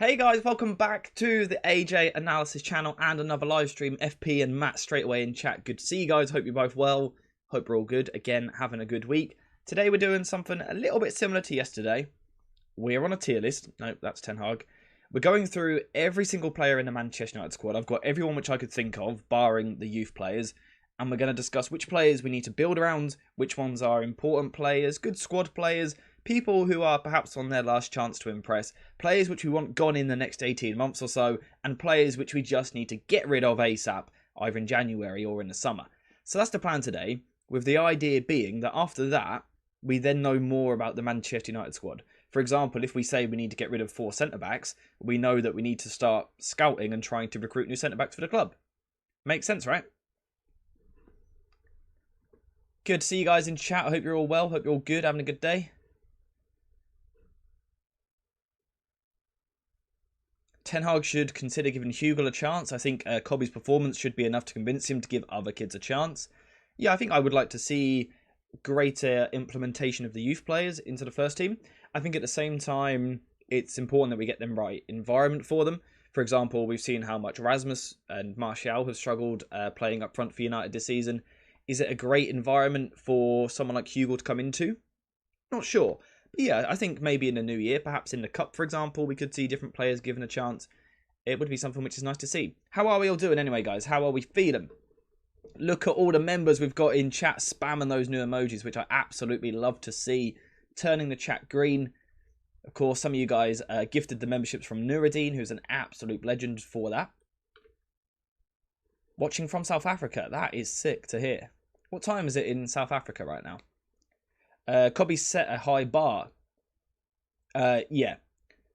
Hey guys, welcome back to the AJ Analysis channel and another live stream. FP and Matt straight away in chat. Good to see you guys. Hope you're both well. Hope we're all good. Again, having a good week. Today we're doing something a little bit similar to yesterday. We're on a tier list. Nope, that's Ten Hag. We're going through every single player in the Manchester United squad. I've got everyone which I could think of, barring the youth players. And we're going to discuss which players we need to build around, which ones are important players, good squad players, people who are perhaps on their last chance to impress, players which we want gone in the next 18 months or so, and players which we just need to get rid of ASAP, either in January or in the summer. So that's the plan today, with the idea being that after that, we then know more about the Manchester United squad. For example, if we say we need to get rid of 4 centre-backs, we know that we need to start scouting and trying to recruit new centre-backs for the club. Makes sense, right? Good to see you guys in chat. I hope you're all well. Hope you're all good, having a good day. Ten Hag should consider giving Hugo a chance. I think Kobbie's performance should be enough to convince him to give other kids a chance. Yeah, I think I would like to see greater implementation of the youth players into the first team. I think at the same time, it's important that we get them right environment for them. For example, we've seen how much Rasmus and Martial have struggled playing up front for United this season. Is it a great environment for someone like Hugo to come into? Not sure. But yeah, I think maybe in the new year, perhaps in the Cup, for example, we could see different players given a chance. It would be something which is nice to see. How are we all doing anyway, guys? How are we feeling? Look at all the members we've got in chat spamming those new emojis, which I absolutely love to see. Turning the chat green. Of course, some of you guys gifted the memberships from Nuruddin, who's an absolute legend for that. Watching from South Africa. That is sick to hear. What time is it in South Africa right now? Kobbie set a high bar. Yeah.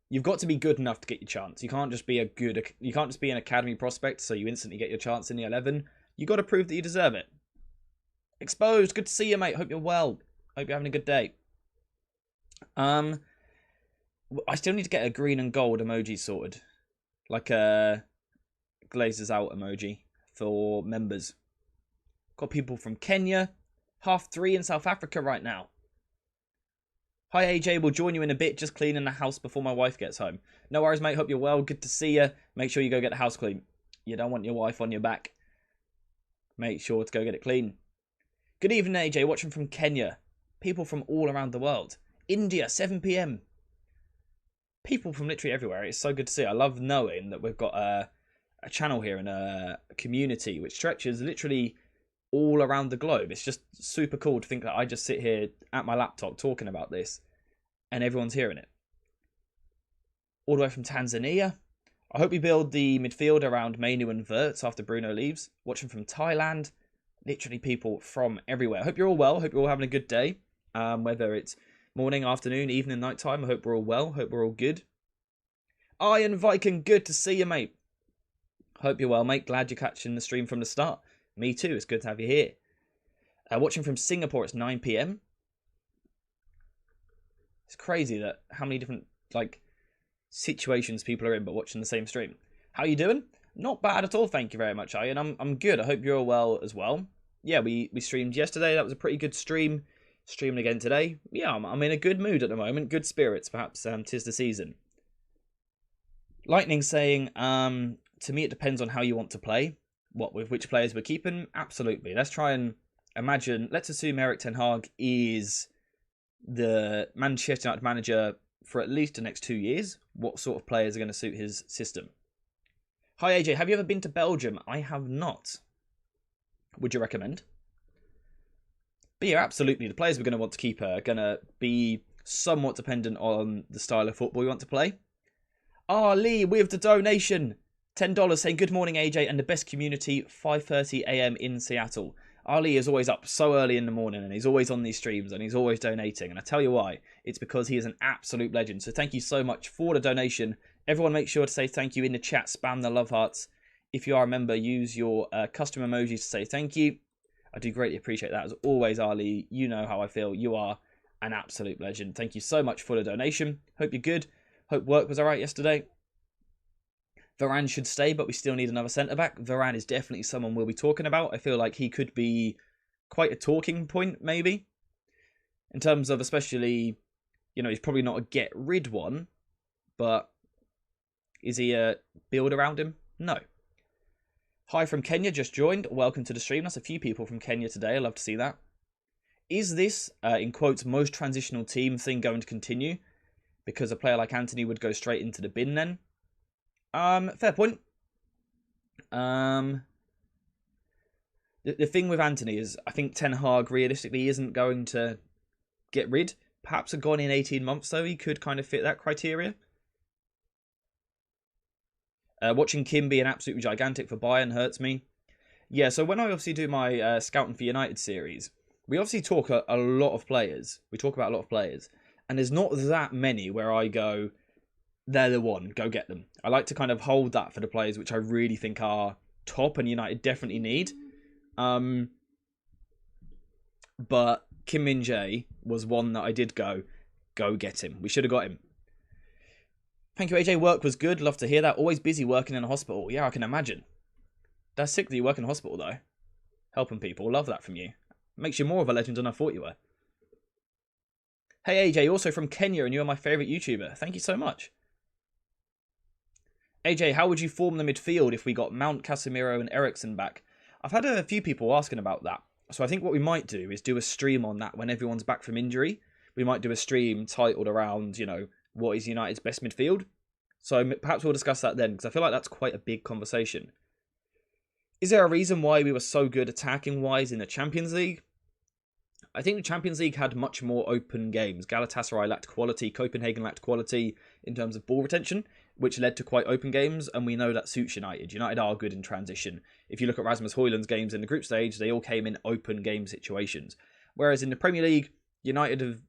You've got to be good enough to get your chance. You can't just be an academy prospect, so you instantly get your chance in the 11. You got to prove that you deserve it. Exposed. Good to see you, mate. Hope you're well. Hope you're having a good day. I still need to get a green and gold emoji sorted. Like a glazes out emoji for members. Got people from Kenya. 3:30 in South Africa right now. Hi AJ, we'll join you in a bit, just cleaning the house before my wife gets home. No worries mate, hope you're well, good to see you. Make sure you go get the house clean. You don't want your wife on your back. Make sure to go get it clean. Good evening AJ, watching from Kenya. People from all around the world. India, 7 PM. People from literally everywhere, it's so good to see. I love knowing that we've got a channel here and a community which stretches literally all around the globe. It's just super cool to think that I just sit here at my laptop talking about this and everyone's hearing it. All the way from Tanzania. I hope we build the midfield around Mainu and Wirtz after Bruno leaves. Watching from Thailand. Literally people from everywhere. I hope you're all well. Hope you're all having a good day. Whether it's morning, afternoon, evening, night time. I hope we're all well. Hope we're all good. Iron Viking, good to see you, mate. Hope you're well, mate. Glad you're catching the stream from the start. Me too, it's good to have you here. Watching from Singapore, it's 9 PM. It's crazy that how many different situations people are in but watching the same stream. How you doing? Not bad at all, thank you very much, Ian. I'm good. I hope you're all well as well. Yeah, we streamed yesterday. That was a pretty good stream. Streaming again today. Yeah, I'm in a good mood at the moment. Good spirits, perhaps 'tis the season. Lightning saying, to me it depends on how you want to play. What, with which players we're keeping? Absolutely. Let's try and imagine, let's assume Erik ten Hag is the Manchester United manager for at least the next 2 years. What sort of players are going to suit his system? Hi AJ, have you ever been to Belgium? I have not. Would you recommend? But yeah, absolutely. The players we're going to want to keep are going to be somewhat dependent on the style of football we want to play. Lee with the donation. $10 saying, good morning, AJ, and the best community, 5:30 AM in Seattle. Ali is always up so early in the morning, and he's always on these streams, and he's always donating. And I tell you why. It's because he is an absolute legend. So thank you so much for the donation. Everyone make sure to say thank you in the chat. Spam the love hearts. If you are a member, use your custom emojis to say thank you. I do greatly appreciate that. As always, Ali, you know how I feel. You are an absolute legend. Thank you so much for the donation. Hope you're good. Hope work was all right yesterday. Varane should stay, but we still need another centre-back. Varane is definitely someone we'll be talking about. I feel like he could be quite a talking point, maybe. In terms of especially, he's probably not a get-rid one, but Is he a build around him? No. Hi from Kenya, just joined. Welcome to the stream. That's a few people from Kenya today. I love to see that. Is this, in quotes, most transitional team thing going to continue? Because a player like Antony would go straight into the bin then? Fair point. The thing with Antony is, I think Ten Hag realistically isn't going to get rid. Perhaps a gone in 18 months, though, he could kind of fit that criteria. Watching Kim be an absolutely gigantic for Bayern hurts me. Yeah, so when I obviously do my Scouting for United series, we obviously talk a lot of players. We talk about a lot of players. And there's not that many where I go, they're the one, go get them. I like to kind of hold that for the players which I really think are top and United definitely need. But Kim Min-jae was one that I did go get him. We should have got him. Thank you, AJ. Work was good. Love to hear that. Always busy working in a hospital. Yeah, I can imagine. That's sick that you work in a hospital, though. Helping people. Love that from you. Makes you more of a legend than I thought you were. Hey, AJ. Also from Kenya, and you are my favourite YouTuber. Thank you so much. AJ, how would you form the midfield if we got Mount, Casemiro, and Eriksen back? I've had a few people asking about that. So I think what we might do is do a stream on that when everyone's back from injury. We might do a stream titled around, you know, what is United's best midfield? So perhaps we'll discuss that then, because I feel like that's quite a big conversation. Is there a reason why we were so good attacking-wise in the Champions League? I think the Champions League had much more open games. Galatasaray lacked quality, Copenhagen lacked quality in terms of ball retention, which led to quite open games, and we know that suits United. United are good in transition. If you look at Rasmus Højlund's games in the group stage, they all came in open game situations. Whereas in the Premier League, United have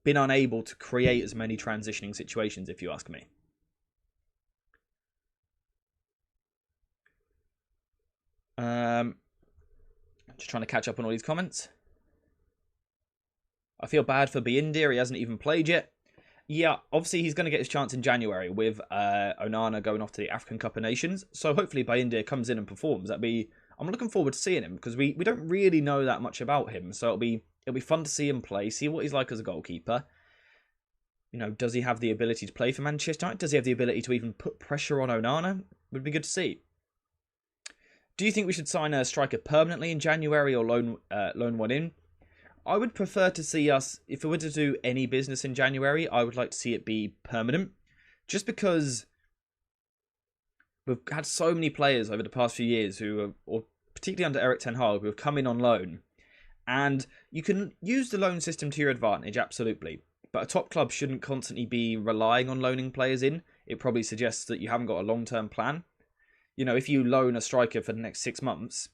been unable to create as many transitioning situations, if you ask me. Just trying to catch up on all these comments. I feel bad for Bayindir. He hasn't even played yet. Yeah, obviously he's going to get his chance in January with Onana going off to the African Cup of Nations. So hopefully Bayindir comes in and performs. I'm looking forward to seeing him because we don't really know that much about him. So it'll be fun to see him play, see what he's like as a goalkeeper. You know, does he have the ability to play for Manchester United? Does he have the ability to even put pressure on Onana? Would be good to see. Do you think we should sign a striker permanently in January or loan one in? I would prefer to see us, if we were to do any business in January, I would like to see it be permanent. Just because we've had so many players over the past few years who have, or particularly under Erik ten Hag, who have come in on loan. And you can use the loan system to your advantage, absolutely. But a top club shouldn't constantly be relying on loaning players in. It probably suggests that you haven't got a long-term plan. You know, if you loan a striker for the next 6 months,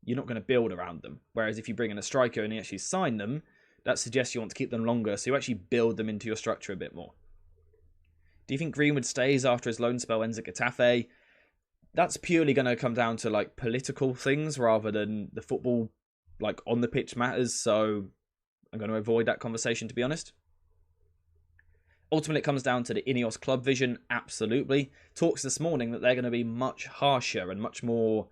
you're not going to build around them. Whereas if you bring in a striker and you actually sign them, that suggests you want to keep them longer, so you actually build them into your structure a bit more. Do you think Greenwood stays after his loan spell ends at Getafe? That's purely going to come down to like political things rather than the football, like on the pitch matters. So I'm going to avoid that conversation, to be honest. Ultimately, it comes down to the Ineos club vision. Absolutely. Talks this morning that they're going to be much harsher and much more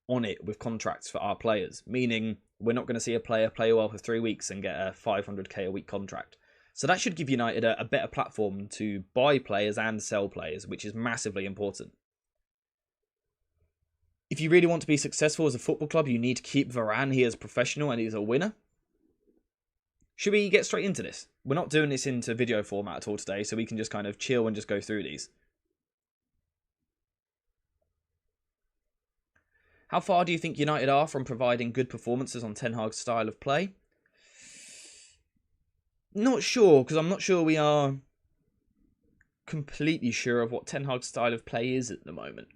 on it with contracts for our players, meaning we're not going to see a player play well for 3 weeks and get a 500k a week contract. So that should give United a better platform to buy players and sell players, which is massively important. If you really want to be successful as a football club, you need to keep Varane. He is professional and he's a winner. Should we get straight into this? We're not doing this into video format at all today, so we can just kind of chill and just go through these. How far do you think United are from providing good performances on Ten Hag's style of play? Not sure, because I'm not sure we are completely sure of what Ten Hag's style of play is at the moment.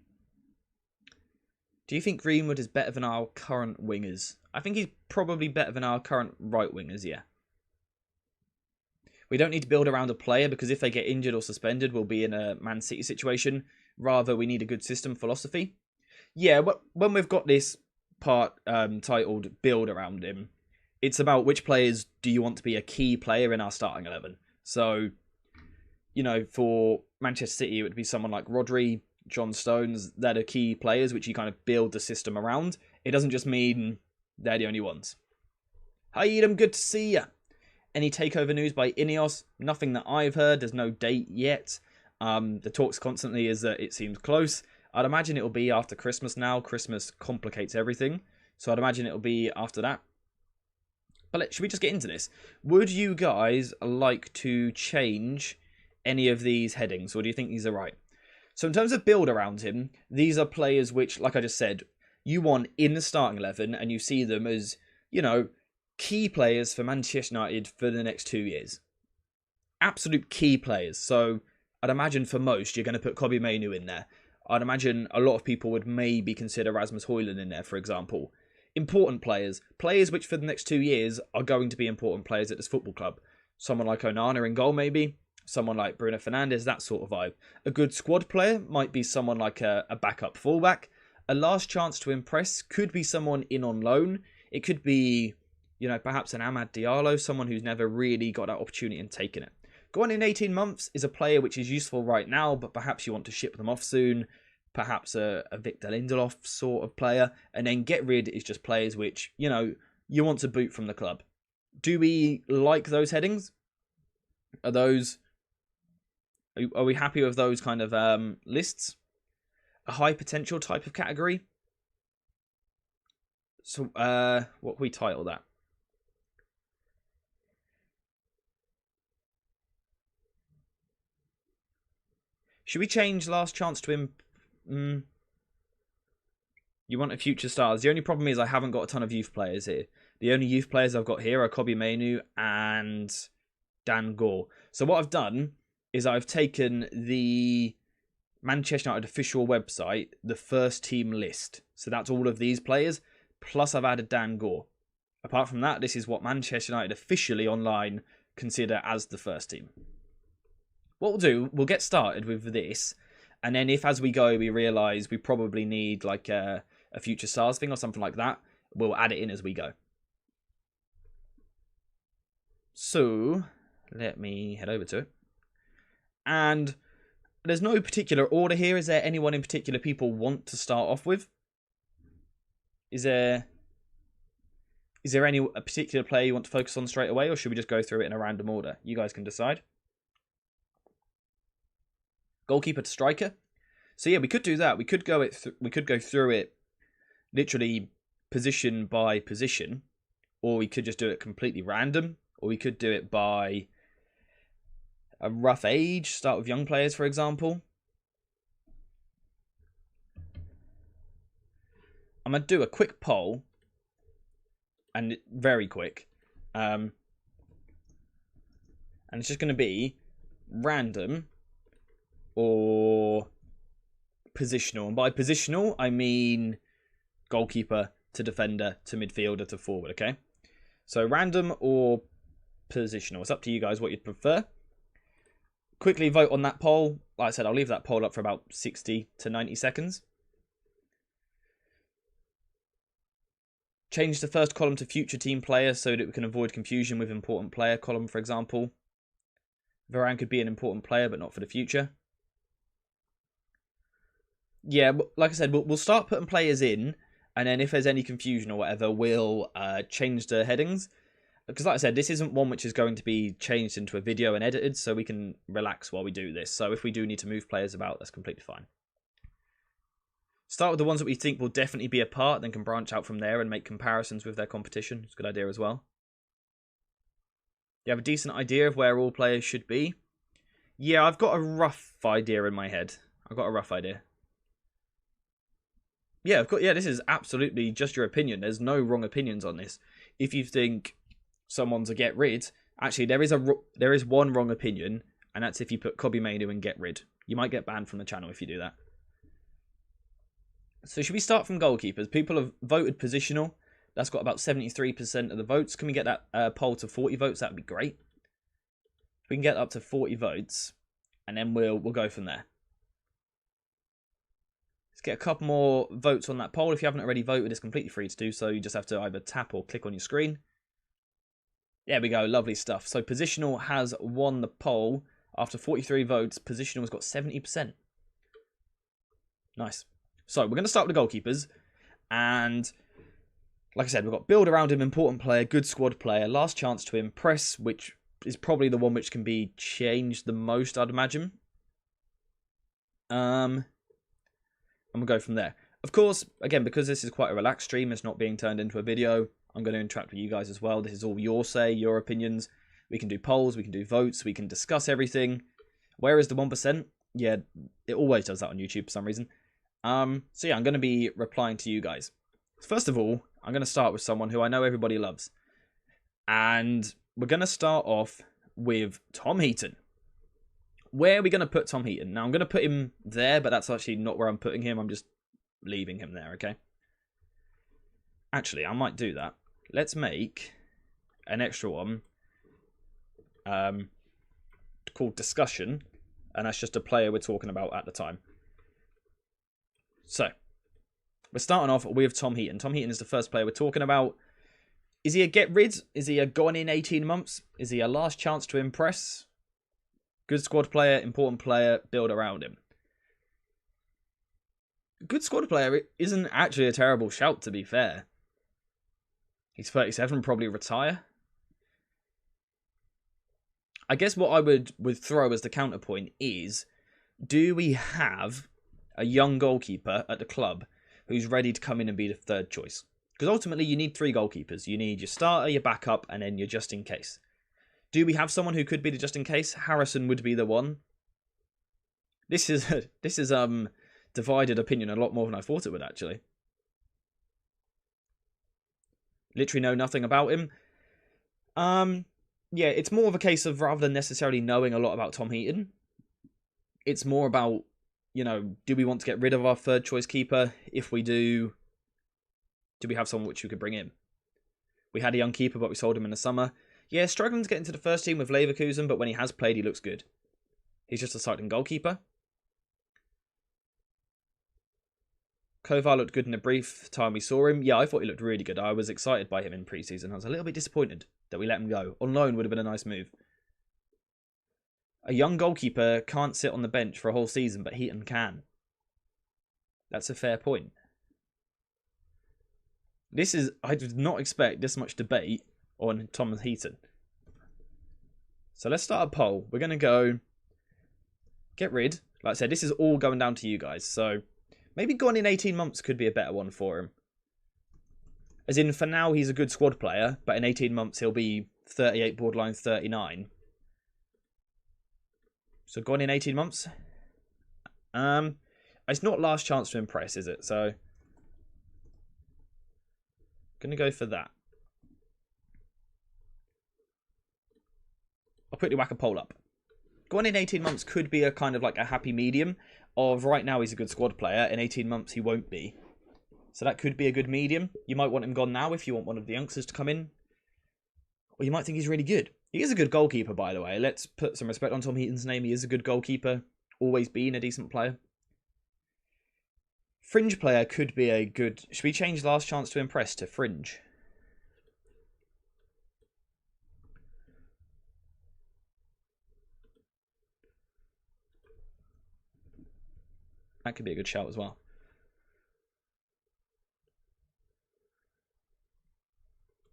Do you think Greenwood is better than our current wingers? I think he's probably better than our current right wingers, yeah. We don't need to build around a player because if they get injured or suspended, we'll be in a Man City situation. Rather, we need a good system philosophy. Yeah, but when we've got this part titled Build Around Him, it's about which players do you want to be a key player in our starting 11. So, you know, for Manchester City, it would be someone like Rodri, John Stones. They're the key players which you kind of build the system around. It doesn't just mean they're the only ones. Hi Edom, good to see ya. Any takeover news by Ineos? Nothing that I've heard. There's no date yet. The talks constantly is that it seems close. I'd imagine it'll be after Christmas now. Christmas complicates everything. So I'd imagine it'll be after that. But should we just get into this? Would you guys like to change any of these headings, or do you think these are right? So in terms of build around him, these are players which, like I just said, you want in the starting 11, and you see them as, you know, key players for Manchester United for the next 2 years. Absolute key players. So I'd imagine for most, you're going to put Kobbie Mainoo in there. I'd imagine a lot of people would maybe consider Rasmus Højlund in there, for example. Important players. Players which for the next 2 years are going to be important players at this football club. Someone like Onana in goal, maybe. Someone like Bruno Fernandes, that sort of vibe. A good squad player might be someone like a backup fullback. A last chance to impress could be someone in on loan. It could be, you know, perhaps an Amad Diallo, someone who's never really got that opportunity and taken it. Gone in 18 months is a player which is useful right now, but perhaps you want to ship them off soon. Perhaps a Victor Lindelof sort of player. And then get rid is just players which, you know, you want to boot from the club. Do we like those headings? Are we happy with those kind of lists? A high potential type of category? So, what can we title that? Should we change last chance to him? You want a future stars. The only problem is I haven't got a ton of youth players here. The only youth players I've got here are Kobbie Mainoo and Dan Gore. So what I've done is I've taken the Manchester United official website, the first team list. So that's all of these players, plus I've added Dan Gore. Apart from that, this is what Manchester United officially online consider as the first team. What we'll do, we'll get started with this, and then if as we go we realise we probably need like a future stars thing or something like that, we'll add it in as we go. So, let me head over to it. And there's no particular order here. Is there anyone in particular people want to start off with? Is there a particular player you want to focus on straight away, or should we just go through it in a random order? You guys can decide. Goalkeeper to striker. So yeah, we could do that. We could go through it literally position by position, or we could just do it completely random, or we could do it by a rough age, start with young players, for example. I'm going to do a quick poll, and very quick. And it's just going to be random or positional. And by positional, I mean goalkeeper to defender to midfielder to forward, okay? So random or positional. It's up to you guys what you'd prefer. Quickly vote on that poll. Like I said, I'll leave that poll up for about 60 to 90 seconds. Change the first column to future team player so that we can avoid confusion with important player column, for example. Varane could be an important player, but not for the future. Yeah, like I said, we'll start putting players in, and then if there's any confusion or whatever, we'll change the headings. Because like I said, this isn't one which is going to be changed into a video and edited, so we can relax while we do this. So if we do need to move players about, that's completely fine. Start with the ones that we think will definitely be a part, then can branch out from there and make comparisons with their competition. It's a good idea as well. You have a decent idea of where all players should be? Yeah, I've got a rough idea in my head. I've got a rough idea. Yeah, this is absolutely just your opinion. There's no wrong opinions on this. If you think someone's a get rid, actually there is one wrong opinion, and that's if you put Kobbie Mainoo and get rid. You might get banned from the channel if you do that. So should we start from goalkeepers? People have voted positional. That's got about 73% of the votes. Can we get that poll to 40 votes? That would be great. If we can get up to 40 votes, and then we'll go from there. Let's get a couple more votes on that poll. If you haven't already voted, it's completely free to do so. You just have to either tap or click on your screen. There we go. Lovely stuff. So positional has won the poll. After 43 votes, positional has got 70%. Nice. So we're going to start with the goalkeepers. And like I said, we've got build around him, important player, good squad player, last chance to impress, which is probably the one which can be changed the most, I'd imagine. And we'll go from there. Of course, again, because this is quite a relaxed stream, it's not being turned into a video, I'm going to interact with you guys as well. This is all your say, your opinions. We can do polls, we can do votes, we can discuss everything. Where is the 1%? Yeah, it always does that on YouTube for some reason. So yeah, I'm going to be replying to you guys. First of all, I'm going to start with someone who I know everybody loves. And we're going to start off with Tom Heaton. Where are we going to put Tom Heaton? Now, I'm going to put him there, but that's actually not where I'm putting him. I'm just leaving him there, okay? Actually, I might do that. Let's make an extra one called Discussion, and that's just a player we're talking about at the time. So, we're starting off with Tom Heaton. Tom Heaton is the first player we're talking about. Is he a get rid? Is he a gone in 18 months? Is he a last chance to impress? Good squad player, important player, build around him. Good squad player isn't actually a terrible shout, to be fair. He's 37, probably retire. I guess what I would throw as the counterpoint is, do we have a young goalkeeper at the club who's ready to come in and be the third choice? Because ultimately you need 3 goalkeepers. You need your starter, your backup, and then your just in case. Do we have someone who could be the just in case? Harrison would be the one. This is divided opinion a lot more than I thought it would, actually. Literally know nothing about him. Yeah, it's more of a case of, rather than necessarily knowing a lot about Tom Heaton, it's more about, you know, do we want to get rid of our third choice keeper? If we do we have someone which we could bring in? We had a young keeper, but we sold him in the summer. Yeah, struggling to get into the first team with Leverkusen, but when he has played, he looks good. He's just a starting goalkeeper. Kovar looked good in the brief time we saw him. Yeah, I thought he looked really good. I was excited by him in pre-season. I was a little bit disappointed that we let him go. On loan would have been a nice move. A young goalkeeper can't sit on the bench for a whole season, but Heaton can. That's a fair point. I did not expect this much debate on Tom Heaton. So let's start a poll. We're going to go get rid. Like I said, this is all going down to you guys. So maybe gone in 18 months could be a better one for him. As in, for now, he's a good squad player, but in 18 months, he'll be 38, borderline 39. So gone in 18 months. It's not last chance to impress, is it? So gonna go for that. I'll quickly whack a poll up. Gone in 18 months could be a kind of like a happy medium of right now he's a good squad player, in 18 months he won't be. So that could be a good medium. You might want him gone now if you want one of the youngsters to come in. Or you might think he's really good. He is a good goalkeeper, by the way. Let's put some respect on Tom Heaton's name. He is a good goalkeeper. Always been a decent player. Fringe player could be a good... Should we change last chance to impress to fringe? That could be a good shout as well.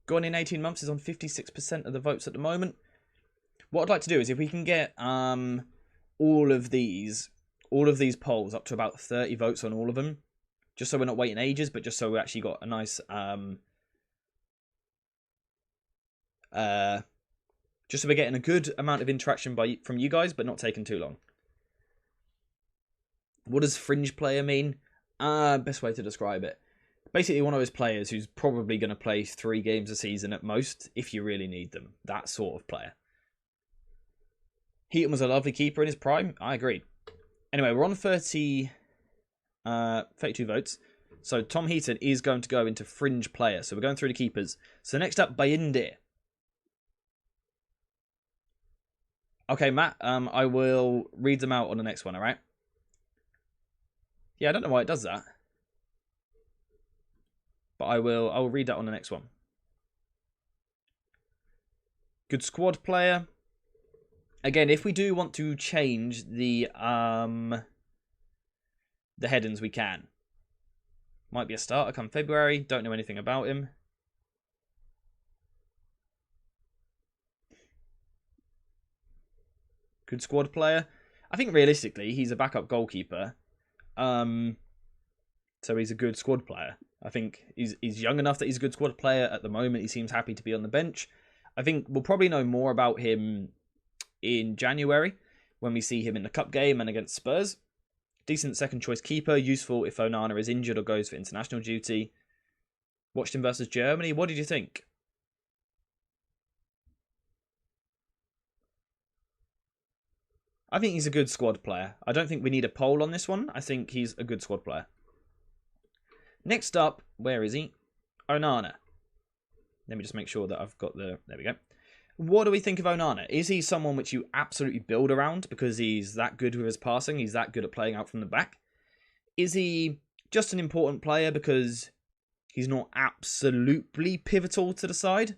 Gone in 18 months is on 56% of the votes at the moment. What I'd like to do is if we can get all of these polls up to about 30 votes on all of them, just so we're not waiting ages, but just so we actually got a nice just so we're getting a good amount of interaction from you guys, but not taking too long. What does fringe player mean? Best way to describe it. Basically one of those players who's probably going to play 3 games a season at most, if you really need them. That sort of player. Heaton was a lovely keeper in his prime. I agree. Anyway, we're on 32 votes. So Tom Heaton is going to go into fringe player. So we're going through the keepers. So next up, Bayindir. Okay, Matt, I will read them out on the next one, alright? Yeah, I don't know why it does that. But I will read that on the next one. Good squad player. Again, if we do want to change the headings, we can. Might be a starter come February. Don't know anything about him. Good squad player. I think realistically, he's a backup goalkeeper. So he's a good squad player. I think he's young enough that he's a good squad player. At the moment, he seems happy to be on the bench. I think we'll probably know more about him in January when we see him in the cup game and against Spurs. Decent second choice keeper, useful if Onana is injured or goes for international duty. Watched him versus Germany. What did you think? I think he's a good squad player. I don't think we need a poll on this one. I think he's a good squad player. Next up, where is he? Onana. Let me just make sure that I've got the... There we go. What do we think of Onana? Is he someone which you absolutely build around because he's that good with his passing? He's that good at playing out from the back? Is he just an important player because he's not absolutely pivotal to the side?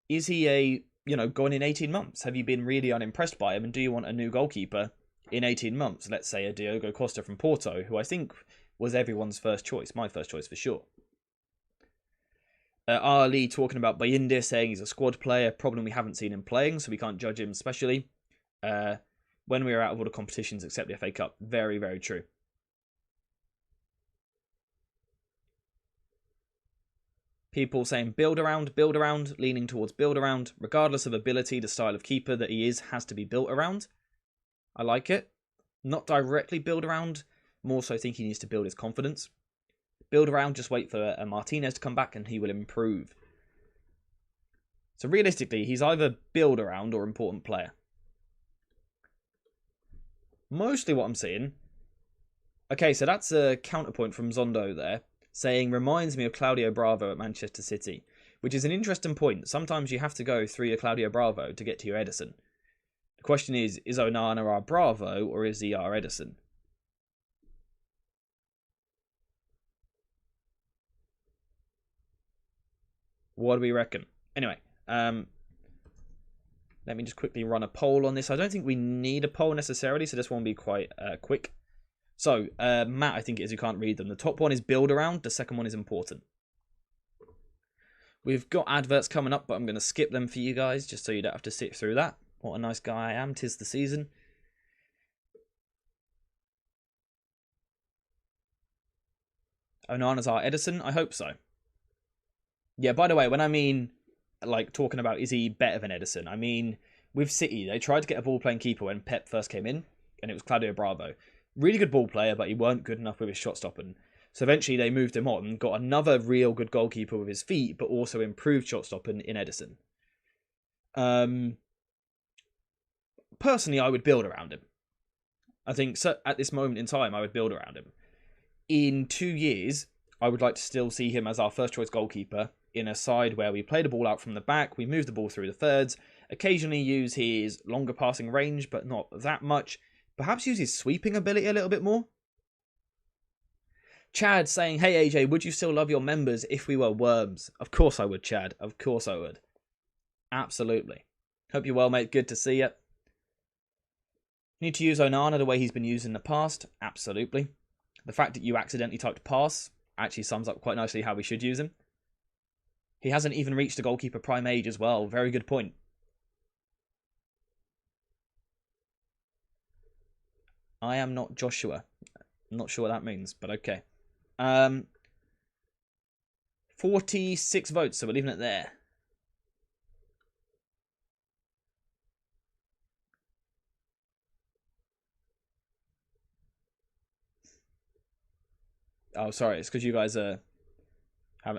Is he a, gone in 18 months? Have you been really unimpressed by him? And do you want a new goalkeeper in 18 months? Let's say a Diogo Costa from Porto, who I think was everyone's first choice. My first choice for sure. Ali talking about Bayindir, saying he's a squad player. Problem, we haven't seen him playing, so we can't judge him especially. When we are out of all the competitions except the FA Cup. Very, very true. People saying build around, leaning towards build around. Regardless of ability, the style of keeper that he is has to be built around. I like it. Not directly build around. More so think he needs to build his confidence. Build around, just wait for a Martinez to come back and he will improve. So realistically, he's either build around or important player. Mostly what I'm seeing. Okay, so that's a counterpoint from Zondo there, saying reminds me of Claudio Bravo at Manchester City, which is an interesting point. Sometimes you have to go through your Claudio Bravo to get to your Ederson. The question is Onana our Bravo or is he our Ederson? What do we reckon? Anyway, let me just quickly run a poll on this. I don't think we need a poll necessarily, so this one will be quite quick. So, Matt, I think it is, you can't read them. The top one is build around, the second one is important. We've got adverts coming up, but I'm going to skip them for you guys, just so you don't have to sit through that. What a nice guy I am, 'tis the season. Onana's our Ederson? I hope so. Yeah, by the way, when I mean, talking about is he better than Ederson, I mean, with City, they tried to get a ball-playing keeper when Pep first came in, and it was Claudio Bravo. Really good ball player, but he weren't good enough with his shot stopping. So eventually they moved him on, got another real good goalkeeper with his feet, but also improved shot stopping in Ederson. Personally, I would build around him. I think so, at this moment in time, I would build around him. In 2 years, I would like to still see him as our first choice goalkeeper in a side where we play the ball out from the back, we move the ball through the thirds, occasionally use his longer passing range, but not that much. Perhaps use his sweeping ability a little bit more. Chad saying, hey AJ, would you still love your members if we were worms? Of course I would, Chad. Of course I would. Absolutely. Hope you're well, mate. Good to see you. Need to use Onana the way he's been used in the past? Absolutely. The fact that you accidentally typed pass actually sums up quite nicely how we should use him. He hasn't even reached the goalkeeper prime age as well. Very good point. I am not Joshua. I'm not sure what that means, but okay. 46 votes, so we're leaving it there. Oh, sorry. It's because you guys haven't...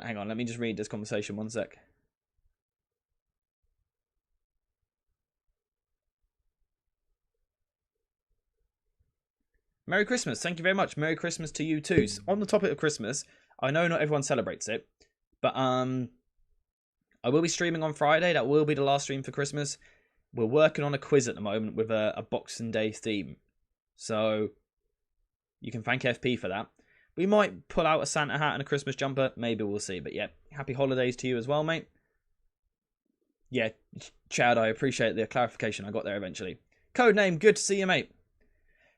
Hang on, let me just read this conversation. One sec. Merry Christmas. Thank you very much. Merry Christmas to you too. On the topic of Christmas, I know not everyone celebrates it, but I will be streaming on Friday. That will be the last stream for Christmas. We're working on a quiz at the moment with a Boxing Day theme. So you can thank FP for that. We might pull out a Santa hat and a Christmas jumper. Maybe we'll see. But yeah, happy holidays to you as well, mate. Yeah, Chad, I appreciate the clarification. I got there eventually. Codename, good to see you, mate.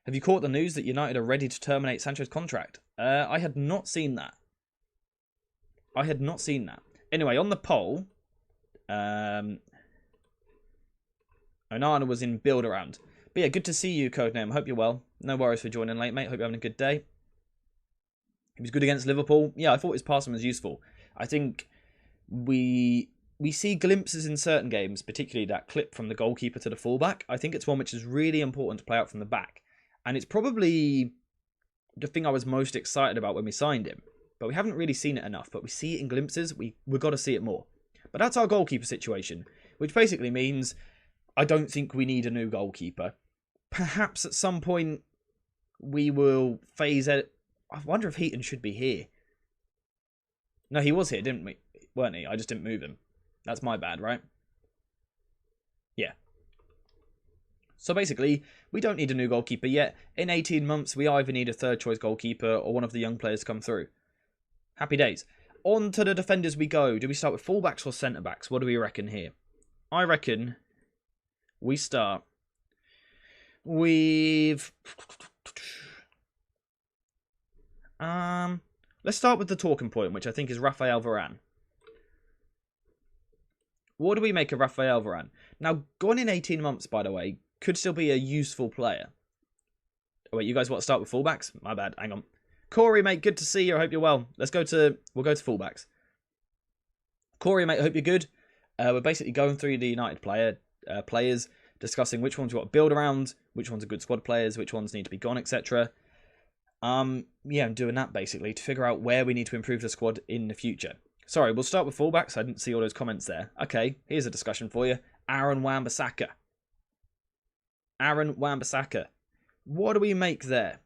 Have you caught the news that United are ready to terminate Sancho's contract? I had not seen that. Anyway, on the poll, Onana was in build around. But yeah, good to see you, Codename. Hope you're well. No worries for joining late, mate. Hope you're having a good day. He was good against Liverpool. Yeah, I thought his passing was useful. I think we see glimpses in certain games, particularly that clip from the goalkeeper to the fullback. I think it's one which is really important to play out from the back. And it's probably the thing I was most excited about when we signed him. But we haven't really seen it enough. But we see it in glimpses. We've got to see it more. But that's our goalkeeper situation, which basically means I don't think we need a new goalkeeper. Perhaps at some point we will phase it. I wonder if Heaton should be here. No, he was here, didn't we? Weren't he? I just didn't move him. That's my bad, right? Yeah. So basically, we don't need a new goalkeeper yet. In 18 months, we either need a third choice goalkeeper or one of the young players to come through. Happy days. On to the defenders we go. Do we start with fullbacks or centre-backs? What do we reckon here? I reckon we start with... let's start with the talking point, which I think is Raphael Varane. What do we make of Raphael Varane? Now, gone in 18 months, by the way, could still be a useful player. Oh, wait, you guys want to start with fullbacks? My bad, hang on. Corey, mate, good to see you. I hope you're well. We'll go to fullbacks. Corey, mate, I hope you're good. We're basically going through the United players, discussing which ones we want to build around, which ones are good squad players, which ones need to be gone, etc. Yeah, I'm doing that basically to figure out where we need to improve the squad in the future. Sorry, we'll start with fullbacks. I didn't see all those comments there. Okay, here's a discussion for you. Aaron Wan-Bissaka. Aaron Wan-Bissaka. What do we make there?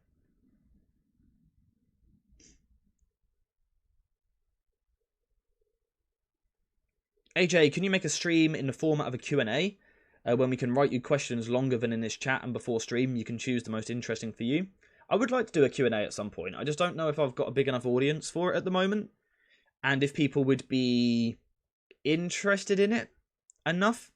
AJ, can you make a stream in the format of a Q&A? When we can write you questions longer than in this chat, and before stream you can choose the most interesting for you. I would like to do a Q&A at some point. I just don't know if I've got a big enough audience for it at the moment. And if people would be interested in it enough.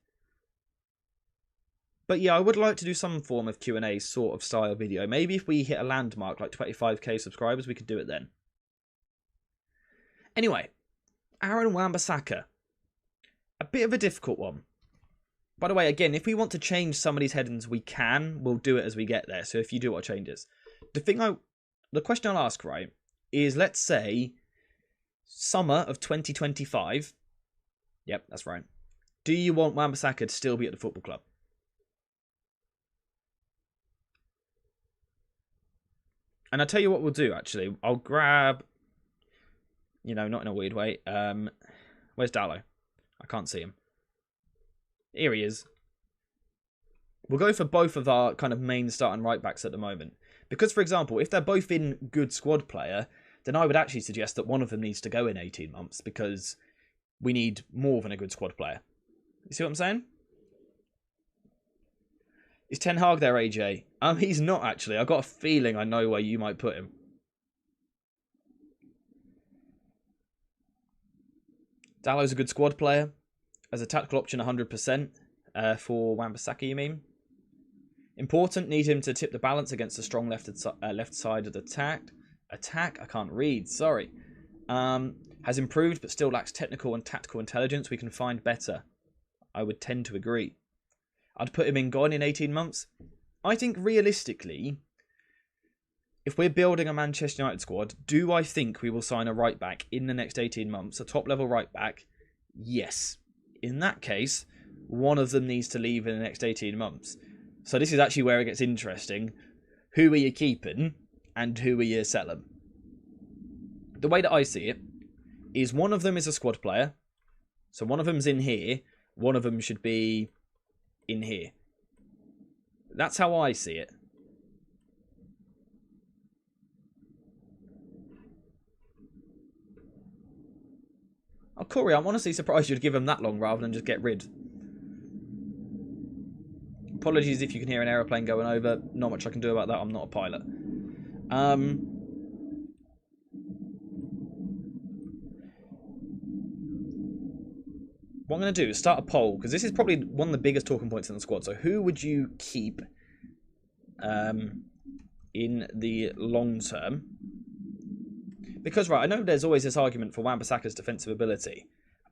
But yeah, I would like to do some form of Q&A sort of style video. Maybe if we hit a landmark like 25k subscribers, we could do it then. Anyway, Aaron Wan-Bissaka. A bit of a difficult one. By the way, again, if we want to change some of these headings, we can. We'll do it as we get there. So if you do want changes. The question I'll ask, right, is let's say summer of 2025. Yep, that's right. Do you want Wan-Bissaka to still be at the football club? And I'll tell you what we'll do, actually. I'll grab, not in a weird way. Where's Dallo? I can't see him. Here he is. We'll go for both of our kind of main starting right backs at the moment. Because, for example, if they're both in good squad player, then I would actually suggest that one of them needs to go in 18 months because we need more than a good squad player. You see what I'm saying? Is Ten Hag there, AJ? He's not, actually. I've got a feeling I know where you might put him. Dallo's a good squad player. As a tactical option, 100%. For Wan-Bissaka, you mean? Important, need him to tip the balance against the strong left side of the attack. I can't read, sorry. Has improved, but still lacks technical and tactical intelligence. We can find better. I would tend to agree. I'd put him in gone in 18 months. I think realistically, if we're building a Manchester United squad, do I think we will sign a right back in the next 18 months? A top level right back? Yes. In that case, one of them needs to leave in the next 18 months. So this is actually where it gets interesting. Who are you keeping and who are you selling? The way that I see it is one of them is a squad player. So one of them's in here. One of them should be in here. That's how I see it. Oh, Corey, I'm honestly surprised you'd give him that long rather than just get rid. Apologies if you can hear an aeroplane going over. Not much I can do about that. I'm not a pilot. What I'm going to do is start a poll, because this is probably one of the biggest talking points in the squad. So who would you keep in the long term? Because, right, I know there's always this argument for Wan-Bissaka's defensive ability,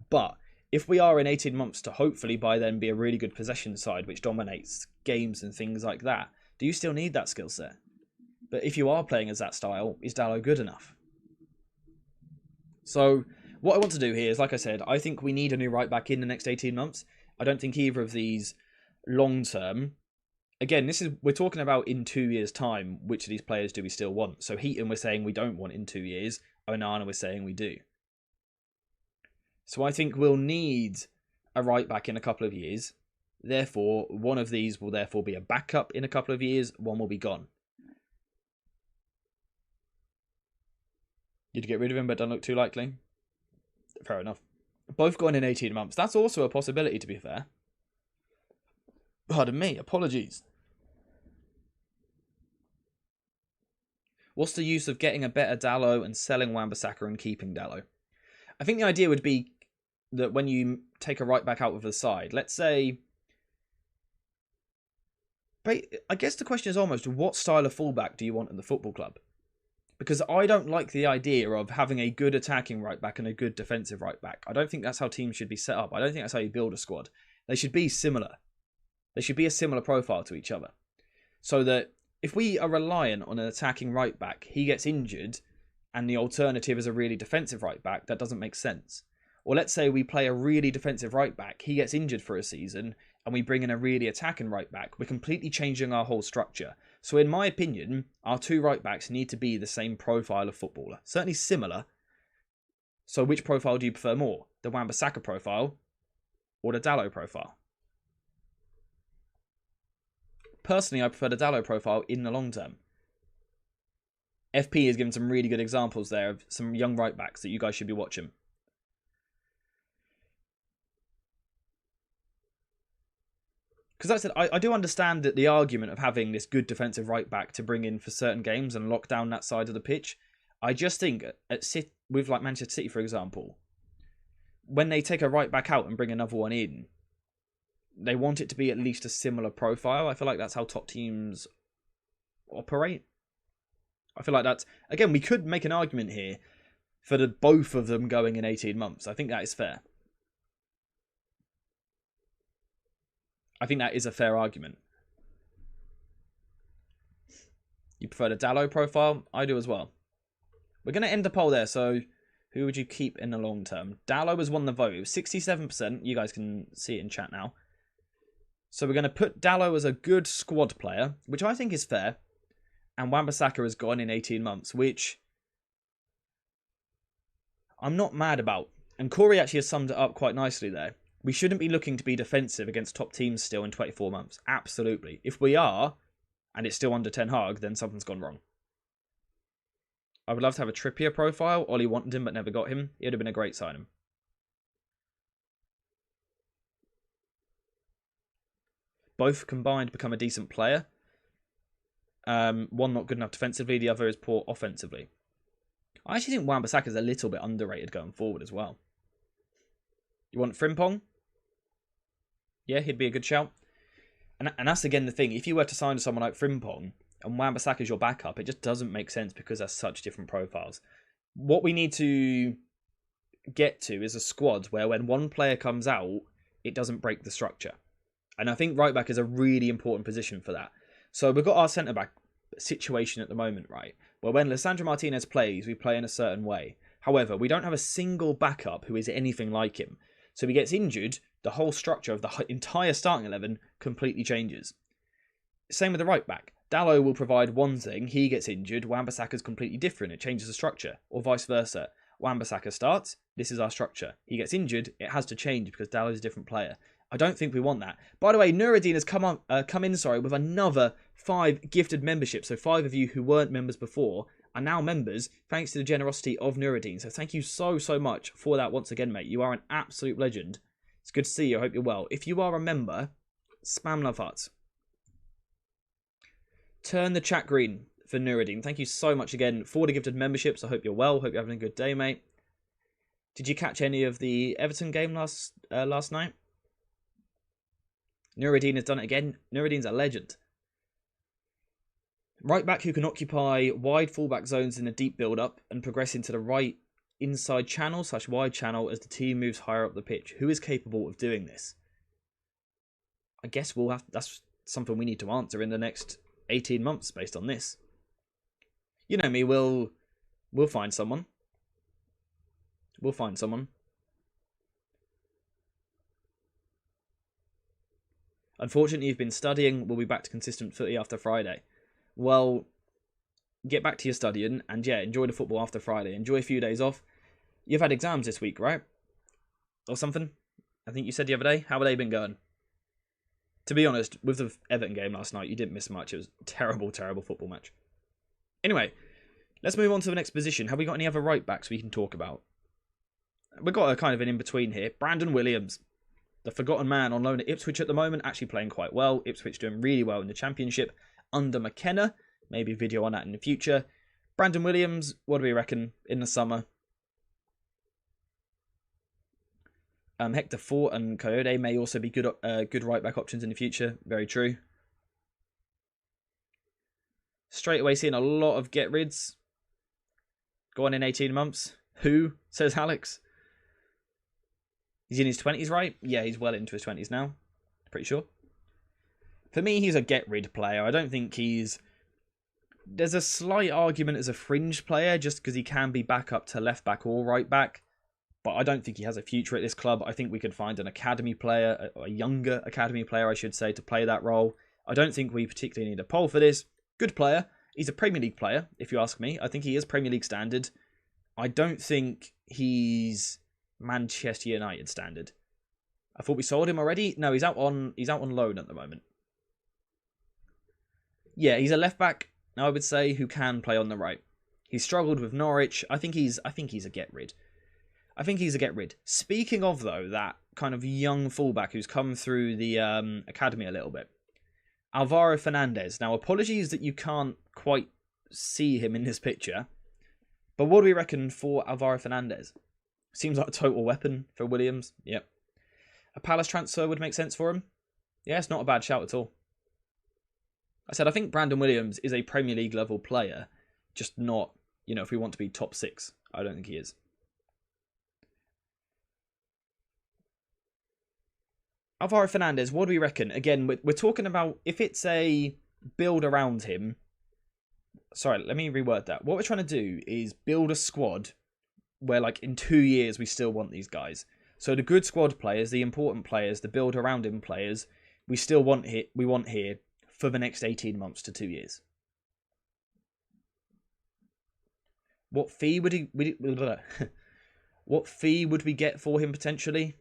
but if we are in 18 months to hopefully by then be a really good possession side which dominates games and things like that, do you still need that skill set? But if you are playing as that style, is Dalot good enough? So what I want to do here is, like I said, I think we need a new right back in the next 18 months. I don't think either of these long term. Again, we're talking about in 2 years' time, which of these players do we still want? So Heaton we're saying we don't want in 2 years. Onana we're saying we do. So I think we'll need a right back in a couple of years. Therefore, one of these will therefore be a backup in a couple of years. One will be gone. You'd get rid of him, but don't look too likely. Fair enough. Both gone in 18 months. That's also a possibility, to be fair. Pardon me. Apologies. What's the use of getting a better Dalot and selling Wan-Bissaka and keeping Dalot? I think the idea would be that when you take a right back out of the side, let's say... But I guess the question is almost, what style of fullback do you want in the football club? Because I don't like the idea of having a good attacking right back and a good defensive right back. I don't think that's how teams should be set up. I don't think that's how you build a squad. They should be similar. They should be a similar profile to each other. So that if we are reliant on an attacking right back, he gets injured, and the alternative is a really defensive right back, that doesn't make sense. Or let's say we play a really defensive right back, he gets injured for a season, and we bring in a really attacking right back. We're completely changing our whole structure. So in my opinion, our two right backs need to be the same profile of footballer. Certainly similar. So which profile do you prefer more? The Wan-Bissaka profile or the Dalot profile? Personally, I prefer the Dalot profile in the long term. FP has given some really good examples there of some young right backs that you guys should be watching. Because like I said, I do understand that the argument of having this good defensive right back to bring in for certain games and lock down that side of the pitch. I just think with like Manchester City, for example, when they take a right back out and bring another one in, they want it to be at least a similar profile. I feel like that's how top teams operate. I feel like that's... Again, we could make an argument here for both of them going in 18 months. I think that is fair. I think that is a fair argument. You prefer the Dalot profile? I do as well. We're going to end the poll there, so who would you keep in the long term? Dalot has won the vote. It was 67%. You guys can see it in chat now. So we're going to put Dalot as a good squad player, which I think is fair. And Wan-Bissaka has gone in 18 months, which I'm not mad about. And Corey actually has summed it up quite nicely there. We shouldn't be looking to be defensive against top teams still in 24 months. Absolutely. If we are, and it's still under Ten Hag, then something's gone wrong. I would love to have a Trippier profile. Ollie wanted him but never got him. It would have been a great signing. Both combined become a decent player. One not good enough defensively, the other is poor offensively. I actually think Wan-Bissaka is a little bit underrated going forward as well. You want Frimpong? Yeah, he'd be a good shout. And that's again the thing. If you were to sign someone like Frimpong and Wan-Bissaka is your backup, it just doesn't make sense because they're such different profiles. What we need to get to is a squad where when one player comes out, it doesn't break the structure. And I think right back is a really important position for that. So we've got our centre back situation at the moment, right? Where when Lisandro Martinez plays, we play in a certain way. However, we don't have a single backup who is anything like him. So if he gets injured, the whole structure of the entire starting 11 completely changes. Same with the right back. Dalot will provide one thing, he gets injured, Wan-Bissaka's completely different, it changes the structure. Or vice versa. Wan-Bissaka starts, this is our structure. He gets injured, it has to change because Dalot is a different player. I don't think we want that. By the way, Nuruddin has come in with another 5 gifted memberships. So 5 of you who weren't members before are now members thanks to the generosity of Nuruddin. So thank you so much for that once again, mate. You are an absolute legend. It's good to see you. I hope you're well. If you are a member, spam love hearts. Turn the chat green for Nuruddin. Thank you so much again for the gifted memberships. I hope you're well. Hope you're having a good day, mate. Did you catch any of the Everton game last night? Nuruddin has done it again. Nuruddin's a legend. Right back who can occupy wide fullback zones in a deep build-up and progress into the right inside channel / wide channel as the team moves higher up the pitch. Who is capable of doing this? I guess that's something we need to answer in the next 18 months based on this. You know me, we'll find someone. We'll find someone. Unfortunately, you've been studying. We'll be back to consistent footy after Friday. Well, get back to your studying and yeah, enjoy the football after Friday. Enjoy a few days off. You've had exams this week, right? Or something? I think you said the other day. How have they been going? To be honest, with the Everton game last night, you didn't miss much. It was a terrible, terrible football match. Anyway, let's move on to the next position. Have we got any other right backs we can talk about? We've got a kind of an in-between here. Brandon Williams, the forgotten man on loan at Ipswich at the moment, actually playing quite well. Ipswich doing really well in the Championship under McKenna. Maybe a video on that in the future. Brandon Williams, what do we reckon in the summer? Hector Fort and Coyote may also be good right-back options in the future. Very true. Straight away seeing a lot of get-rids. Go on in 18 months. Who? Says Alex. He's in his 20s, right? Yeah, he's well into his 20s now. Pretty sure. For me, he's a get-rid player. I don't think he's... There's a slight argument as a fringe player just because he can be back up to left-back or right-back. But I don't think he has a future at this club. I think we could find an academy player, a younger academy player, I should say, to play that role. I don't think we particularly need a poll for this. Good player. He's a Premier League player, if you ask me. I think he is Premier League standard. I don't think he's Manchester United standard. I thought we sold him already. No, he's out on loan at the moment. Yeah, he's a left back, I would say, who can play on the right. He's struggled with Norwich. I think he's a get rid. I think he's a get rid. Speaking of, though, that kind of young fullback who's come through the academy a little bit. Alvaro Fernandez. Now, apologies that you can't quite see him in this picture. But what do we reckon for Alvaro Fernandez? Seems like a total weapon for Williams. Yep. A Palace transfer would make sense for him. Yeah, it's not a bad shout at all. I said I think Brandon Williams is a Premier League level player. Just not, if we want to be top 6. I don't think he is. Alvaro Fernandez, what do we reckon? Again, we're talking about if it's a build around him. Sorry, let me reword that. What we're trying to do is build a squad where, like, in 2 years we still want these guys. So the good squad players, the important players, the build around him players, we still want here for the next 18 months to 2 years. What fee would what fee would we get for him potentially?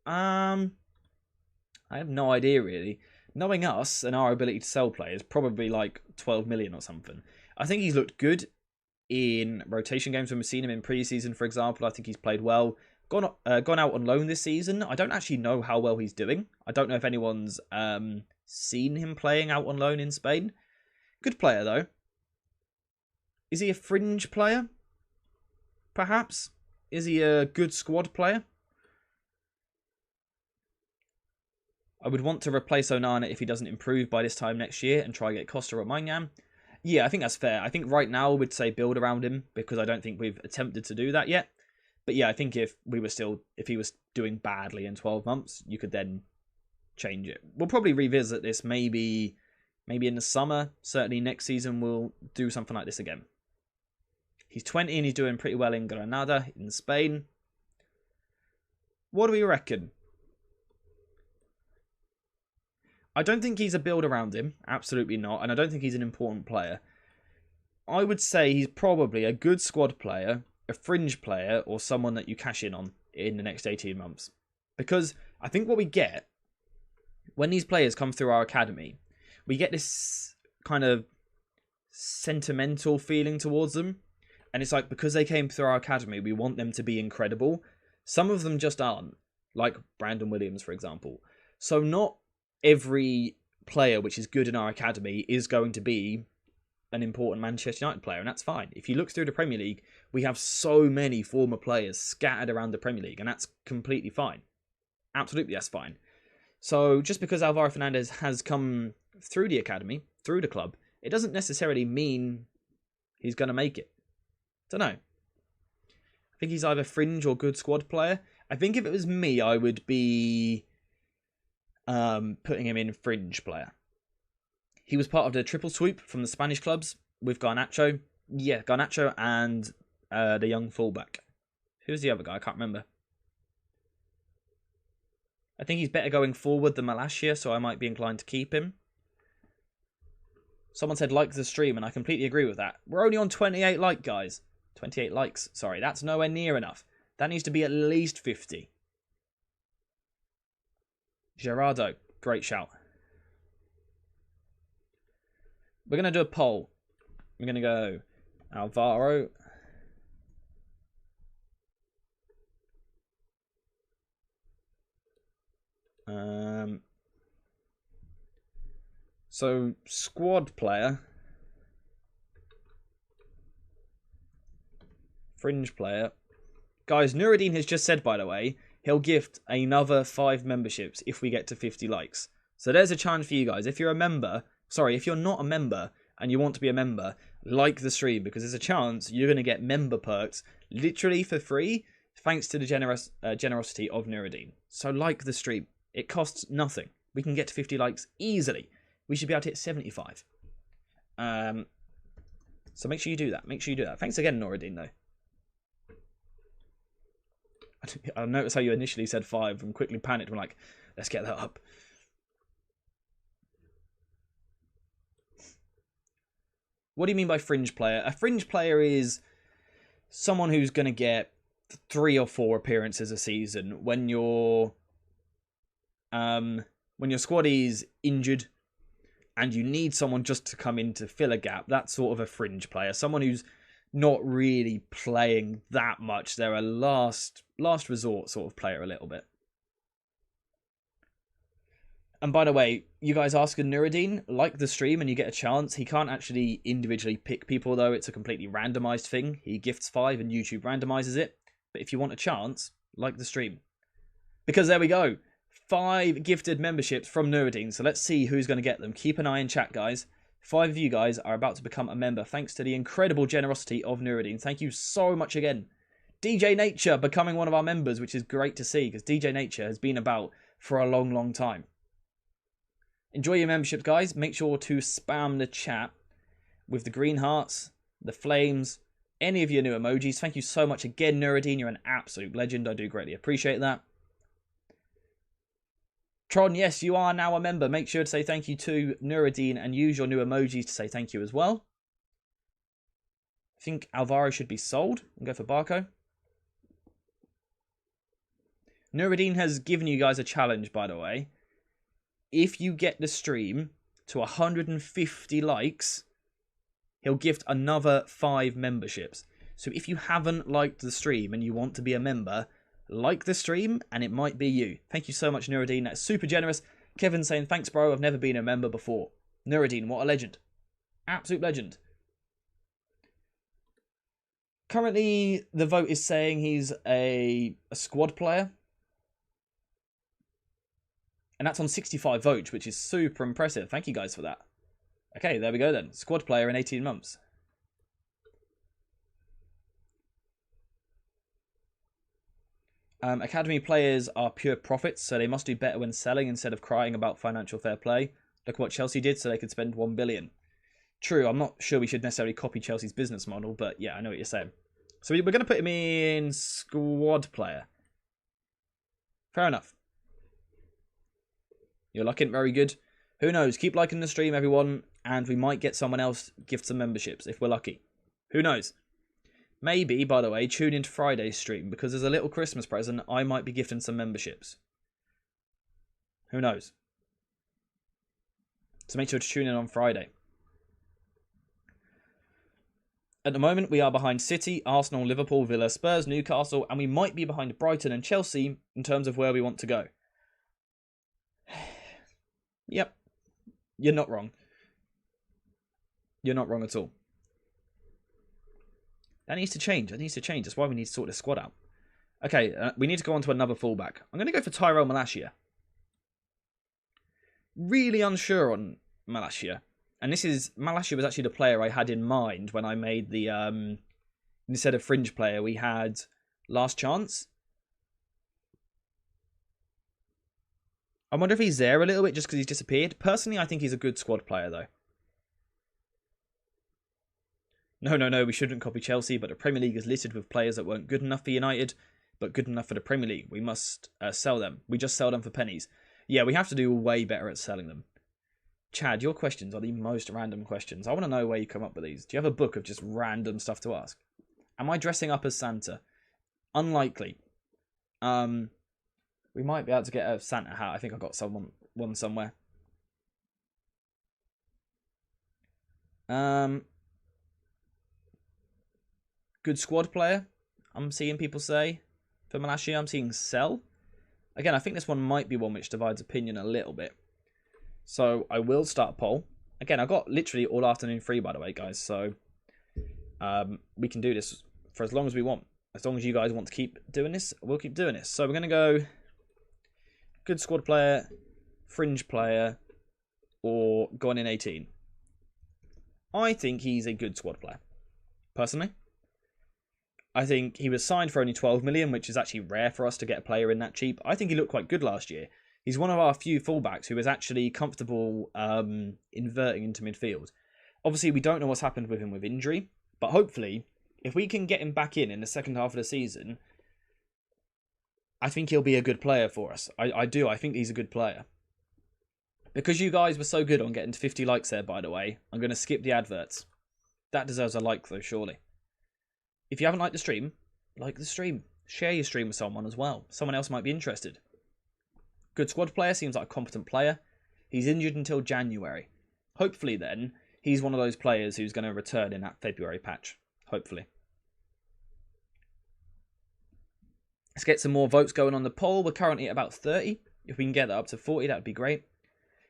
I have no idea really. Knowing us and our ability to sell players, probably like 12 million or something. I think he's looked good in rotation games when we've seen him in pre-season, for example. I think he's played well. Gone out on loan this season. I don't actually know how well he's doing. I don't know if anyone's seen him playing out on loan in Spain. Good player though. Is he a fringe player? Perhaps. Is he a good squad player? I would want to replace Onana if he doesn't improve by this time next year and try to get Costa or Maignan. Yeah, I think that's fair. I think right now we'd say build around him because I don't think we've attempted to do that yet. But yeah, I think if he was doing badly in 12 months, you could then change it. We'll probably revisit this maybe in the summer. Certainly next season we'll do something like this again. He's 20 and he's doing pretty well in Granada in Spain. What do we reckon? I don't think he's a build around him. Absolutely not. And I don't think he's an important player. I would say he's probably a good squad player, a fringe player, or someone that you cash in on in the next 18 months. Because I think what we get, when these players come through our academy, we get this kind of sentimental feeling towards them. And it's like, because they came through our academy, we want them to be incredible. Some of them just aren't. Like Brandon Williams, for example. So not every player which is good in our academy is going to be an important Manchester United player, and that's fine. If you look through the Premier League, we have so many former players scattered around the Premier League, and that's completely fine. Absolutely, that's fine. So just because Alvaro Fernandez has come through the academy, through the club, it doesn't necessarily mean he's going to make it. Don't know. think he's either fringe or good squad player. I think if it was me, I would be putting him in fringe player. He was part of the triple sweep from the Spanish clubs with Garnacho. Yeah, Garnacho and the young fullback. Who's the other guy? I can't remember. I think he's better going forward than Malacia, so I might be inclined to keep him. Someone said like the stream, and I completely agree with that. We're only on 28 likes, guys. 28 likes. Sorry, that's nowhere near enough. That needs to be at least 50. Gerardo, great shout. We're going to do a poll. We're going to go Alvaro. So, squad player. Fringe player. Guys, Nuruddin has just said, by the way, he'll gift another 5 memberships if we get to 50 likes. So there's a chance for you guys. If you're a member, sorry, if you're not a member and you want to be a member, like the stream, because there's a chance you're going to get member perks literally for free, thanks to the generosity of Nuruddin. So like the stream. It costs nothing. We can get to 50 likes easily. We should be able to hit 75. So make sure you do that. Make sure you do that. Thanks again, Nuruddin, though. I noticed how you initially said 5 and quickly panicked. We're like, let's get that up. What do you mean by fringe player? A fringe player is someone who's going to get 3 or 4 appearances a season when your squad is injured and you need someone just to come in to fill a gap. That's sort of a fringe player. Someone who's not really playing that much. They're a last resort sort of player a little bit. And by the way, you guys asking Nuruddin, like the stream and you get a chance. He can't actually individually pick people though. It's a completely randomized thing. He gifts 5 and YouTube randomizes it. But if you want a chance, like the stream. Because there we go. 5 gifted memberships from Nuruddin. So let's see who's going to get them. Keep an eye in chat, guys. 5 of you guys are about to become a member thanks to the incredible generosity of Nuruddin. Thank you so much again. DJ Nature becoming one of our members, which is great to see because DJ Nature has been about for a long, long time. Enjoy your memberships, guys. Make sure to spam the chat with the green hearts, the flames, any of your new emojis. Thank you so much again, Nuruddin. You're an absolute legend. I do greatly appreciate that. Tron, yes, you are now a member. Make sure to say thank you to Nuruddin and use your new emojis to say thank you as well. I think Alvaro should be sold and go for Barco. Nuruddin has given you guys a challenge, by the way. If you get the stream to 150 likes, he'll gift another 5 memberships. So if you haven't liked the stream and you want to be a member, like the stream and it might be you. Thank you so much, Nuruddin. That's super generous. Kevin saying, thanks, bro. I've never been a member before. Nuruddin, what a legend. Absolute legend. Currently, the vote is saying he's a squad player. And that's on 65 votes, which is super impressive. Thank you guys for that. Okay, there we go then. Squad player in 18 months. Academy players are pure profits, so they must do better when selling instead of crying about financial fair play. Look what Chelsea did so they could spend 1 billion. True, I'm not sure we should necessarily copy Chelsea's business model, but yeah, I know what you're saying. So we're going to put him in squad player. Fair enough. You're liking very good. Who knows? Keep liking the stream, everyone, and we might get someone else gift some memberships if we're lucky. Who knows? Maybe, by the way, tune into Friday's stream because as a little Christmas present, I might be gifting some memberships. Who knows? So make sure to tune in on Friday. At the moment, we are behind City, Arsenal, Liverpool, Villa, Spurs, Newcastle, and we might be behind Brighton and Chelsea in terms of where we want to go. Yep. You're not wrong. You're not wrong at all. That needs to change. That needs to change. That's why we need to sort this squad out. Okay, we need to go on to another fullback. I'm going to go for Tyrell Malacia. Really unsure on Malacia. And Malacia was actually the player I had in mind when I made the, instead of fringe player, we had Last chance. I wonder if he's there a little bit just because he's disappeared. Personally, I think he's a good squad player, though. No, we shouldn't copy Chelsea, but the Premier League is littered with players that weren't good enough for United, but good enough for the Premier League. We must sell them. We just sell them for pennies. Yeah, we have to do way better at selling them. Chad, your questions are the most random questions. I want to know where you come up with these. Do you have a book of just random stuff to ask? Am I dressing up as Santa? Unlikely. We might be able to get a Santa hat. I think I got one somewhere. Good squad player, I'm seeing people say. For Malacia, I'm seeing sell. Again, I think this one might be one which divides opinion a little bit. So I will start a poll. Again, I've got literally all afternoon free, by the way, guys. So we can do this for as long as we want. As long as you guys want to keep doing this, we'll keep doing this. So we're going to go good squad player, fringe player, or gone in 18. I think he's a good squad player, personally. I think he was signed for only 12 million, which is actually rare for us to get a player in that cheap. I think he looked quite good last year. He's one of our few fullbacks who is actually comfortable inverting into midfield. Obviously, we don't know what's happened with him with injury, but hopefully, if we can get him back in the second half of the season, I think he'll be a good player for us. I do. I think he's a good player. Because you guys were so good on getting to 50 likes there, by the way, I'm going to skip the adverts. That deserves a like, though, surely. If you haven't liked the stream, like the stream. Share your stream with someone as well. Someone else might be interested. Good squad player, seems like a competent player. He's injured until January. Hopefully then, he's one of those players who's going to return in that February patch. Hopefully. Let's get some more votes going on the poll. We're currently at about 30. If we can get that up to 40, that would be great.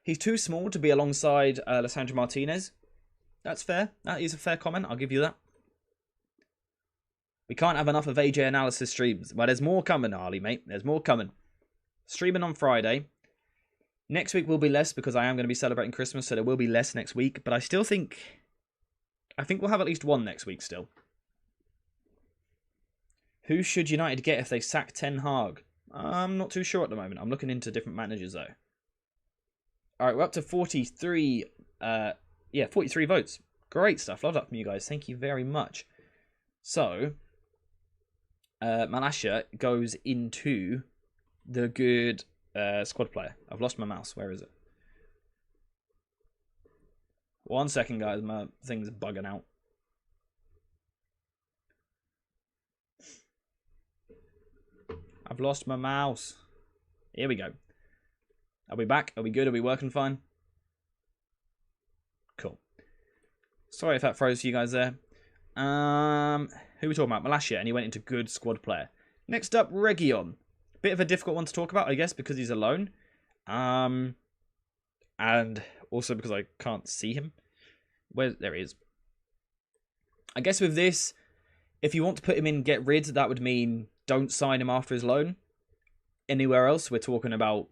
He's too small to be alongside Lisandro Martinez. That's fair. That is a fair comment. I'll give you that. We can't have enough of AJ analysis streams. Well, there's more coming, Harley, mate. There's more coming. Streaming on Friday. Next week will be less because I am going to be celebrating Christmas, so there will be less next week. But I still think... I think we'll have at least one next week still. Who should United get if they sack Ten Hag? I'm not too sure at the moment. I'm looking into different managers, though. Alright, we're up to 43... 43 votes. Great stuff. Love that from you guys. Thank you very much. So... Malacia goes into the good squad player. I've lost my mouse. Where is it? 1 second, guys. My thing's bugging out. I've lost my mouse. Here we go. Are we back? Are we good? Are we working fine? Cool. Sorry if that froze for you guys there. Who are we talking about? Malacia, and he went into good squad player. Next up, Reguilón. Bit of a difficult one to talk about, I guess, because he's alone. And also because I can't see him. There he is. I guess with this, if you want to put him in get rid, that would mean don't sign him after his loan. Anywhere else, we're talking about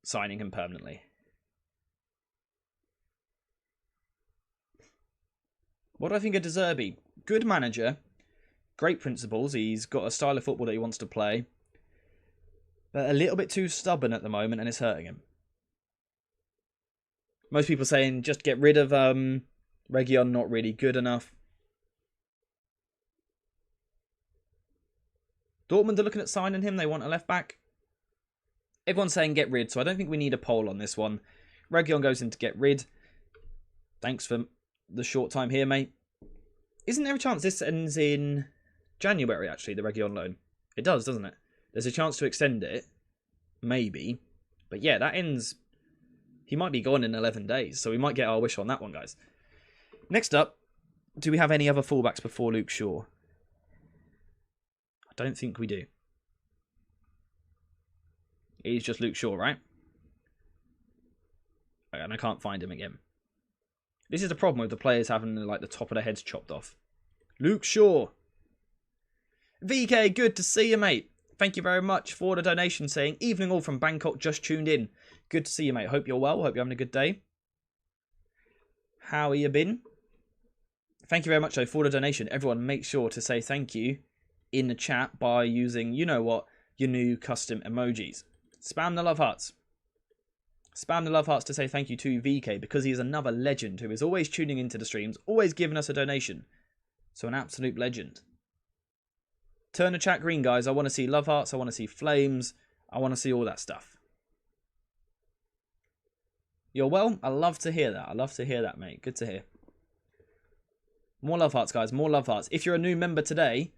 signing him permanently. What do I think of De Zerbi? Good manager. Great principles. He's got a style of football that he wants to play. But a little bit too stubborn at the moment and it's hurting him. Most people saying just get rid of Reguilón, not really good enough. Dortmund are looking at signing him. They want a left back. Everyone's saying get rid, so I don't think we need a poll on this one. Reguilón goes into get rid. Thanks for the short time here, mate. Isn't there a chance this ends in January, actually, the Reguilón loan? It does, doesn't it? There's a chance to extend it. Maybe. But yeah, that ends... He might be gone in 11 days, so we might get our wish on that one, guys. Next up, do we have any other fullbacks before Luke Shaw? I don't think we do. He's just Luke Shaw, right? And I can't find him again. This is the problem with the players having like the top of their heads chopped off. Luke Shaw. VK, good to see you, mate. Thank you very much for the donation saying, evening all from Bangkok, just tuned in. Good to see you, mate. Hope you're well. Hope you're having a good day. How you been? Thank you very much, though, for the donation. Everyone, make sure to say thank you in the chat by using, you know what, your new custom emojis. Spam the love hearts. Spam the love hearts to say thank you to VK, because he is another legend who is always tuning into the streams, always giving us a donation. So an absolute legend. Turn the chat green, guys. I want to see love hearts. I want to see flames. I want to see all that stuff. You're well? I love to hear that. I love to hear that, mate. Good to hear. More love hearts, guys. More love hearts. If you're a new member today,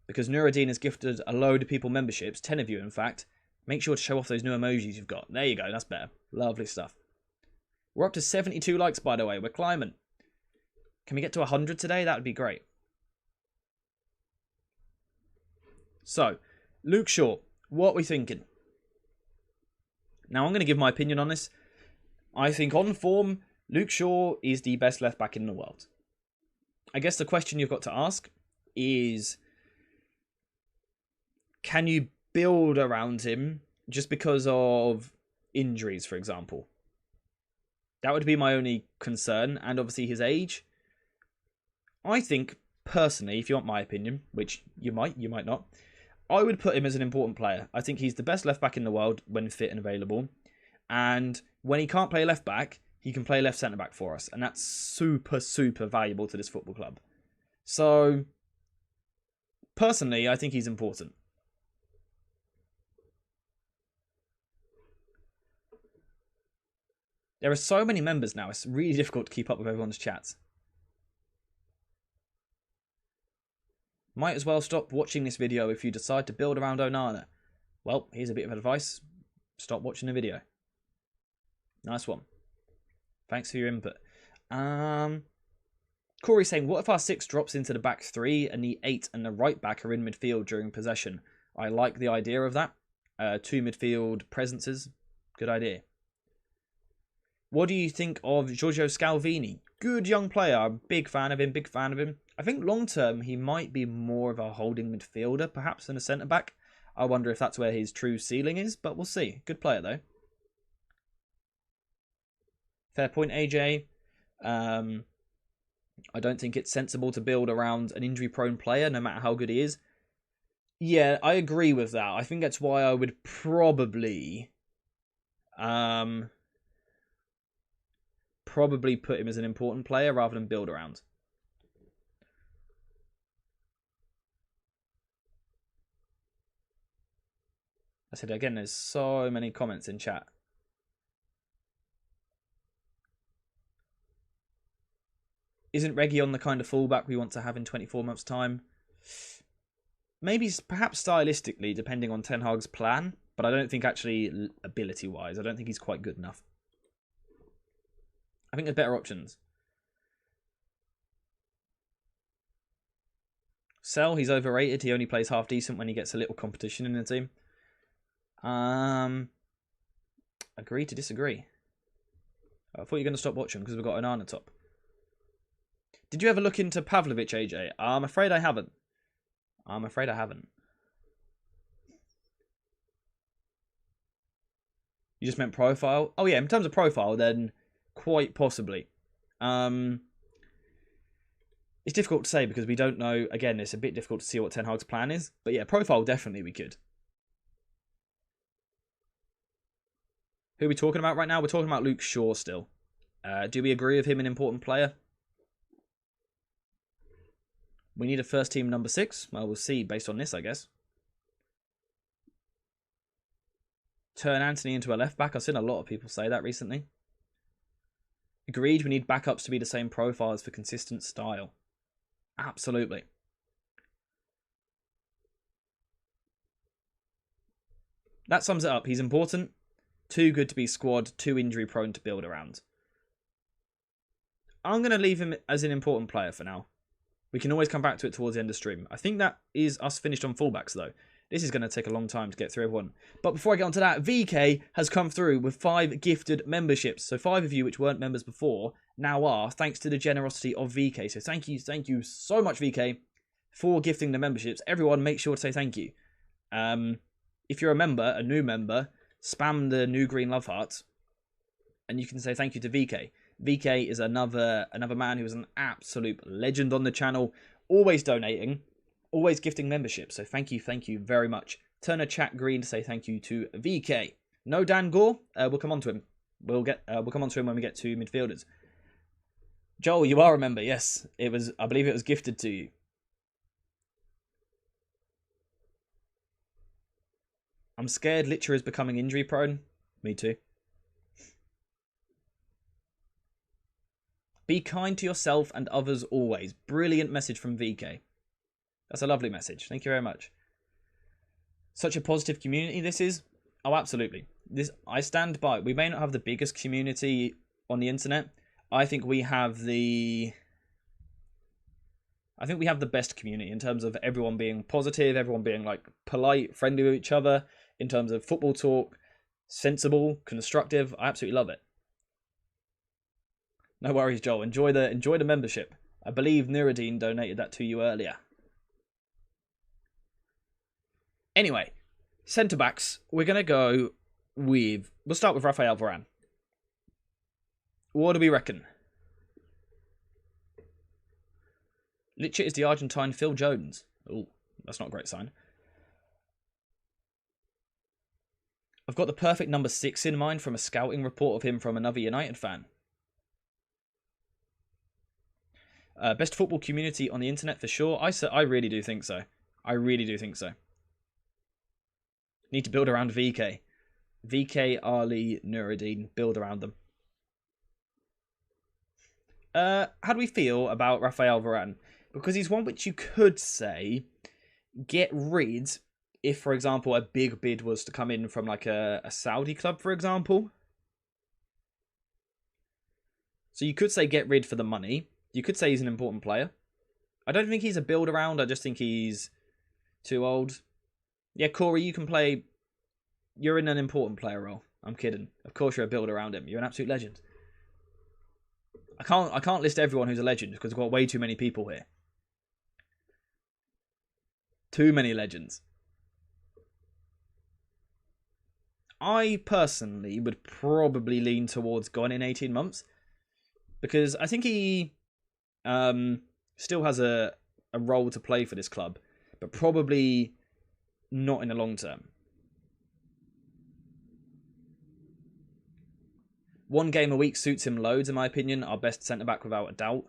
because Nuruddin has gifted a load of people memberships, 10 of you in fact, make sure to show off those new emojis you've got. There you go. That's better. Lovely stuff. We're up to 72 likes, by the way. We're climbing. Can we get to 100 today? That would be great. So, Luke Shaw. What are we thinking? Now, I'm going to give my opinion on this. I think on form, Luke Shaw is the best left back in the world. I guess the question you've got to ask is, can you build around him just because of injuries, for example? That would be my only concern, and obviously his age. I think, personally, if you want my opinion, which you might not, I would put him as an important player. I think he's the best left back in the world when fit and available. And when he can't play left back, he can play left centre back for us. And that's super, super valuable to this football club. So, personally, I think he's important. There are so many members now, it's really difficult to keep up with everyone's chats. Might as well stop watching this video if you decide to build around Onana. Well, here's a bit of advice. Stop watching the video. Nice one. Thanks for your input. Corey saying, what if our 6 drops into the back 3 and the 8 and the right back are in midfield during possession? I like the idea of that. 2 midfield presences. Good idea. What do you think of Giorgio Scalvini? Good young player. I'm a big fan of him. Big fan of him. I think long term he might be more of a holding midfielder, perhaps, than a centre back. I wonder if that's where his true ceiling is, but we'll see. Good player though. Fair point, AJ. I don't think it's sensible to build around an injury-prone player, no matter how good he is. Yeah, I agree with that. I think that's why I would probably put him as an important player rather than build around. I said again, there's so many comments in chat. Isn't Reguilón the kind of fullback we want to have in 24 months' time? Maybe, perhaps stylistically, depending on Ten Hag's plan. But I don't think actually ability-wise. I don't think he's quite good enough. I think there's better options. Sell, he's overrated. He only plays half decent when he gets a little competition in the team. Agree to disagree. I thought you were going to stop watching because we've got an Onana top. Did you ever look into Pavlovic, AJ? I'm afraid I haven't. I'm afraid I haven't. You just meant profile? Oh yeah, in terms of profile, then quite possibly. It's difficult to say because we don't know. Again, it's a bit difficult to see what Ten Hag's plan is. But yeah, profile, definitely we could. Who are we talking about right now? We're talking about Luke Shaw still. Do we agree with him an important player? We need a first team number 6. Well, we'll see based on this, I guess. Turn Anthony into a left back. I've seen a lot of people say that recently. Agreed, we need backups to be the same profiles for consistent style. Absolutely. That sums it up. He's important. Too good to be squad. Too injury prone to build around. I'm going to leave him as an important player for now. We can always come back to it towards the end of the stream. I think that is us finished on fullbacks, though. This is going to take a long time to get through everyone. But before I get on to that, VK has come through with 5 gifted memberships. So 5 of you which weren't members before now are, thanks to the generosity of VK. So thank you so much, VK, for gifting the memberships. Everyone, make sure to say thank you. If you're a member, a new member, spam the new green love hearts, and you can say thank you to VK. VK is another man who is an absolute legend on the channel, always donating. always gifting membership. So thank you very much. Turner Chat Green to say thank you to VK. No Dan Gore. We'll come on to him. We'll come on to him when we get to midfielders. Joel, you are a member. Yes, it was. I believe it was gifted to you. I'm scared Licher is becoming injury prone. Me too. Be kind to yourself and others always. Brilliant message from VK. That's a lovely message. Thank you very much. Such a positive community this is. Oh, absolutely. I stand by. We may not have the biggest community on the internet. I think we have the best community in terms of everyone being positive, everyone being like polite, friendly with each other, in terms of football talk, sensible, constructive. I absolutely love it. No worries, Joel. Enjoy the membership. I believe Nuruddin donated that to you earlier. Anyway, centre backs. We're gonna go with. We'll start with Rafael Varane. What do we reckon? Licher is the Argentine Phil Jones. Oh, that's not a great sign. I've got the perfect number 6 in mind from a scouting report of him from another United fan. Best football community on the internet for sure. I really do think so. I really do think so. Need to build around VK. VK, Ali, Nuruddin. Build around them. How do we feel about Rafael Varane? Because he's one which you could say get rid if, for example, a big bid was to come in from like a Saudi club, for example. So you could say get rid for the money. You could say he's an important player. I don't think he's a build around. I just think he's too old. Yeah, Corey, you can play. You're in an important player role. I'm kidding. Of course you're a build around him. You're an absolute legend. I can't list everyone who's a legend because we've got way too many people here. Too many legends. I personally would probably lean towards gone in 18 months because I think he still has a role to play for this club, but probably not in the long term. One game a week suits him loads, in my opinion. Our best centre-back without a doubt.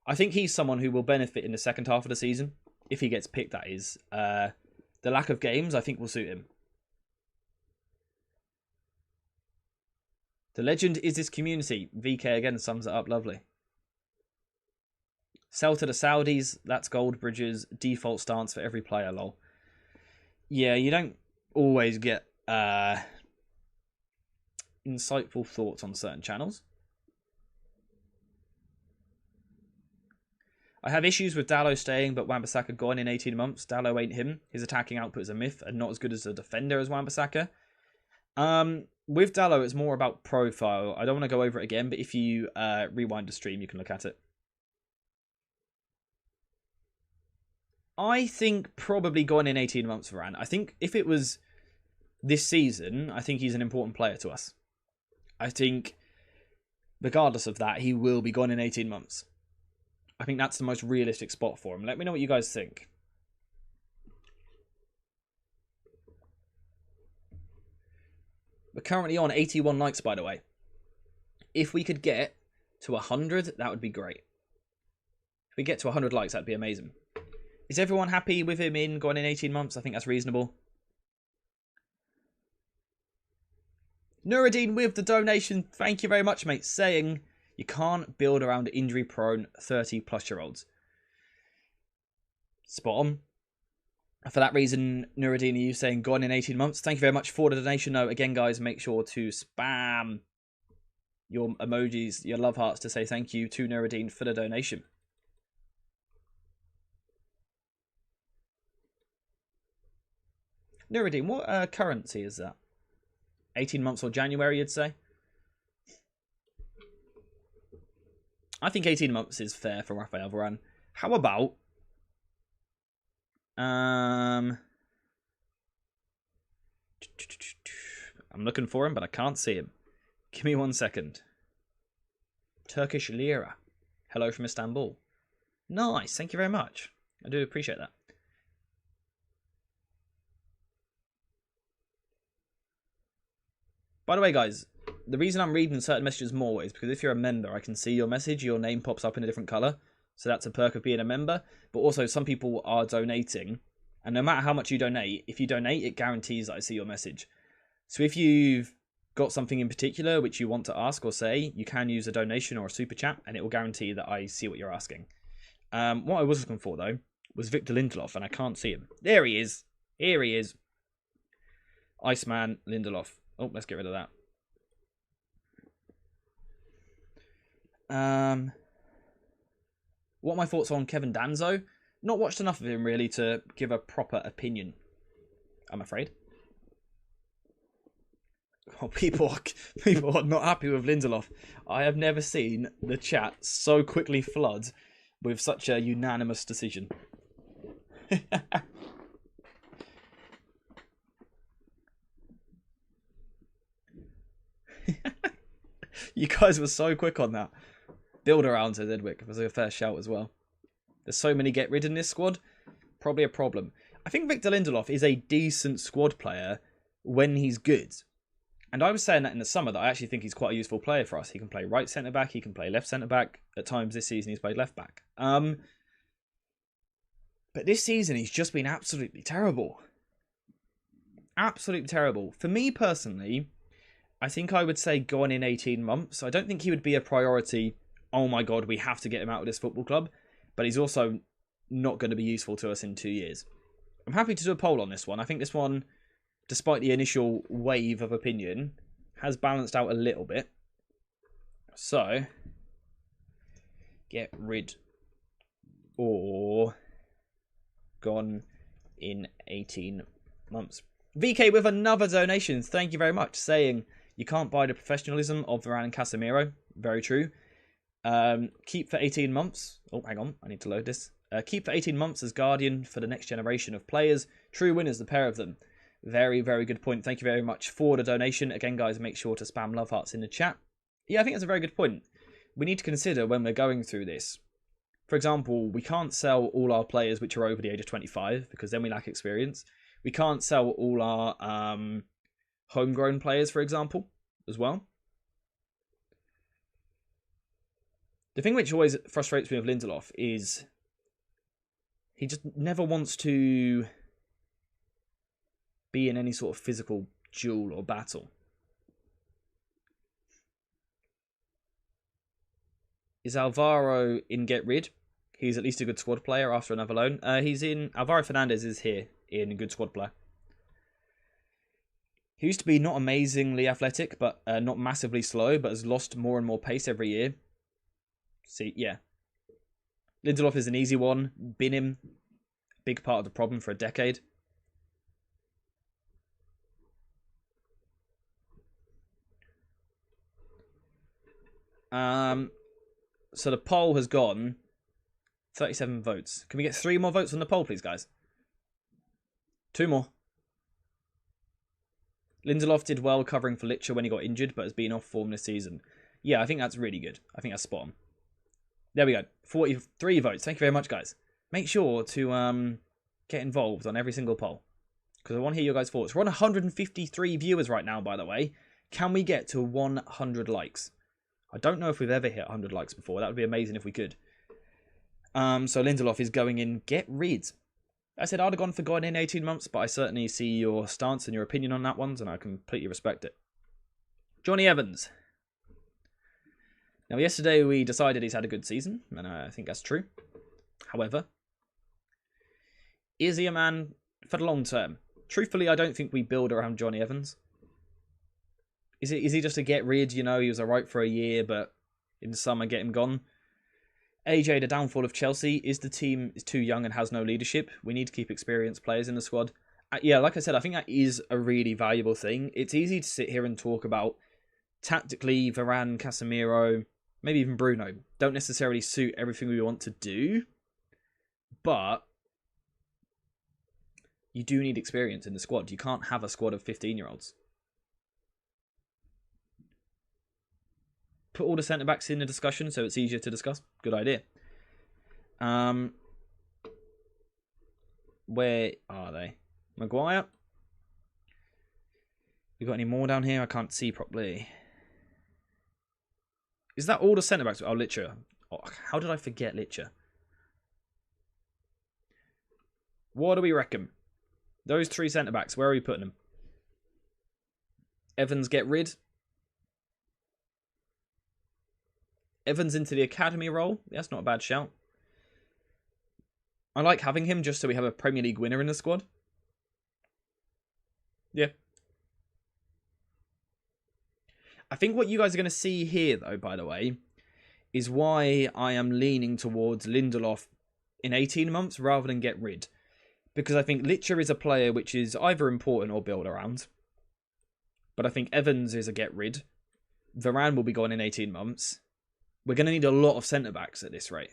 I think he's someone who will benefit in the second half of the season. If he gets picked, that is. The lack of games, I think, will suit him. The legend is this community. VK again sums it up lovely. Sell to the Saudis. That's gold bridges. Default stance for every player, lol. Yeah, you don't always get insightful thoughts on certain channels. I have issues with Dalot staying, but Wan-Bissaka gone in 18 months. Dalot ain't him. His attacking output is a myth and not as good as a defender as Wan-Bissaka. With Dalot, it's more about profile. I don't want to go over it again, but if you rewind the stream, you can look at it. I think probably gone in 18 months for Varane. I think if it was this season, I think he's an important player to us. I think, regardless of that, he will be gone in 18 months. I think that's the most realistic spot for him. Let me know what you guys think. We're currently on 81 likes, by the way. If we could get to 100, that would be great. If we get to 100 likes, that'd be amazing. Is everyone happy with him gone in 18 months? I think that's reasonable. Nuruddin with the donation. Thank you very much, mate. Saying you can't build around injury-prone 30-plus-year-olds. Spot on. For that reason, Nuruddin, are you saying gone in 18 months? Thank you very much for the donation. No, again, guys, make sure to spam your emojis, your love hearts to say thank you to Nuruddin for the donation. Nuruddin, what currency is that? 18 months or January, you'd say? I think 18 months is fair for Rafael Varane. How about... I'm looking for him, but I can't see him. Give me 1 second. Turkish lira. Hello from Istanbul. Nice, thank you very much. I do appreciate that. By the way, guys, the reason I'm reading certain messages more is because if you're a member, I can see your message, your name pops up in a different colour. So that's a perk of being a member. But also, some people are donating. And no matter how much you donate, if you donate, it guarantees that I see your message. So if you've got something in particular which you want to ask or say, you can use a donation or a super chat, and it will guarantee that I see what you're asking. What I was looking for, though, was Victor Lindelof, and I can't see him. There he is. Here he is. Iceman Lindelof. Oh, let's get rid of that. What are my thoughts on Kevin Danzo? Not watched enough of him, really, to give a proper opinion, I'm afraid. Oh, people are not happy with Lindelof. I have never seen the chat so quickly flood with such a unanimous decision. You guys were so quick on that. Build around, says Edwick. Was a fair shout as well. There's so many get rid in this squad. Probably a problem. I think Victor Lindelof is a decent squad player when he's good. And I was saying that in the summer that I actually think he's quite a useful player for us. He can play right centre-back. He can play left centre-back. At times this season he's played left-back. But this season he's just been absolutely terrible. Absolutely terrible. For me personally, I think I would say gone in 18 months. I don't think he would be a priority. Oh my God, we have to get him out of this football club. But he's also not going to be useful to us in 2 years. I'm happy to do a poll on this one. I think this one, despite the initial wave of opinion, has balanced out a little bit. So, get rid or gone in 18 months. VK with another donation. Thank you very much. Saying you can't buy the professionalism of Varane and Casemiro. Very true. Keep for 18 months. Oh, hang on. I need to load this. Keep for 18 months as guardian for the next generation of players. True winners, the pair of them. Very, very good point. Thank you very much for the donation. Again, guys, make sure to spam love hearts in the chat. Yeah, I think that's a very good point. We need to consider when we're going through this. For example, we can't sell all our players which are over the age of 25 because then we lack experience. We can't sell all our homegrown players, for example, as well. The thing which always frustrates me with Lindelof is he just never wants to be in any sort of physical duel or battle. Is Alvaro in get rid? He's at least a good squad player after another loan. He's in. Alvaro Fernandez is here in good squad player. He used to be not amazingly athletic, but not massively slow, but has lost more and more pace every year. See, yeah. Lindelof is an easy one. Been him. Big part of the problem for a decade. So the poll has gone 37 votes. Can we get 3 more votes on the poll, please, guys? 2 more. Lindelof did well covering for Licha when he got injured, but has been off form this season. Yeah, I think that's really good. I think that's spot on. There we go. 43 votes. Thank you very much, guys. Make sure to get involved on every single poll, because I want to hear your guys' thoughts. We're on 153 viewers right now, by the way. Can we get to 100 likes? I don't know if we've ever hit 100 likes before. That would be amazing if we could. So Lindelof is going in get rid. I said I'd have gone for going in 18 months, but I certainly see your stance and your opinion on that one, and I completely respect it. Johnny Evans. Now, yesterday we decided he's had a good season, and I think that's true. However, is he a man for the long term? Truthfully, I don't think we build around Johnny Evans. Is he just a get rid? You know, he was alright for a year, but in the summer, get him gone. AJ, the downfall of Chelsea is the team is too young and has no leadership. We need to keep experienced players in the squad. Yeah, like I said, I think that is a really valuable thing. It's easy to sit here and talk about tactically Varane, Casemiro, maybe even Bruno don't necessarily suit everything we want to do, but you do need experience in the squad. You can't have a squad of 15-year-olds. Put all the centre-backs in the discussion so it's easier to discuss. Good idea. Where are they? Maguire. We got any more down here? I can't see properly. Is that all the centre backs? Oh, Licher. Oh, how did I forget Licher? What do we reckon? Those 3 centre backs, where are we putting them? Evans get rid. Evans into the academy role. That's not a bad shout. I like having him just so we have a Premier League winner in the squad. Yeah. I think what you guys are going to see here, though, by the way, is why I am leaning towards Lindelof in 18 months rather than get rid. Because I think Licher is a player which is either important or built around. But I think Evans is a get rid. Varane will be gone in 18 months. We're going to need a lot of centre-backs at this rate.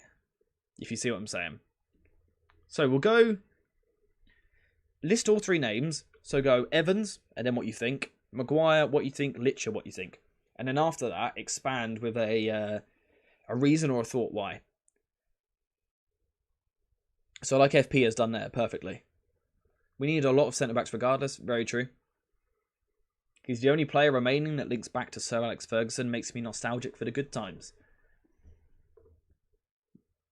If you see what I'm saying. So we'll go... List all 3 names. So go Evans, and then what you think. Maguire, what you think. Licher, what you think. And then after that, expand with a reason or a thought why. So like FP has done there perfectly. We need a lot of centre-backs regardless. Very true. He's the only player remaining that links back to Sir Alex Ferguson. Makes me nostalgic for the good times.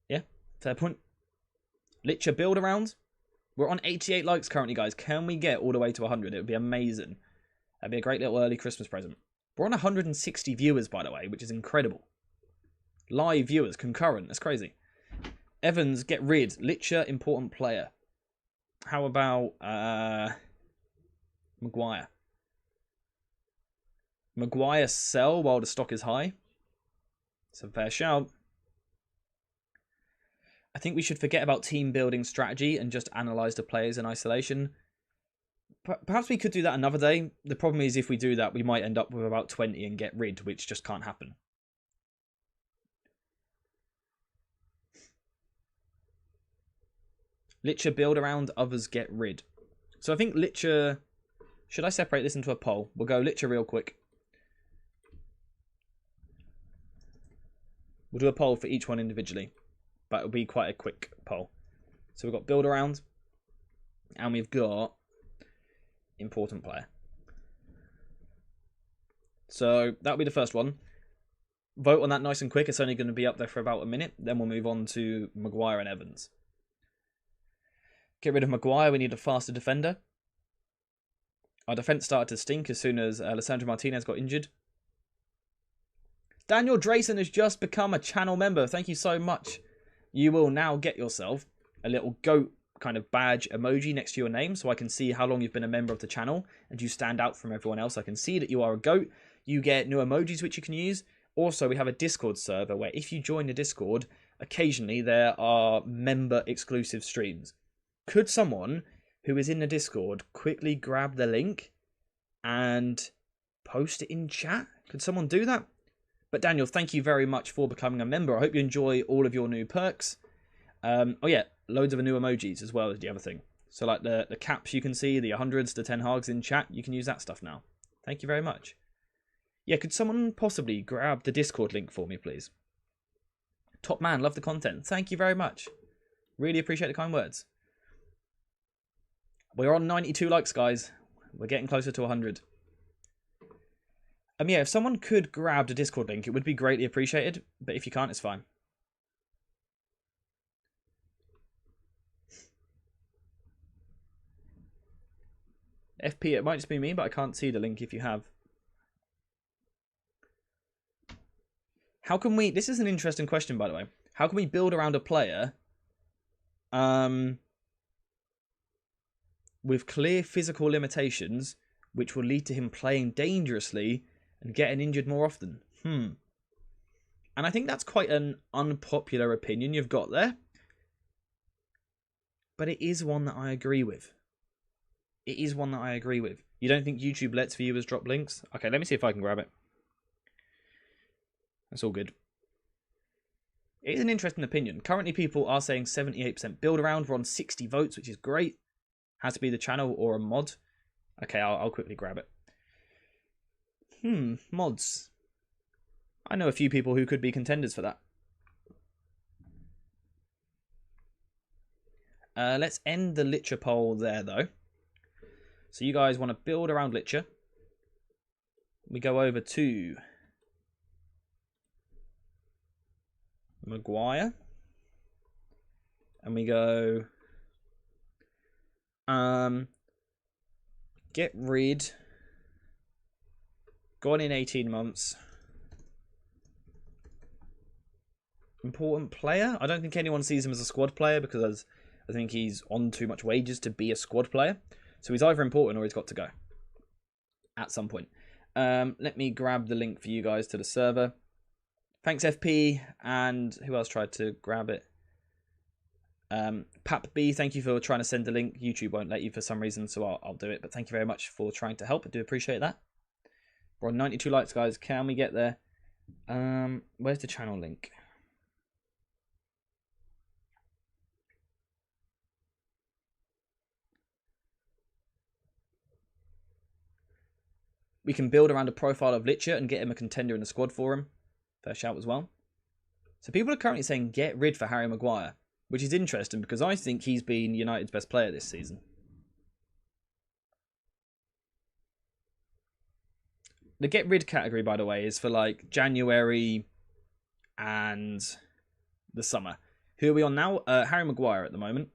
Yeah, fair point. Licher build around. We're on 88 likes currently, guys. Can we get all the way to 100? It would be amazing. That'd be a great little early Christmas present. We're on 160 viewers, by the way, which is incredible. Live viewers, concurrent. That's crazy. Evans, get rid. Licher, important player. How about Maguire? Maguire, sell while the stock is high. It's a fair shout. I think we should forget about team building strategy and just analyse the players in isolation. Perhaps we could do that another day. The problem is if we do that, we might end up with about 20 and get rid, which just can't happen. Licher build around, others get rid. So I think Licher... Should I separate this into a poll? We'll go Licher real quick. We'll do a poll for each one individually. But it'll be quite a quick poll. So we've got build around. And we've got important player. So that'll be the first one. Vote on that nice and quick. It's only going to be up there for about a minute. Then we'll move on to Maguire and Evans. Get rid of Maguire. We need a faster defender. Our defence started to stink as soon as Alessandro Martinez got injured. Daniel Drayson has just become a channel member. Thank you so much. You will now get yourself a little goat kind of badge emoji next to your name so I can see how long you've been a member of the channel and you stand out from everyone else. I can see that you are a goat. You get new emojis which you can use. Also, we have a Discord server where if you join the Discord, occasionally there are member exclusive streams. Could someone who is in the Discord quickly grab the link and post it in chat? Could someone do that? But Daniel, thank you very much for becoming a member. I hope you enjoy all of your new perks. Oh yeah, loads of new emojis as well as the other thing. So like the caps you can see, the 100s, the 10 hogs in chat, you can use that stuff now. Thank you very much. Yeah, could someone possibly grab the Discord link for me, please? Top man, love the content. Thank you very much. Really appreciate the kind words. We're on 92 likes, guys. We're getting closer to 100. Yeah, if someone could grab the Discord link, it would be greatly appreciated. But if you can't, it's fine. FP, it might just be me, but I can't see the link if you have. How can we... This is an interesting question, by the way. How can we build around a player with clear physical limitations, which will lead to him playing dangerously and getting injured more often? And I think that's quite an unpopular opinion you've got there. But it is one that I agree with. It is one that I agree with. You don't think YouTube lets viewers drop links? Okay, let me see if I can grab it. That's all good. It is an interesting opinion. Currently, people are saying 78% build around. We're on 60 votes, which is great. Has to be the channel or a mod. Okay, I'll quickly grab it. Mods. I know a few people who could be contenders for that. Let's end the Licher poll there, though. So you guys want to build around Licher. We go over to Maguire. And we go get rid. Gone in 18 months. Important player? I don't think anyone sees him as a squad player because I think he's on too much wages to be a squad player. So he's either important or he's got to go at some point. Let me grab the link for you guys to the server. Thanks, FP. And who else tried to grab it? Pap B, thank you for trying to send the link. YouTube won't let you for some reason, so I'll do it. But thank you very much for trying to help. I do appreciate that. We're on 92 likes, guys. Can we get there? Where's the channel link? We can build around a profile of Licher and get him a contender in the squad for him. Fair shout as well. So people are currently saying get rid for Harry Maguire, which is interesting because I think he's been United's best player this season. The get rid category, by the way, is for like January and the summer. Who are we on now? Harry Maguire at the moment.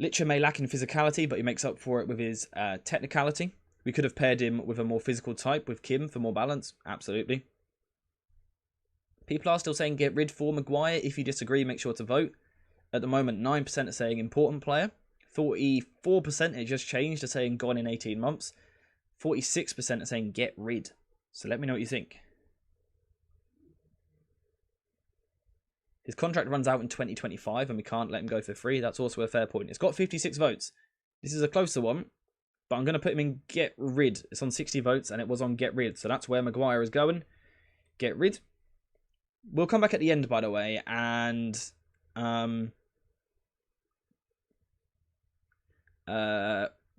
Licher may lack in physicality, but he makes up for it with his technicality. We could have paired him with a more physical type with Kim for more balance. Absolutely. People are still saying get rid for Maguire. If you disagree, make sure to vote. At the moment, 9% are saying important player. 44% it just changed to saying gone in 18 months. 46% are saying get rid. So let me know what you think. His contract runs out in 2025 and we can't let him go for free. That's also a fair point. It's got 56 votes. This is a closer one, but I'm going to put him in get rid. It's on 60 votes and it was on get rid. So that's where Maguire is going. Get rid. We'll come back at the end, by the way, and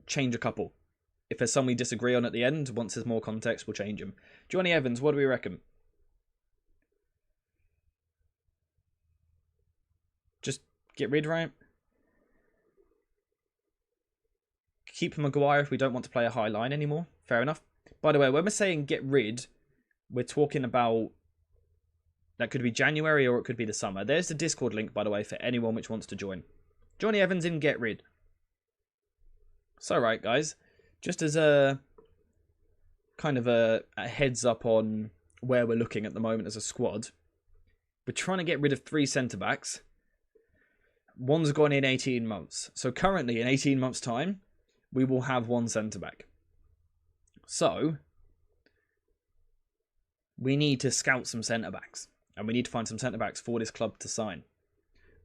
change a couple. If there's some we disagree on at the end, once there's more context, we'll change them. Johnny Evans, what do we reckon? Just get rid, right? Keep Maguire if we don't want to play a high line anymore. Fair enough. By the way, when we're saying get rid, we're talking about... That could be January or it could be the summer. There's the Discord link, by the way, for anyone which wants to join. Johnny Evans in get rid. So, right, guys. Just as a kind of a heads up on where we're looking at the moment as a squad, we're trying to get rid of 3 centre-backs. One's gone in 18 months. So currently, in 18 months' time, we will have 1 centre-back. So, we need to scout some centre-backs. And we need to find some centre-backs for this club to sign.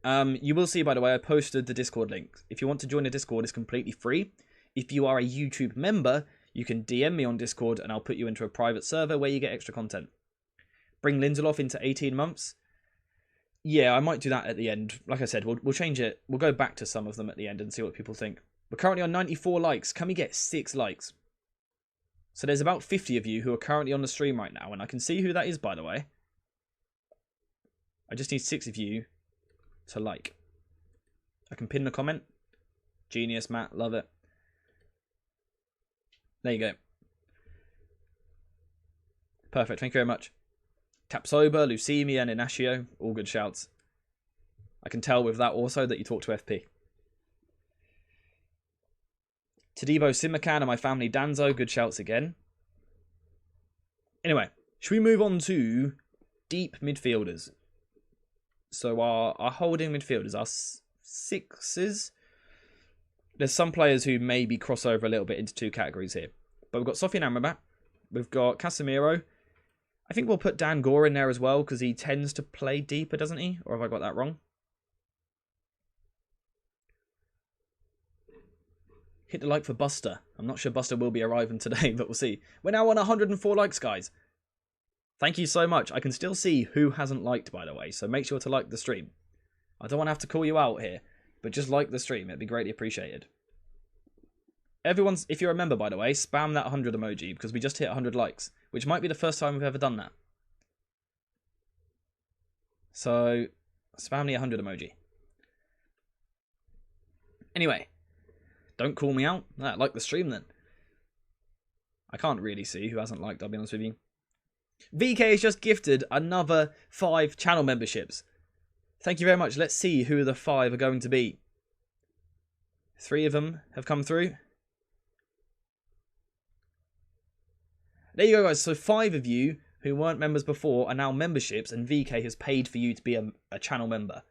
You will see, by the way, I posted the Discord link. If you want to join the Discord, it's completely free. If you are a YouTube member, you can DM me on Discord and I'll put you into a private server where you get extra content. Bring Lindelof into 18 months. Yeah, I might do that at the end. Like I said, we'll change it. We'll go back to some of them at the end and see what people think. We're currently on 94 likes. Can we get 6 likes? So there's about 50 of you who are currently on the stream right now. And I can see who that is, by the way. I just need 6 of you to like. I can pin the comment. Genius, Matt. Love it. There you go. Perfect. Thank you very much. Tapsoba, Leucemia, and Inacio. All good shouts. I can tell with that also that you talk to FP. Tadibo Simakan and my family Danzo. Good shouts again. Anyway, should we move on to deep midfielders? So our holding midfielders, our 6s. There's some players who maybe cross over a little bit into 2 categories here. But we've got Sofian Amrabat. We've got Casemiro. I think we'll put Dan Gore in there as well because he tends to play deeper, doesn't he? Or have I got that wrong? Hit the like for Buster. I'm not sure Buster will be arriving today, but we'll see. We're now on 104 likes, guys. Thank you so much. I can still see who hasn't liked, by the way, so make sure to like the stream. I don't want to have to call you out here, but just like the stream. It'd be greatly appreciated. Everyone's, if you're a member, by the way, spam that 100 emoji because we just hit 100 likes, which might be the first time we've ever done that. So, spam the 100 emoji. Anyway, don't call me out. Like the stream then. I can't really see who hasn't liked, I'll be honest with you. VK has just gifted another 5 channel memberships. Thank you very much. Let's see who the 5 are going to be. 3 of them have come through. There you go, guys. So 5 of you who weren't members before are now memberships, and VK has paid for you to be a channel member.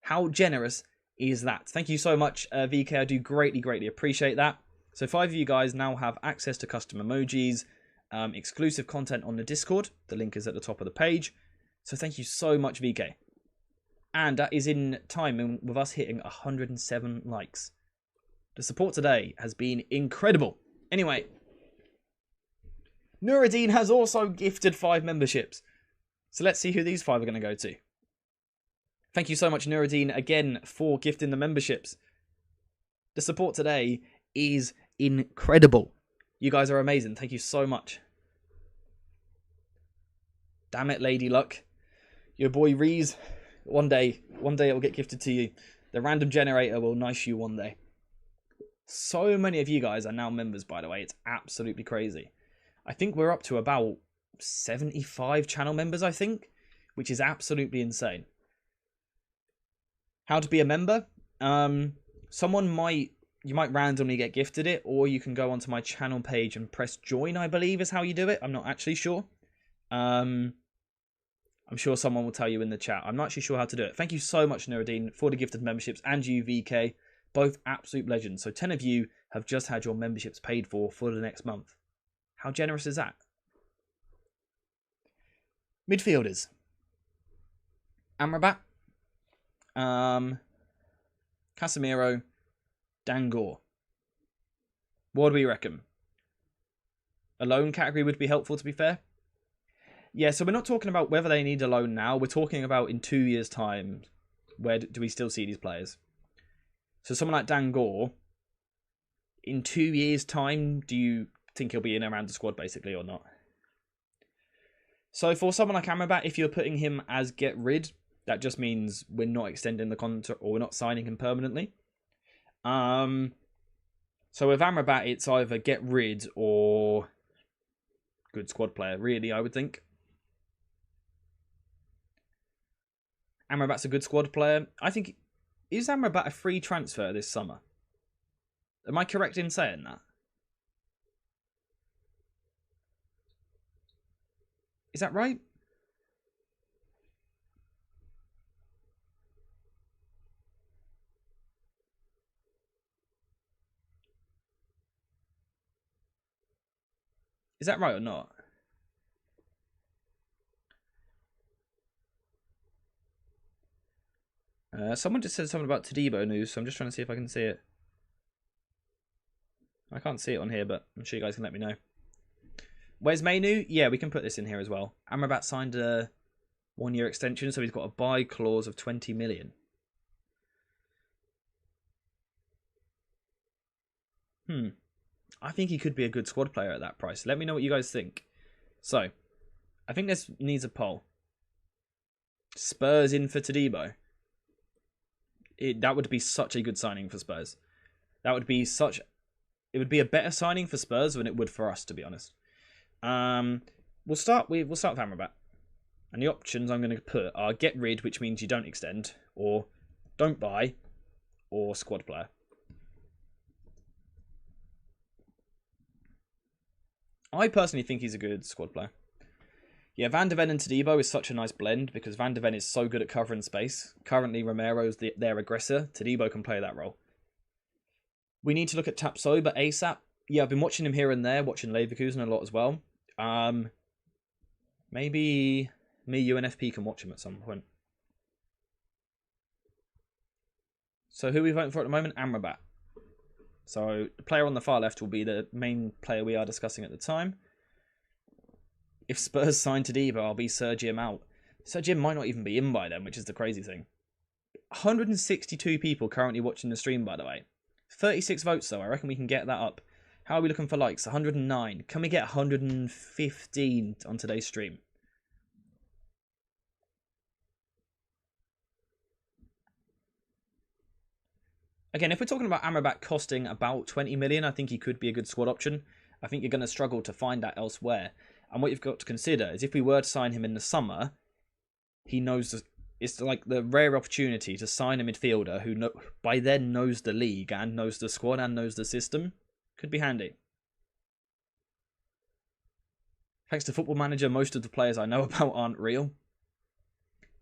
How generous is that? Thank you so much, VK. I do greatly appreciate that. So 5 of you guys now have access to custom emojis, exclusive content on the Discord. The link is at the top of the page. So thank you so much, VK. And that is in time with us hitting 107 likes. The support today has been incredible. Anyway, Nuruddin has also gifted 5 memberships. So let's see who these 5 are going to go to. Thank you so much, Nuruddin, again for gifting the memberships. The support today is incredible. You guys are amazing. Thank you so much. Damn it, Lady Luck. Your boy Reese. One day it will get gifted to you. The random generator will nice you one day. So many of you guys are now members, by the way. It's absolutely crazy. I think we're up to about 75 channel members, I think, which is absolutely insane. How to be a member? You might randomly get gifted it, or you can go onto my channel page and press join, I believe is how you do it. I'm not actually sure. I'm sure someone will tell you in the chat. I'm not actually sure how to do it. Thank you so much, Nuruddin, for the gifted memberships, and you, VK. Both absolute legends. So 10 of you have just had your memberships paid for the next month. How generous is that? Midfielders. Amrabat. Casemiro. Dangor. What do we reckon? A loan category would be helpful, to be fair. Yeah, so we're not talking about whether they need a loan now. We're talking about in 2 years' time. Where do we still see these players? So someone like Dangor, in 2 years' time, do you think he'll be in around the squad, basically, or not? So for someone like Amrabat, if you're putting him as get rid, that just means we're not extending the contract, or we're not signing him permanently. So with Amrabat, it's either get rid or good squad player, really, I would think. Amrabat's a good squad player. I think, is Amrabat a free transfer this summer? Am I correct in saying that? Is that right? Is that right or not? Someone just said something about Todibo news, so I'm just trying to see if I can see it. I can't see it on here, but I'm sure you guys can let me know. Where's Mainu? Yeah, we can put this in here as well. Amrabat signed a 1-year extension, so he's got a buy clause of 20 million. I think he could be a good squad player at that price. Let me know what you guys think. So, I think this needs a poll. Spurs in for Todibo. That would be such a good signing for Spurs. That would be such... It would be a better signing for Spurs than it would for us, to be honest. We'll start with Amrabat. And the options I'm going to put are get rid, which means you don't extend, or don't buy, or squad player. I personally think he's a good squad player. Yeah, Van de Ven and Todibo is such a nice blend because Van de Ven is so good at covering space. Currently, Romero's their aggressor. Todibo can play that role. We need to look at Tapsoba ASAP. Yeah, I've been watching him here and there, watching Leverkusen a lot as well. Maybe me, you, and FP can watch him at some point. So who are we voting for at the moment? Amrabat. So the player on the far left will be the main player we are discussing at the time. If Spurs sign Todibo, I'll be Sir Jim out. Sir Jim might not even be in by then, which is the crazy thing. 162 people currently watching the stream, by the way. 36 votes, though. I reckon we can get that up. How are we looking for likes? 109. Can we get 115 on today's stream? Again, if we're talking about Amrabat costing about 20 million, I think he could be a good squad option. I think you're going to struggle to find that elsewhere. And what you've got to consider is if we were to sign him in the summer, he knows it's like the rare opportunity to sign a midfielder who by then knows the league and knows the squad and knows the system. Could be handy. Thanks to Football Manager, most of the players I know about aren't real.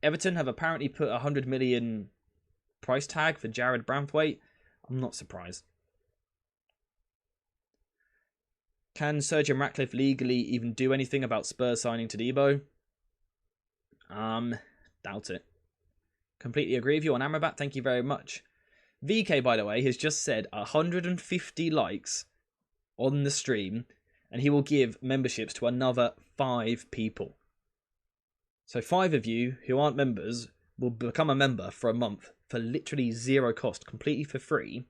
Everton have apparently put a 100 million price tag for Jared Branthwaite. I'm not surprised. Can Sir Jim Ratcliffe legally even do anything about Spurs signing Todibo? Doubt it. Completely agree with you on Amrabat. Thank you very much. VK, by the way, has just said 150 likes on the stream, and he will give memberships to another 5 people. So 5 of you who aren't members will become a member for a month for literally 0 cost, completely for free,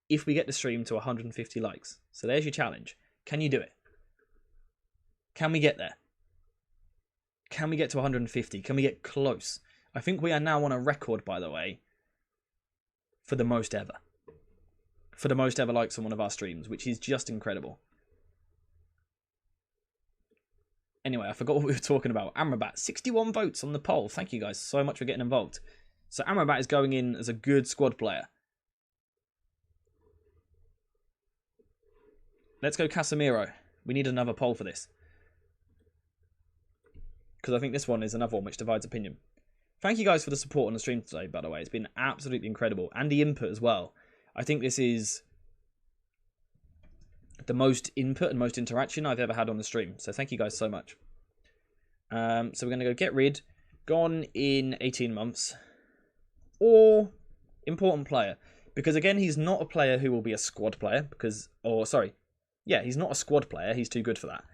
if we get the stream to 150 likes. So there's your challenge. Can you do it? Can we get there? Can we get to 150? Can we get close? I think we are now on a record, by the way, for the most ever. For the most ever likes on one of our streams, which is just incredible. Anyway, I forgot what we were talking about. Amrabat, 61 votes on the poll. Thank you guys so much for getting involved. So Amrabat is going in as a good squad player. Let's go Casemiro. We need another poll for this. Because I think this one is another one which divides opinion. Thank you guys for the support on the stream today, by the way. It's been absolutely incredible. And the input as well. I think this is the most input and most interaction I've ever had on the stream. So thank you guys so much. So we're going to go get rid. Gone in 18 months. Or important player. Because again, he's not a player who will be a squad player. Yeah, he's not a squad player. He's too good for that.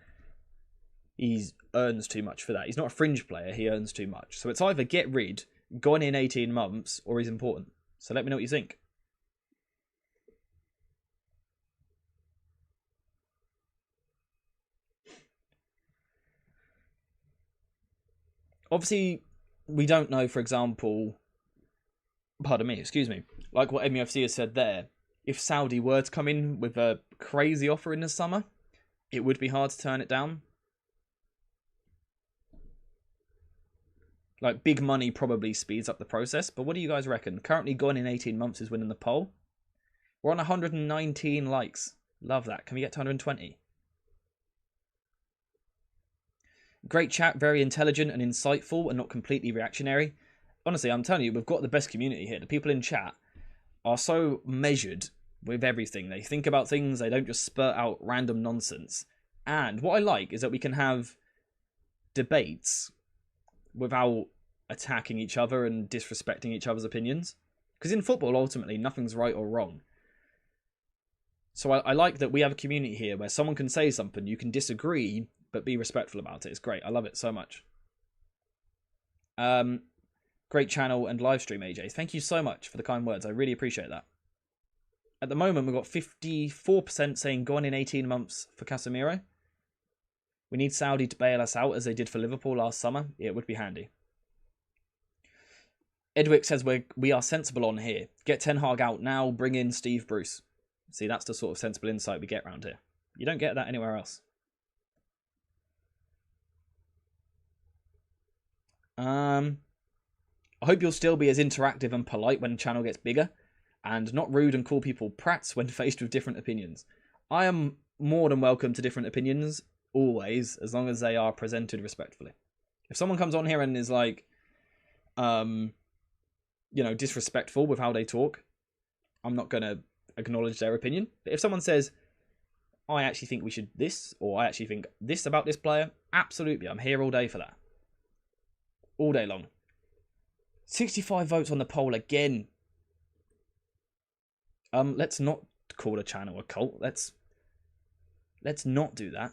He earns too much for that. He's not a fringe player. He earns too much. So it's either get rid, gone in 18 months, or he's important. So let me know what you think. Obviously, we don't know, for example, pardon me, excuse me, like what MUFC has said there, if Saudi were to come in with a crazy offer in the summer, it would be hard to turn it down. Like, big money probably speeds up the process, but what do you guys reckon? Currently gone in 18 months is winning the poll. We're on 119 likes. Love that. Can we get to 120? Great chat, very intelligent and insightful and not completely reactionary. Honestly, I'm telling you, we've got the best community here. The people in chat are so measured with everything. They think about things, they don't just spurt out random nonsense. And what I like is that we can have debates without attacking each other and disrespecting each other's opinions. Because in football, ultimately, nothing's right or wrong. So I like that we have a community here where someone can say something, you can disagree, but be respectful about it. It's great. I love it so much. Great channel and live stream, AJ. Thank you so much for the kind words. I really appreciate that. At the moment, we've got 54% saying gone in 18 months for Casemiro. We need Saudi to bail us out as they did for Liverpool last summer. It would be handy. Edwick says we are sensible on here. Get Ten Hag out now. Bring in Steve Bruce. See, that's the sort of sensible insight we get around here. You don't get that anywhere else. I hope you'll still be as interactive and polite when the channel gets bigger, and not rude and call people prats when faced with different opinions. I am more than welcome to different opinions, always, as long as they are presented respectfully. If someone comes on here and is like, disrespectful with how they talk, I'm not going to acknowledge their opinion. But if someone says, I actually think we should this, or I actually think this about this player, absolutely, I'm here all day for that. All day long. 65 votes on the poll again. Let's not call a channel a cult. Let's not do that.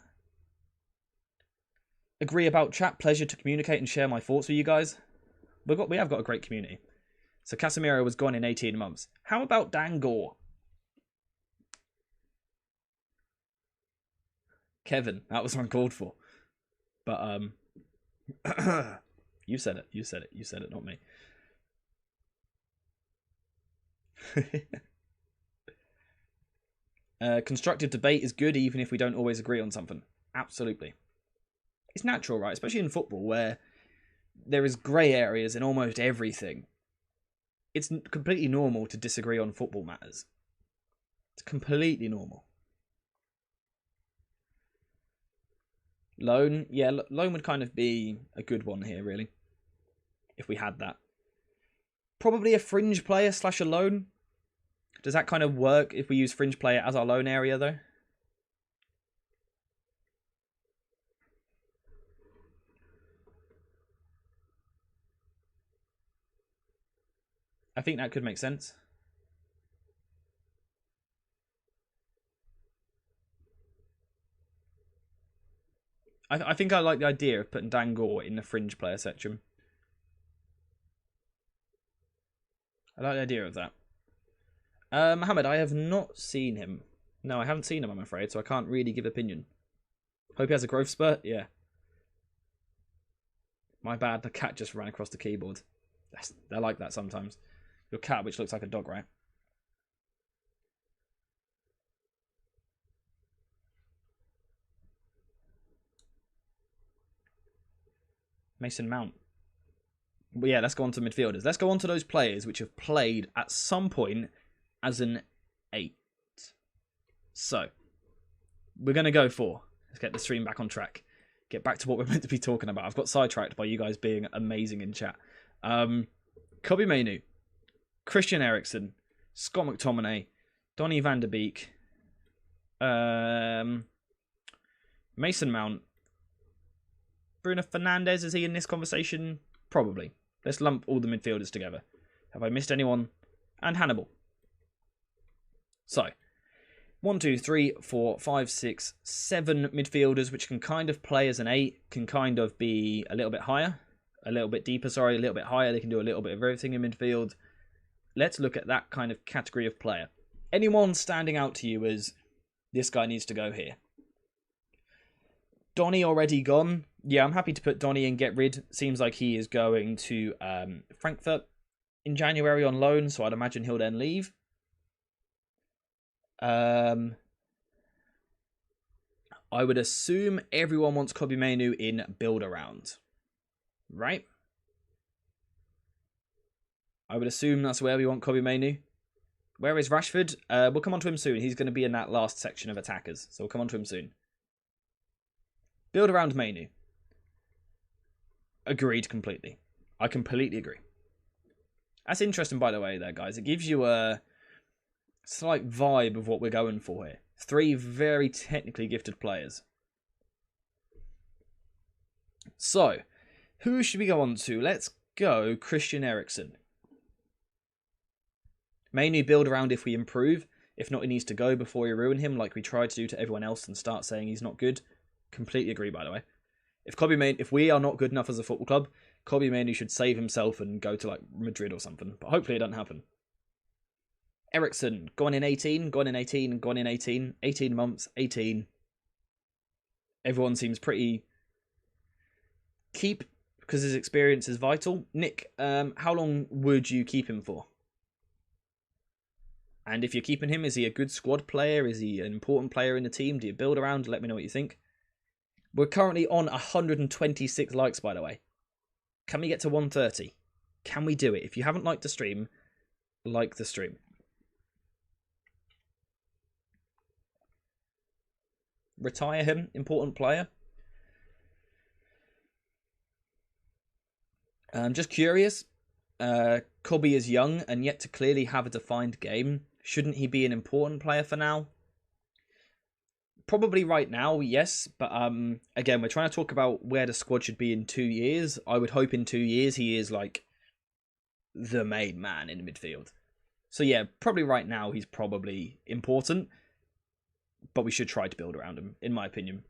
Agree about chat. Pleasure to communicate and share my thoughts with you guys. We have got a great community. So Casemiro was gone in 18 months. How about Dangor? Kevin, that was uncalled for. But you said it, not me. Constructive debate is good even if we don't always agree on something. Absolutely. It's natural, right? Especially in football where there is grey areas in almost everything. It's completely normal to disagree on football matters. It's completely normal. Loan, yeah, loan would kind of be a good one here, really, if we had that. Probably a fringe player / a loan. Does that kind of work if we use fringe player as our loan area, though? I think that could make sense. I think I like the idea of putting Dan Gore in the fringe player section. I like the idea of that. Mohammed, I have not seen him. No, I haven't seen him, I'm afraid, so I can't really give opinion. Hope he has a growth spurt? Yeah. My bad, the cat just ran across the keyboard. They're like that sometimes. Your cat, which looks like a dog, right? Mason Mount. But yeah, let's go on to midfielders. Let's go on to those players which have played at some point as an 8. So, we're going to go for... Let's get the stream back on track. Get back to what we're meant to be talking about. I've got sidetracked by you guys being amazing in chat. Kobbie Mainoo, Christian Eriksen, Scott McTominay, Donny van der Beek, Mason Mount, Bruno Fernandes, is he in this conversation? Probably. Let's lump all the midfielders together. Have I missed anyone? And Hannibal. So, 1, 2, 3, 4, 5, 6, 7 midfielders, which can kind of play as an 8, can kind of be a little bit higher, a little bit deeper, sorry, a little bit higher. They can do a little bit of everything in midfield. Let's look at that kind of category of player. Anyone standing out to you as this guy needs to go here? Donny already gone. Yeah, I'm happy to put Donny and get rid. Seems like he is going to Frankfurt in January on loan, so I'd imagine he'll then leave. I would assume everyone wants Kobbie Mainoo in build around, right? I would assume that's where we want Kobbie Mainoo. Where is Rashford? We'll come on to him soon. He's going to be in that last section of attackers, so we'll come on to him soon. Build around Mainoo. Agreed completely. I completely agree. That's interesting, by the way, there, guys. It gives you a slight vibe of what we're going for here. 3 very technically gifted players. So, who should we go on to? Let's go Christian Eriksen. Mainly build around if we improve. If not, he needs to go before we ruin him, like we tried to do to everyone else and start saying he's not good. Completely agree, by the way. If we are not good enough as a football club, Kobbie Mainoo should save himself and go to like Madrid or something. But hopefully it doesn't happen. Eriksen, gone in 18, gone in 18, gone in 18. 18 months, 18. Everyone seems pretty... Keep, because his experience is vital. Nick, how long would you keep him for? And if you're keeping him, is he a good squad player? Is he an important player in the team? Do you build around? Let me know what you think. We're currently on 126 likes, by the way. Can we get to 130? Can we do it? If you haven't liked the stream, like the stream. Retire him, important player. I'm just curious. Kobbie is young and yet to clearly have a defined game. Shouldn't he be an important player for now? Probably right now, yes. But again, we're trying to talk about where the squad should be in 2 years. I would hope in 2 years he is like the main man in the midfield. So yeah, probably right now he's probably important. But we should try to build around him, in my opinion.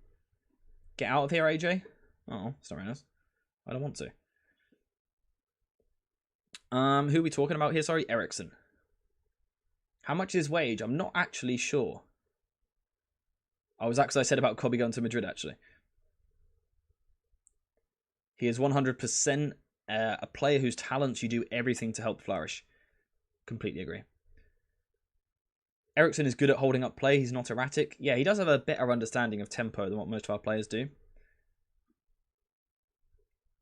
Get out of here, AJ. Oh, sorry, nice. I don't want to. Who are we talking about here? Sorry, Eriksen. How much is his wage? I'm not actually sure. Oh, was that because I said about Kobbie going to Madrid, actually? He is 100% a player whose talents you do everything to help flourish. Completely agree. Eriksen is good at holding up play. He's not erratic. Yeah, he does have a better understanding of tempo than what most of our players do.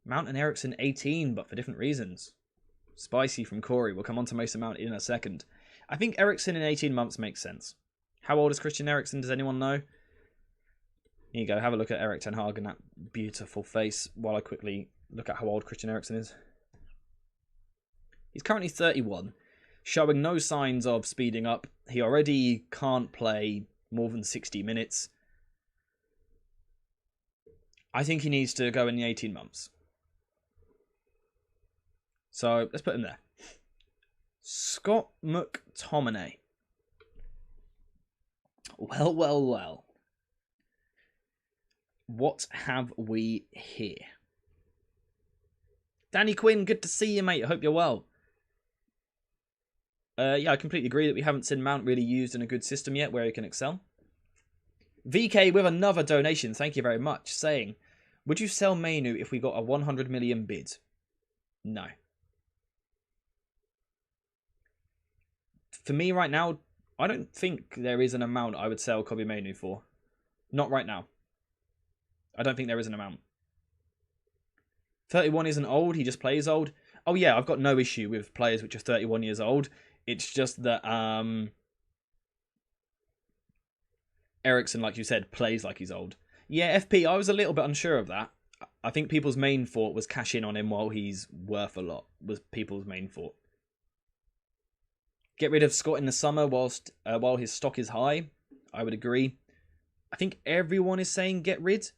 Mount and Eriksen 18, but for different reasons. Spicy from Corey. We'll come on to Mason Mount in a second. I think Eriksen in 18 months makes sense. How old is Christian Eriksen? Does anyone know? Here you go. Have a look at Erik ten Hag and that beautiful face while I quickly look at how old Christian Eriksen is. He's currently 31, showing no signs of speeding up. He already can't play more than 60 minutes. I think he needs to go in the 18 months. So let's put him there. Scott McTominay. Well. What have we here? Danny Quinn, good to see you, mate. I hope you're well. Yeah, I completely agree that we haven't seen Mount really used in a good system yet where he can excel. VK with another donation, thank you very much, saying, would you sell Mainu if we got a 100 million bid? No. For me right now, I don't think there is an amount I would sell Kobbie Mainu for. Not right now. I don't think there is an amount. 31 isn't old, he just plays old. Oh yeah, I've got no issue with players which are 31 years old. It's just that Eriksen, like you said, plays like he's old. Yeah, FP, I was a little bit unsure of that. I think people's main thought was cash in on him while he's worth a lot, was people's main thought. Get rid of Scott in the summer while his stock is high. I would agree. I think everyone is saying get rid.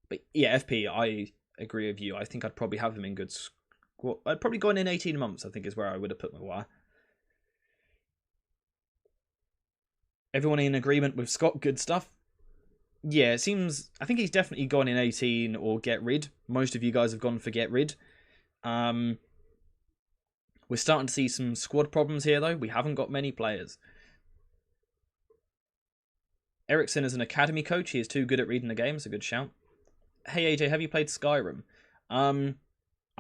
But yeah, FP, I agree with you. I think I'd probably have him in good squad. I'd probably go in 18 months, I think is where I would have put Maguire. Everyone in agreement with Scott, good stuff. Yeah, it seems... I think he's definitely gone in 18 or get rid. Most of you guys have gone for get rid. We're starting to see some squad problems here, though. We haven't got many players. Eriksen is an academy coach. He is too good at reading the game. It's a good shout. Hey, AJ, have you played Skyrim? I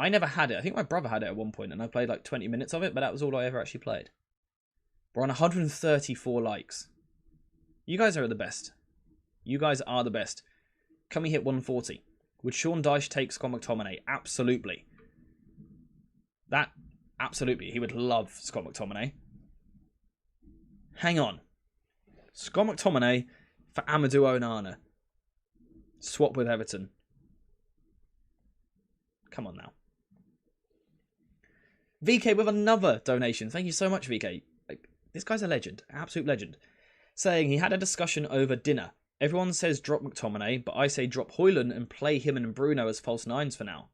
never had it. I think my brother had it at one point, and I played like 20 minutes of it, but that was all I ever actually played. We're on 134 likes. You guys are the best. You guys are the best. Can we hit 140? Would Sean Dyche take Scott McTominay? Absolutely. Absolutely. He would love Scott McTominay. Hang on. Scott McTominay for Amadou Onana. Swap with Everton. Come on now. VK with another donation. Thank you so much, VK. This guy's a legend. Absolute legend. Saying he had a discussion over dinner. Everyone says drop McTominay, but I say drop Højlund and play him and Bruno as false nines for now.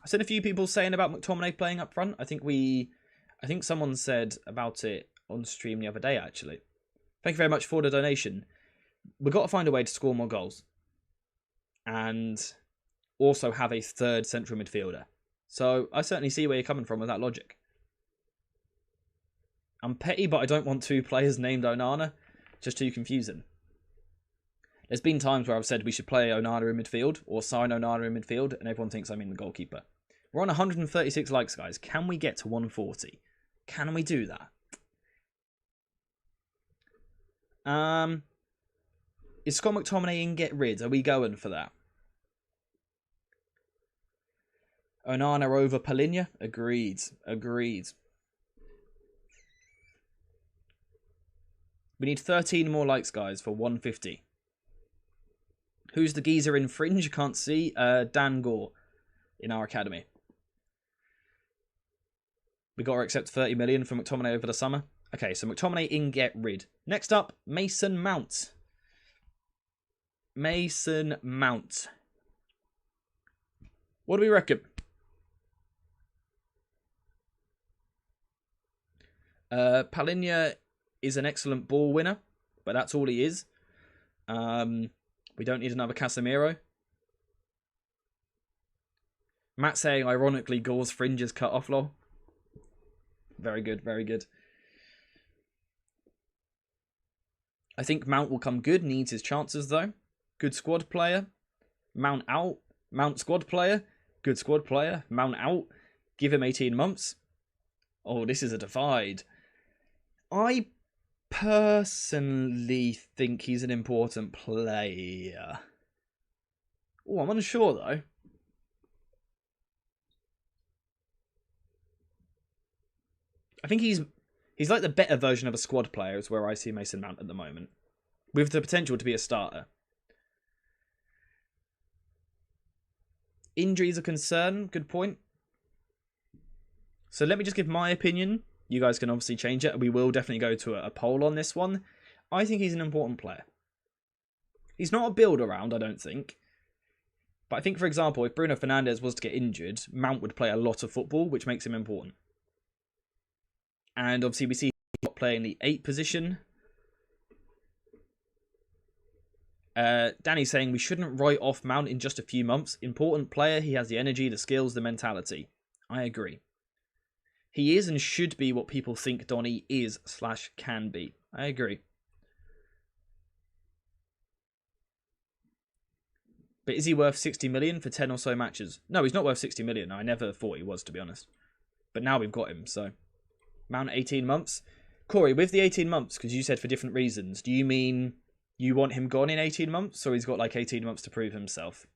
I've seen a few people saying about McTominay playing up front. I think someone said about it on stream the other day, actually. Thank you very much for the donation. We've got to find a way to score more goals. And also have a third central midfielder. So I certainly see where you're coming from with that logic. I'm petty, but I don't want two players named Onana. Just too confusing. There's been times where I've said we should play Onana in midfield or sign Onana in midfield, and everyone thinks I mean the goalkeeper. We're on 136 likes, guys. Can we get to 140? Can we do that? Is Scott McTominay in get rid? Are we going for that? Onana over Palhinha? Agreed. We need 13 more likes, guys, for 150. Who's the geezer in Fringe? Can't see. Dan Gore in our academy. We got to accept 30 million for McTominay over the summer. Okay, so McTominay in get rid. Next up, Mason Mount. Mason Mount. What do we reckon? Palhinha is an excellent ball winner, but that's all he is. We don't need another Casemiro. Matt saying, ironically, Gore's fringe is cut off, lol. Very good, very good. I think Mount will come good, needs his chances, though. Good squad player. Mount out. Mount squad player. Good squad player. Mount out. Give him 18 months. Oh, this is a divide. I personally think he's an important player. Oh, I'm unsure though. I think he's like the better version of a squad player is where I see Mason Mount at the moment. With the potential to be a starter. Injuries a concern, good point. So let me just give my opinion. You guys can obviously change it. We will definitely go to a poll on this one. I think he's an important player. He's not a build around, I don't think. But I think, for example, if Bruno Fernandes was to get injured, Mount would play a lot of football, which makes him important. And obviously we see him playing the 8 position. Danny's saying we shouldn't write off Mount in just a few months. Important player, he has the energy, the skills, the mentality. I agree. He is and should be what people think Donny is/can be. I agree. But is he worth 60 million for 10 or so matches? No, he's not worth 60 million. I never thought he was, to be honest. But now we've got him, so. Mount 18 months. Corey, with the 18 months, because you said for different reasons, do you mean you want him gone in 18 months, or he's got like 18 months to prove himself?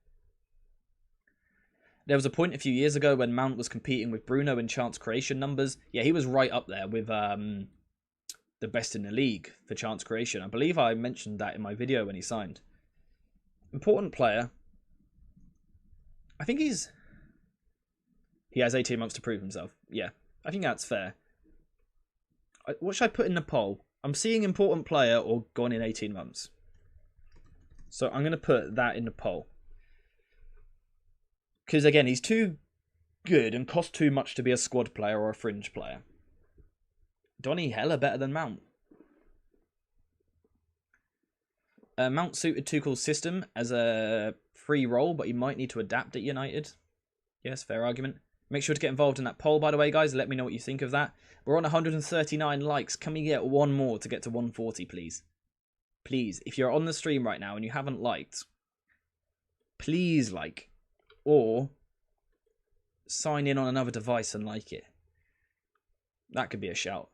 There was a point a few years ago when Mount was competing with Bruno in chance creation numbers. Yeah, he was right up there with the best in the league for chance creation. I believe I mentioned that in my video when he signed. Important player. I think he has 18 months to prove himself. Yeah, I think that's fair. What should I put in the poll? I'm seeing important player or gone in 18 months. So I'm going to put that in the poll. Because again, he's too good and costs too much to be a squad player or a fringe player. Donny hella better than Mount. Mount suited Tuchel's system as a free role, but he might need to adapt at United. Yes, fair argument. Make sure to get involved in that poll, by the way, guys. Let me know what you think of that. We're on 139 likes. Can we get one more to get to 140, please? Please, if you're on the stream right now and you haven't liked, please like. Or sign in on another device and like it. That could be a shout.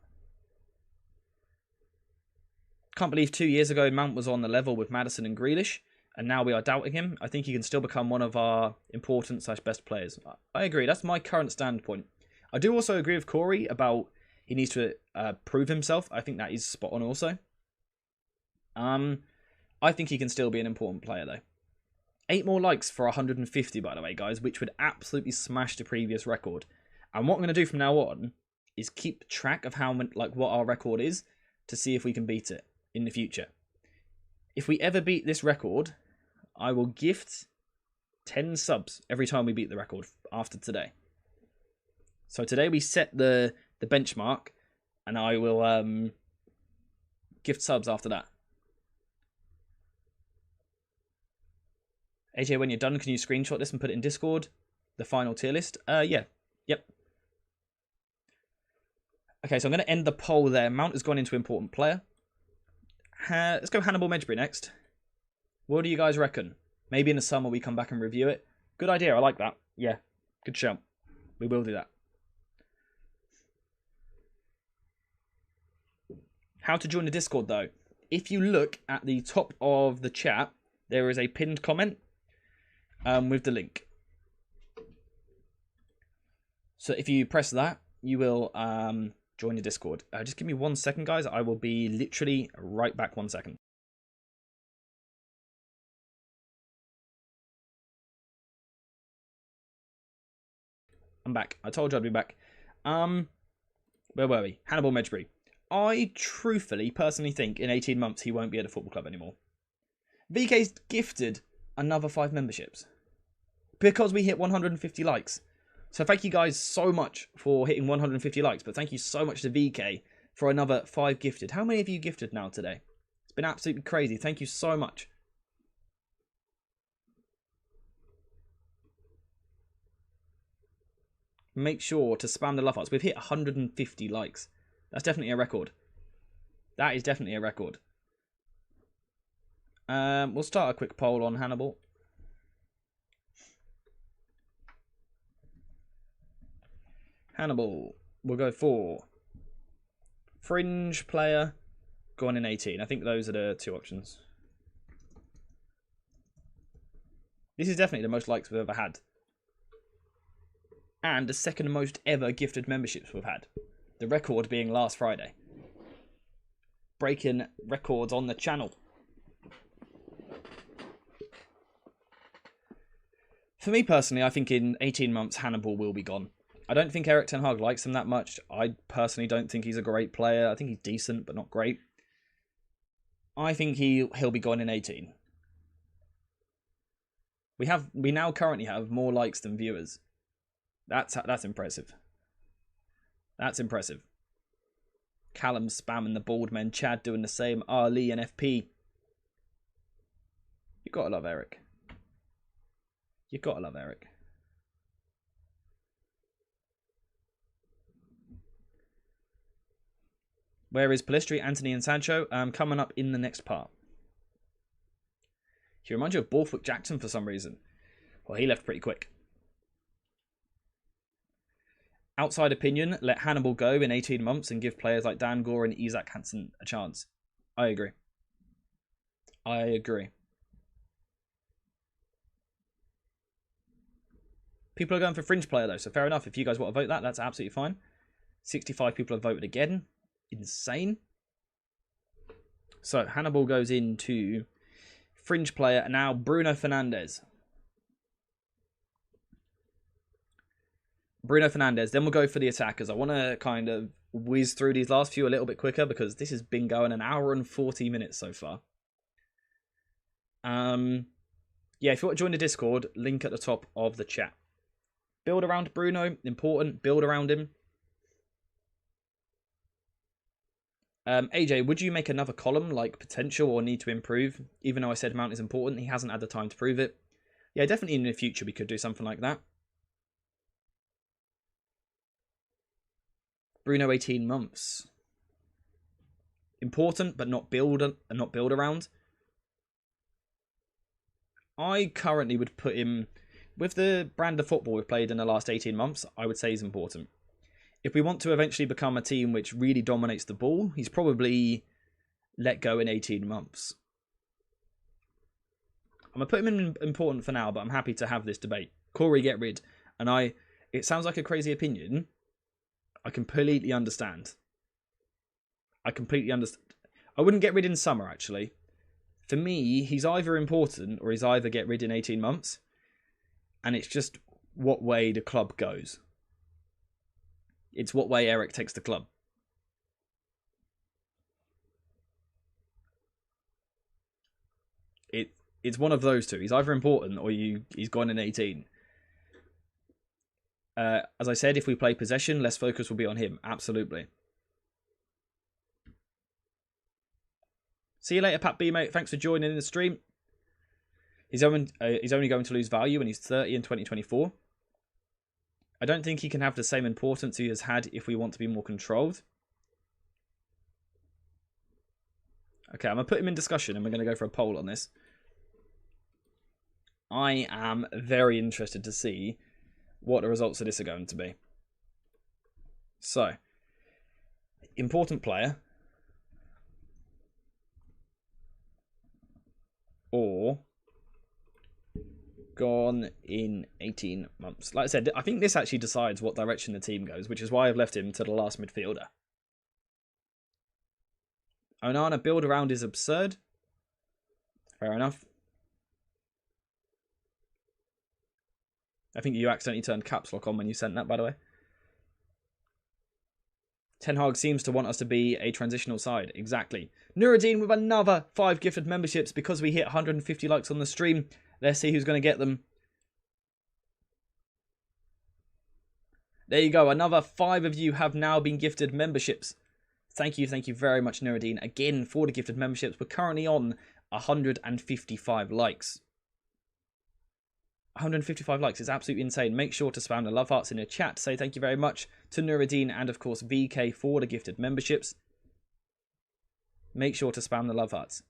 Can't believe 2 years ago Mount was on the level with Maddison and Grealish, and now we are doubting him. I think he can still become one of our important/best players. I agree. That's my current standpoint. I do also agree with Corey about he needs to prove himself. I think that is spot on also. I think he can still be an important player though. 8 more likes for 150, by the way, guys, which would absolutely smash the previous record. And what I'm going to do from now on is keep track of how what our record is to see if we can beat it in the future. If we ever beat this record, I will gift 10 subs every time we beat the record after today. So today we set the benchmark, and I will gift subs after that. AJ, when you're done, can you screenshot this and put it in Discord? The final tier list? Yeah. Yep. Okay, so I'm going to end the poll there. Mount has gone into important player. Let's go Hannibal Mejbri next. What do you guys reckon? Maybe in the summer we come back and review it. Good idea. I like that. Yeah. Good show. We will do that. How to join the Discord, though. If you look at the top of the chat, there is a pinned comment with the link. So if you press that, you will join the Discord. Just give me 1 second, guys. I will be literally right back. 1 second. I'm back. I told you I'd be back. Where were we? Hannibal Mejbri. I truthfully, personally think in 18 months he won't be at a football club anymore. VK's gifted another 5 memberships because we hit 150 likes. So thank you guys so much for hitting 150 likes, but thank you so much to VK for another 5 gifted. How many of you gifted now today? It's been absolutely crazy. Thank you so much. Make sure to spam the love hearts. We've hit 150 likes. That's definitely a record. That is definitely a record. We'll start a quick poll on Hannibal. Hannibal. We'll go for fringe player, gone in 18. I think those are the two options. This is definitely the most likes we've ever had. And the second most ever gifted memberships we've had. The record being last Friday. Breaking records on the channel. For me personally, I think in 18 months Hannibal will be gone. I don't think Erik ten Hag likes him that much. I personally don't think he's a great player. I think he's decent, but not great. I think he'll be gone in 18. We now currently have more likes than viewers. That's impressive. That's impressive. Callum spamming the bald men. Chad doing the same. Ali and FP. You gotta love Erik. You gotta love Erik. Where is Pellistri, Anthony, and Sancho? Coming up in the next part. He reminds you of Borthwick Jackson for some reason. Well, he left pretty quick. Outside opinion, let Hannibal go in 18 months and give players like Dan Gore and Isak Hansen a chance. I agree. I agree. People are going for fringe player though, so fair enough. If you guys want to vote that, that's absolutely fine. 65 people have voted again. Insane. So Hannibal goes into fringe player, and now Bruno Fernandes. Bruno Fernandes. Then we'll go for the attackers. I want to kind of whiz through these last few a little bit quicker because this has been going an hour and 40 minutes so far. Yeah, if you want to join the Discord, link at the top of the chat. Build around Bruno, important. Build around him. AJ, would you make another column like potential or need to improve? Even though I said Mount is important, he hasn't had the time to prove it. Yeah, definitely in the future we could do something like that. Bruno 18 months. Important, but not build around. I currently would put him with the brand of football we've played in the last 18 months. I would say he's important. If we want to eventually become a team which really dominates the ball, he's probably let go in 18 months. I'm going to put him in important for now, but I'm happy to have this debate. Corey, get rid. And it sounds like a crazy opinion. I completely understand. I completely understand. I wouldn't get rid in summer, actually. For me, he's either important or he's either get rid in 18 months. And it's just what way the club goes. It's what way Erik takes the club. It's one of those two. He's either important or he's gone in 18. As I said, if we play possession, less focus will be on him. Absolutely. See you later, Pat B, mate. Thanks for joining in the stream. He's only going to lose value when he's 30 in 2024. I don't think he can have the same importance he has had if we want to be more controlled. Okay, I'm going to put him in discussion and we're going to go for a poll on this. I am very interested to see what the results of this are going to be. So, important player. Or gone in 18 months. Like I said, I think this actually decides what direction the team goes, which is why I've left him to the last midfielder. Onana build around is absurd. Fair enough. I think you accidentally turned caps lock on when you sent that, by the way. Ten Hag seems to want us to be a transitional side. Exactly. Nuruddin with another 5 gifted memberships because we hit 150 likes on the stream. Let's see who's going to get them. There you go. Another 5 of you have now been gifted memberships. Thank you very much, Nuruddin. Again, for the gifted memberships. We're currently on 155 likes. 155 likes is absolutely insane. Make sure to spam the love hearts in the chat. Say thank you very much to Nuruddin and, of course, VK for the gifted memberships. Make sure to spam the love hearts.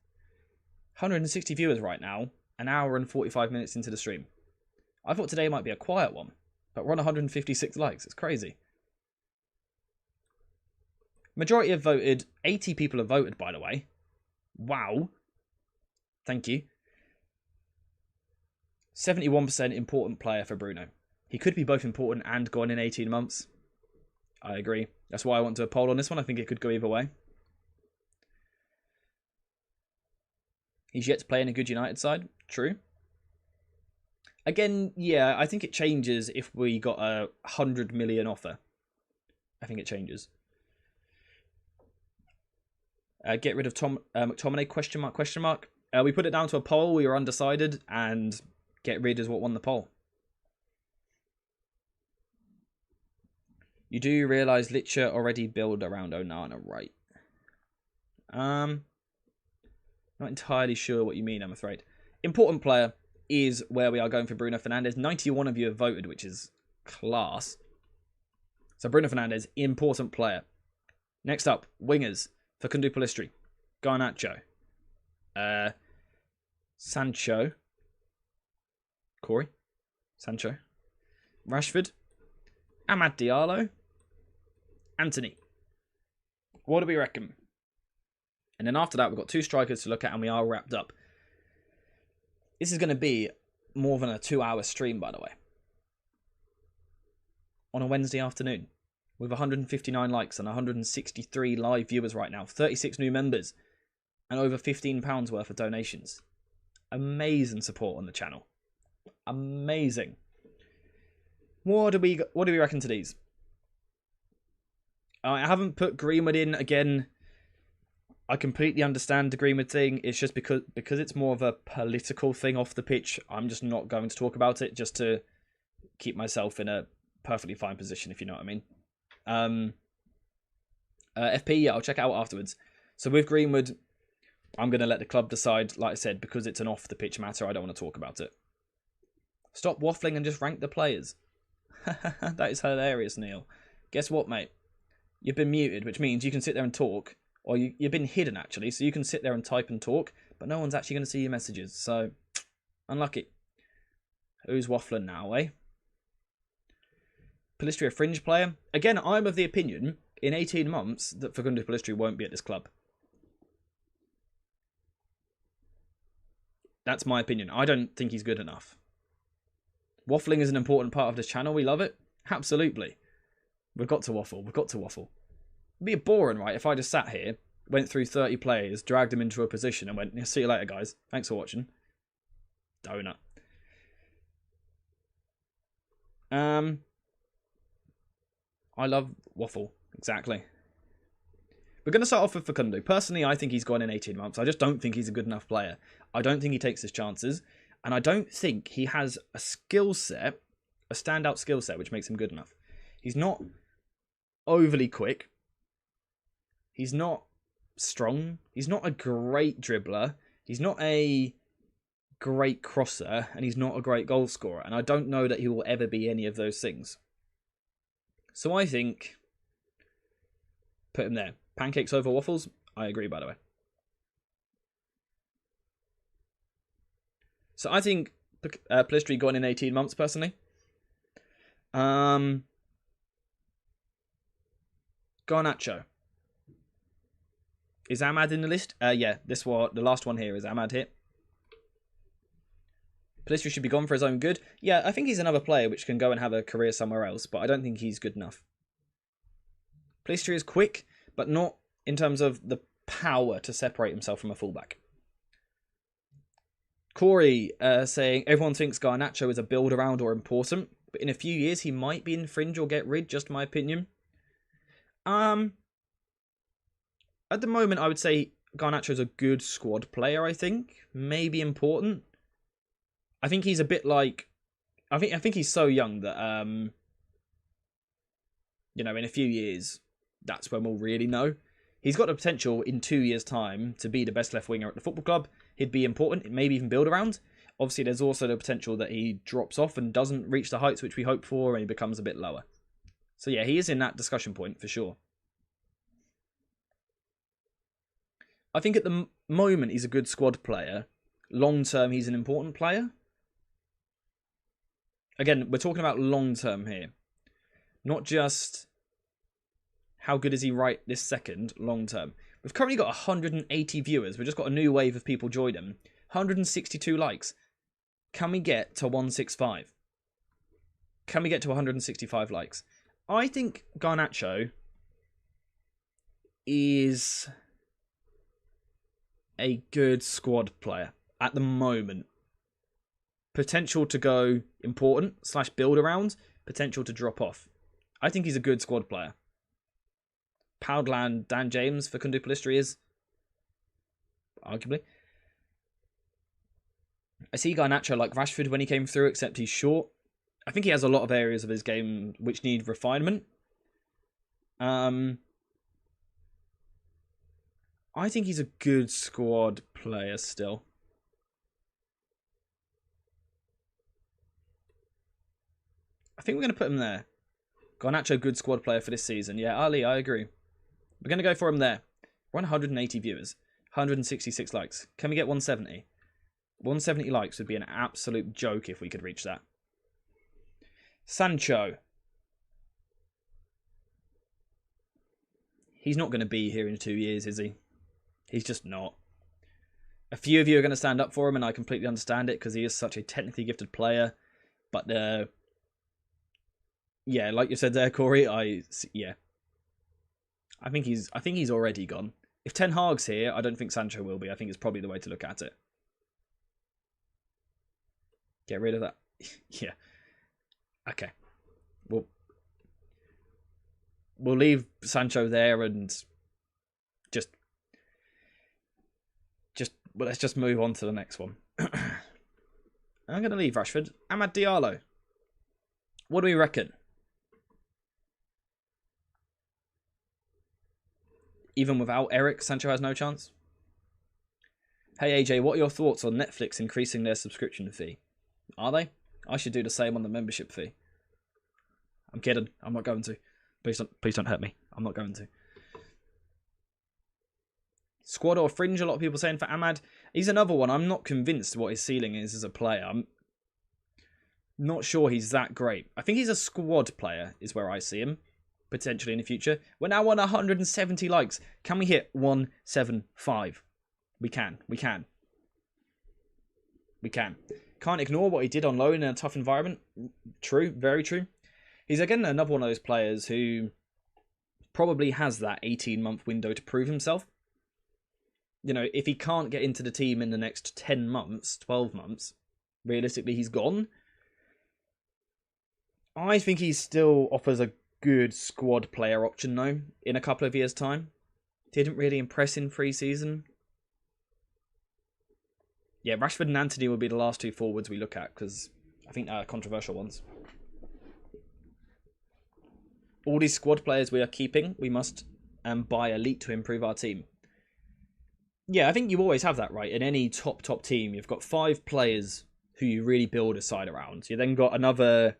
160 viewers right now. An hour and 45 minutes into the stream. I thought today might be a quiet one, but we're on 156 likes. It's crazy. Majority have voted. 80 people have voted, by the way. Wow. Thank you. 71% important player for Bruno. He could be both important and gone in 18 months. I agree. That's why I want to do a poll on this one. I think it could go either way. He's yet to play in a good United side. True. Again, yeah, I think it changes if we got a 100 million offer. I think it changes. Get rid of McTominay, question mark, question mark. We put it down to a poll. We were undecided, and get rid is what won the poll. You do realise Licha already build around Onana, right? Not entirely sure what you mean, I'm afraid. Important player is where we are going for Bruno Fernandes. 91 of you have voted, which is class. So Bruno Fernandes, important player. Next up, wingers. Facundo Pellistri, Garnacho, Sancho, Corey, Sancho, Rashford, Amad Diallo, Anthony. What do we reckon? And then after that, we've got 2 strikers to look at, and we are wrapped up. This is going to be more than a 2-hour stream, by the way. On a Wednesday afternoon. With 159 likes and 163 live viewers right now. 36 new members. And over £15 worth of donations. Amazing support on the channel. Amazing. What do we reckon to these? I haven't put Greenwood in again. I completely understand the Greenwood thing. It's just because it's more of a political thing off the pitch. I'm just not going to talk about it just to keep myself in a perfectly fine position, if you know what I mean. FP, yeah, I'll check it out afterwards. So with Greenwood, I'm going to let the club decide. Like I said, because it's an off the pitch matter, I don't want to talk about it. Stop waffling and just rank the players. That is hilarious, Neil. Guess what, mate? You've been muted, which means you can sit there and talk. Or you've been hidden, actually, so you can sit there and type and talk, but no one's actually going to see your messages, so unlucky. Who's waffling now, eh? Pellistri a fringe player? Again, I'm of the opinion, in 18 months, that Facundo Pellistri won't be at this club. That's my opinion. I don't think he's good enough. Waffling is an important part of this channel. We love it. Absolutely. We've got to waffle. We've got to waffle. It'd be boring, right, if I just sat here, went through 30 players, dragged them into a position, and went, yeah, see you later, guys. Thanks for watching. Donut. I love waffle. Exactly. We're going to start off with Facundo. Personally, I think he's gone in 18 months. I just don't think he's a good enough player. I don't think he takes his chances. And I don't think he has a skill set, a standout skill set, which makes him good enough. He's not overly quick. He's not strong. He's not a great dribbler. He's not a great crosser. And he's not a great goal scorer. And I don't know that he will ever be any of those things. So I think, put him there. Pancakes over waffles? I agree, by the way. So I think Pellistri gone in 18 months, personally. Garnacho. Is Amad in the list? Yeah, the last one here is Amad here. Pellistri should be gone for his own good. Yeah, I think he's another player which can go and have a career somewhere else, but I don't think he's good enough. Pellistri is quick, but not in terms of the power to separate himself from a fullback. Corey saying, everyone thinks Garnacho is a build-around or important, but in a few years he might be in fringe or get rid, just my opinion. At the moment, I would say Garnacho is a good squad player, I think. Maybe important. I think he's a bit like... I think he's so young that, you know, in a few years, that's when we'll really know. He's got the potential in 2 years' time to be the best left winger at the football club. He'd be important, maybe even build around. Obviously, there's also the potential that he drops off and doesn't reach the heights which we hope for, and he becomes a bit lower. So yeah, he is in that discussion point for sure. I think at the moment he's a good squad player. Long term, he's an important player. Again, we're talking about long term here. Not just how good is he right this second, long term? We've currently got 180 viewers. We've just got a new wave of people joining. 162 likes. Can we get to 165? Can we get to 165 likes? I think Garnacho is a good squad player at the moment. Potential to go important / build around. Potential to drop off. I think he's a good squad player. Poundland Dan James for quadruple history is arguably. I see Garnacho like Rashford when he came through, except he's short. I think he has a lot of areas of his game which need refinement. I think he's a good squad player still. I think we're going to put him there. Garnacho, good squad player for this season. Yeah, Ali, I agree. We're going to go for him there. We're on 180 viewers. 166 likes. Can we get 170? 170 likes would be an absolute joke if we could reach that. Sancho. He's not going to be here in 2 years, is he? He's just not. A few of you are going to stand up for him, and I completely understand it because he is such a technically gifted player. But, yeah, like you said there, Corey, I think he's already gone. If Ten Hag's here, I don't think Sancho will be. I think it's probably the way to look at it. Get rid of that. Yeah. Okay. We'll leave Sancho there and let's just move on to the next one. I'm going to leave Rashford. Amad Diallo. What do we reckon? Even without Eric, Sancho has no chance? Hey AJ, what are your thoughts on Netflix increasing their subscription fee? Are they? I should do the same on the membership fee. I'm kidding. I'm not going to. Please don't hurt me. I'm not going to. Squad or fringe, a lot of people saying for Amad. He's another one. I'm not convinced what his ceiling is as a player. I'm not sure he's that great. I think he's a squad player is where I see him. Potentially in the future. We're now on 170 likes. Can we hit 175? We can. Can't ignore what he did on loan in a tough environment. True, very true. He's again another one of those players who probably has that 18-month window to prove himself. You know, if he can't get into the team in the next 10 months, 12 months, realistically he's gone. I think he still offers a good squad player option though in a couple of years' time. Didn't really impress in pre-season. Yeah, Rashford and Antony will be the last two forwards we look at because I think they're controversial ones. All these squad players we are keeping, we must buy elite to improve our team. Yeah, I think you always have that, right? In any top team, you've got 5 players who you really build a side around. You then got another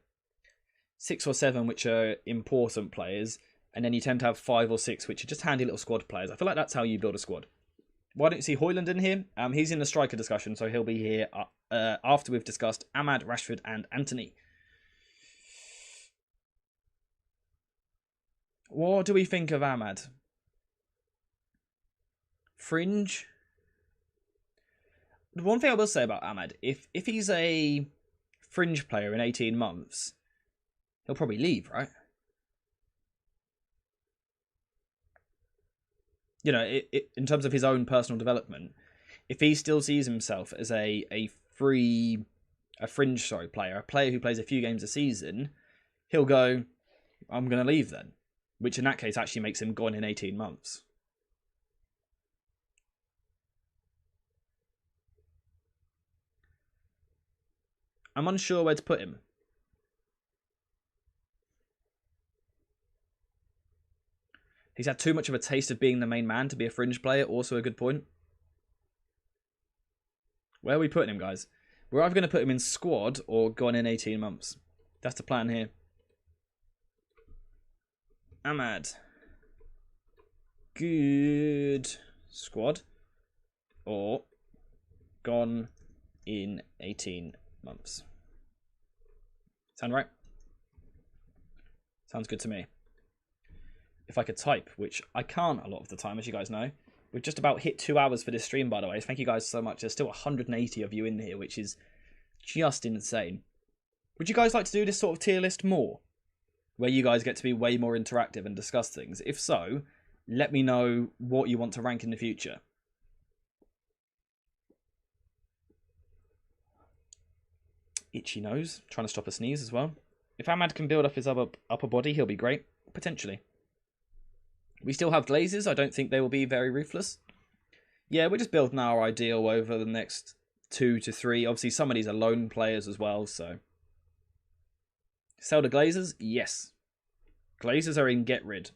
6 or 7 which are important players, and then you tend to have 5 or 6 which are just handy little squad players. I feel like that's how you build a squad. Why don't you see Højlund in here? He's in the striker discussion, so he'll be here after we've discussed Amad, Rashford, and Antony. What do we think of Amad? Fringe? The one thing I will say about Amad, if he's a fringe player in 18 months, he'll probably leave, right? You know, in terms of his own personal development, if he still sees himself as a fringe player, a player who plays a few games a season, he'll go, I'm going to leave then. Which in that case actually makes him gone in 18 months. I'm unsure where to put him. He's had too much of a taste of being the main man to be a fringe player. Also a good point. Where are we putting him, guys? We're either going to put him in squad or gone in 18 months. That's the plan here. Amad. Good squad or gone in 18 months. Sound right? Sounds good to me. if I could type, which I can't a lot of the time, as you guys know. We've just about hit 2 hours for this stream, by the way. Thank you guys so much. There's still 180 of you in here, which is just insane. Would you guys like to do this sort of tier list more? Where you guys get to be way more interactive and discuss things? If so, let me know what you want to rank in the future. Itchy nose, trying to stop a sneeze as well. If Ahmad can build up his upper body, he'll be great. Potentially. We still have Glazers. I don't think they will be very ruthless. Yeah, we're just building our ideal over the next 2 to 3. Obviously, some of these are lone players as well, so. Sell the Glazers? Yes. Glazers are in Get Rid.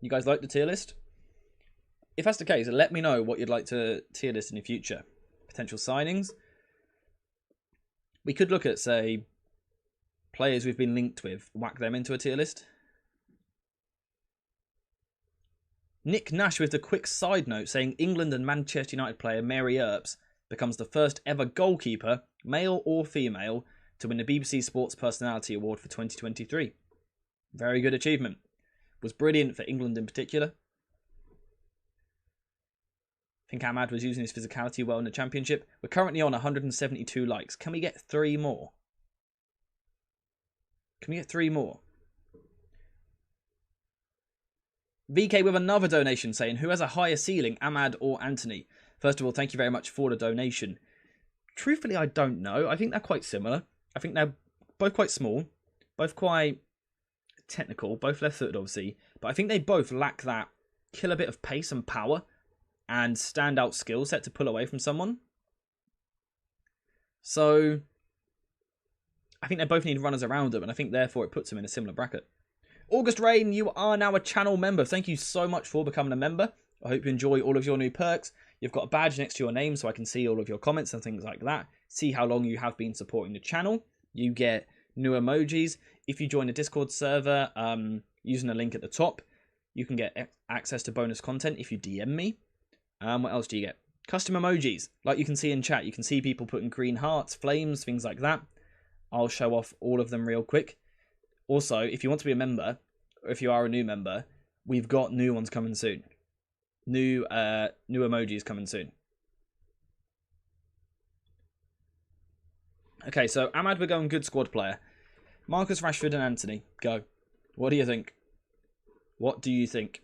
You guys like the tier list? If that's the case, let me know what you'd like to tier list in the future. Potential signings. We could look at, say, players we've been linked with, whack them into a tier list. Nick Nash with the quick side note saying England and Manchester United player Mary Earps becomes the first ever goalkeeper, male or female, to win the BBC Sports Personality Award for 2023. Very good achievement. Was brilliant for England in particular. I think Ahmad was using his physicality well in the championship. We're currently on 172 likes. Can we get 3 more? Can we get 3 more? VK with another donation saying, who has a higher ceiling, Ahmad or Anthony? First of all, thank you very much for the donation. Truthfully, I don't know. I think they're quite similar. I think they're both quite small, both quite technical, both left-footed, obviously. But I think they both lack that killer bit of pace and power and standout skill set to pull away from someone. So I think they both need runners around them, and I think therefore it puts them in a similar bracket. August Rain, you are now a channel member. Thank you so much for becoming a member. I hope you enjoy all of your new perks. You've got a badge next to your name so I can see all of your comments and things like that. See how long you have been supporting the channel. You get new emojis. If you join the Discord server using the link at the top, you can get access to bonus content if you DM me. What else do you get? Custom emojis. Like you can see in chat, you can see people putting green hearts, flames, things like that. I'll show off all of them real quick. Also, if you want to be a member, or if you are a new member, we've got new ones coming soon. New emojis coming soon. Okay, so Ahmad, we're going good squad player. Marcus Rashford and Anthony, go. What do you think? What do you think?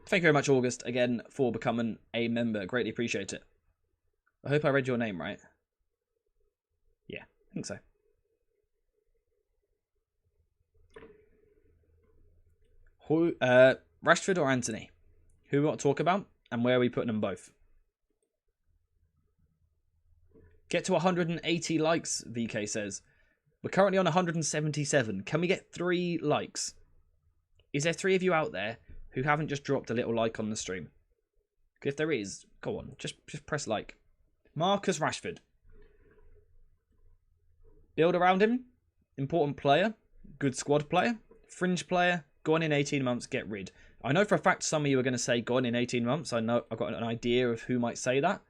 Thank you very much, August, again, for becoming a member. Greatly appreciate it. I hope I read your name right. Yeah, I think so. Who, Rashford or Anthony? Who we want to talk about, and where are we putting them both? Get to 180 likes, VK says. We're currently on 177. Can we get 3 likes? Is there 3 of you out there who haven't just dropped a little like on the stream? If there is, go on, just press like. Marcus Rashford. Build around him. Important player. Good squad player. Fringe player. Gone in 18 months, get rid. I know for a fact some of you are going to say gone in 18 months. I know I've got an idea of who might say that.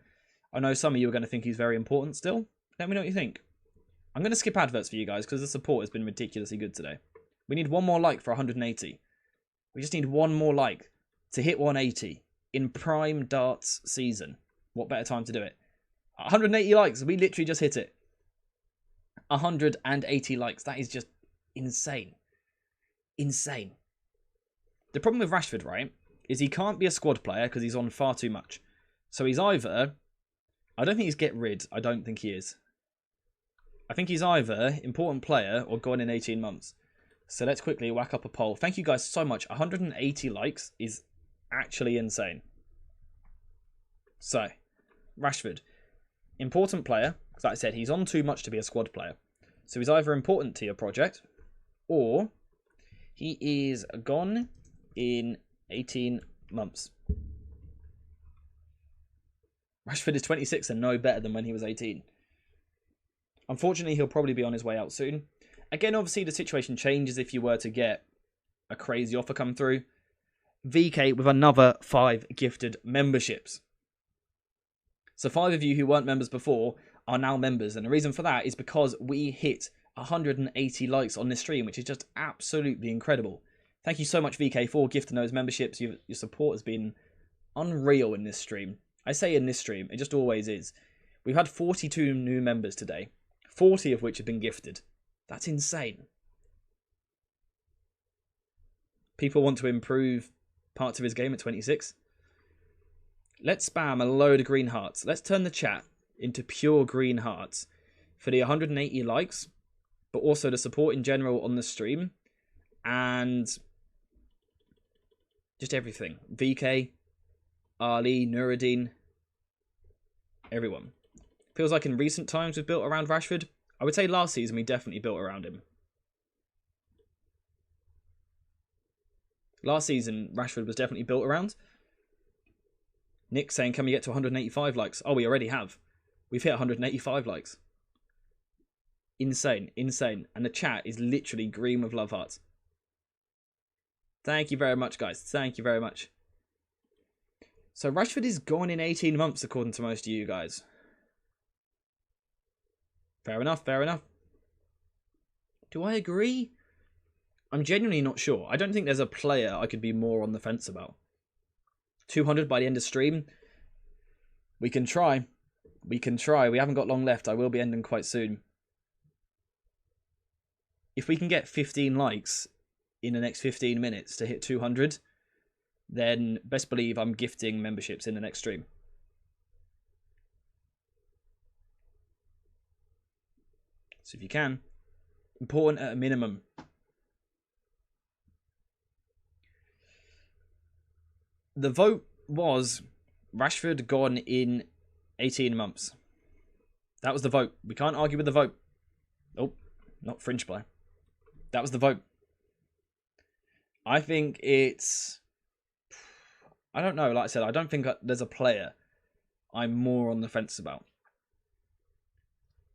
I know some of you are going to think he's very important still. Let me know what you think. I'm going to skip adverts for you guys because the support has been ridiculously good today. We need 1 more like for 180. We just need 1 more like to hit 180 in prime darts season. What better time to do it? 180 likes. We literally just hit it. 180 likes. That is just insane. Insane. The problem with Rashford, right, is he can't be a squad player because he's on far too much. So he's either... I don't think he's get rid. I don't think he is. I think he's either important player or gone in 18 months. So let's quickly whack up a poll. Thank you guys so much. 180 likes is actually insane. So, Rashford. Important player. Because like I said, he's on too much to be a squad player. So he's either important to your project or he is gone in 18 months. Rashford is 26 and no better than when he was 18. Unfortunately, he'll probably be on his way out soon. Again, obviously, the situation changes if you were to get a crazy offer come through. VK with another 5 gifted memberships. So 5 of you who weren't members before are now members. And the reason for that is because we hit 180 likes on this stream, which is just absolutely incredible. Thank you so much, VK, for gifting those memberships. Your support has been unreal in this stream. I say in this stream, it just always is. We've had 42 new members today, 40 of which have been gifted. That's insane. People want to improve parts of his game at 26. Let's spam a load of green hearts. Let's turn the chat into pure green hearts for the 180 likes, but also the support in general on the stream, and just everything. VK, Ali, Nuruddin, everyone. Feels like in recent times we've built around Rashford. I would say last season we definitely built around him. Last season, Rashford was definitely built around. Nick saying, can we get to 185 likes? Oh, we already have. We've hit 185 likes. Insane, insane. And the chat is literally green with love hearts. Thank you very much, guys. Thank you very much. So Rashford is gone in 18 months, according to most of you guys. Fair enough, fair enough. Do I agree? I'm genuinely not sure. I don't think there's a player I could be more on the fence about. 200 by the end of stream. We can try. We can try. We haven't got long left. I will be ending quite soon. If we can get 15 likes in the next 15 minutes to hit 200, then best believe I'm gifting memberships in the next stream. So if you can, important at a minimum. The vote was Rashford gone in 18 months. That was the vote. We can't argue with the vote. Oh, not fringe play. That was the vote. I think it's... I don't know. Like I said, I don't think there's a player I'm more on the fence about.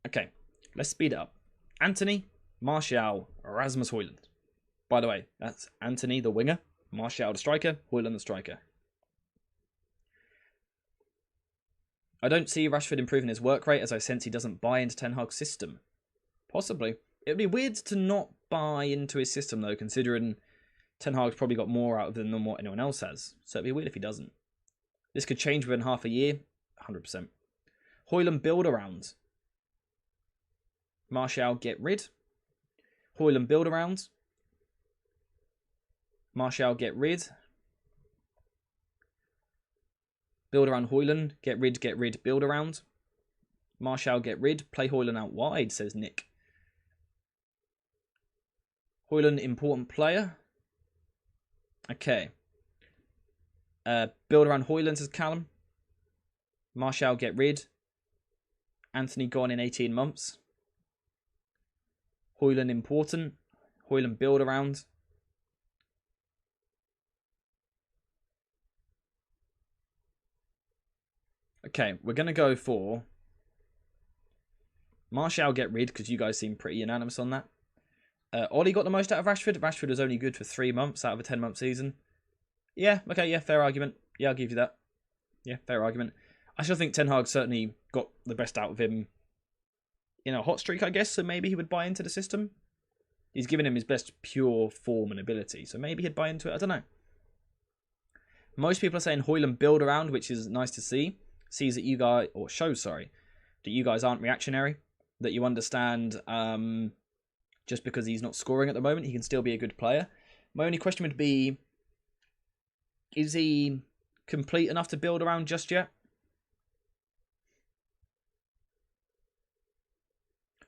Okay, let's speed it up. Anthony, Martial, Rasmus Højlund. By the way, that's Anthony the winger, Martial the striker, Højlund the striker. I don't see Rashford improving his work rate, as I sense he doesn't buy into Ten Hag's system. Possibly. It would be weird to not buy into his system, though, considering Ten Hag's probably got more out of them than what anyone else has. So it'd be weird if he doesn't. This could change within half a year. 100%. Højlund build around. Martial get rid. Højlund build around. Martial get rid. Build around Højlund. Get rid, build around. Martial get rid. Play Højlund out wide, says Nick. Højlund, important player. Okay. Build around Højlund, says Callum. Martial get rid. Anthony gone in 18 months. Højlund important. Højlund build around. Okay, we're going to go for Martial get rid, because you guys seem pretty unanimous on that. Ollie got the most out of Rashford. Rashford was only good for 3 months out of a 10-month season. Yeah, okay, yeah, fair argument. Yeah, I'll give you that. Yeah, fair argument. I still think Ten Hag certainly got the best out of him in a hot streak, I guess, so maybe he would buy into the system. He's given him his best pure form and ability, so maybe he'd buy into it. I don't know. Most people are saying Højlund build around, which is nice to see. Sees that you guys, or shows, sorry, that you guys aren't reactionary, that you understand just because he's not scoring at the moment, he can still be a good player. My only question would be, is he complete enough to build around just yet?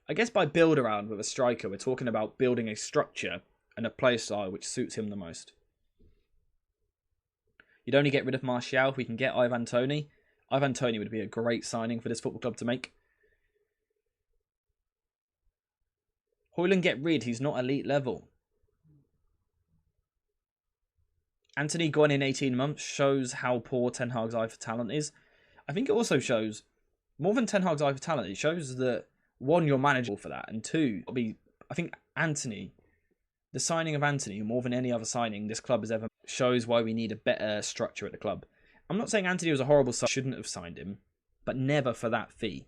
I guess by build around with a striker, we're talking about building a structure and a play style which suits him the most. You'd only get rid of Martial if we can get Ivan Toney. Ivan Toney would be a great signing for this football club to make. Højlund get rid, he's not elite level. Anthony gone in 18 months shows how poor Ten Hag's eye for talent is. I think it also shows, more than Ten Hag's eye for talent, it shows that, one, you're manageable for that, and two, I think Anthony, the signing of Anthony, more than any other signing this club has ever, shows why we need a better structure at the club. I'm not saying Anthony was a horrible sign, shouldn't have signed him, but never for that fee.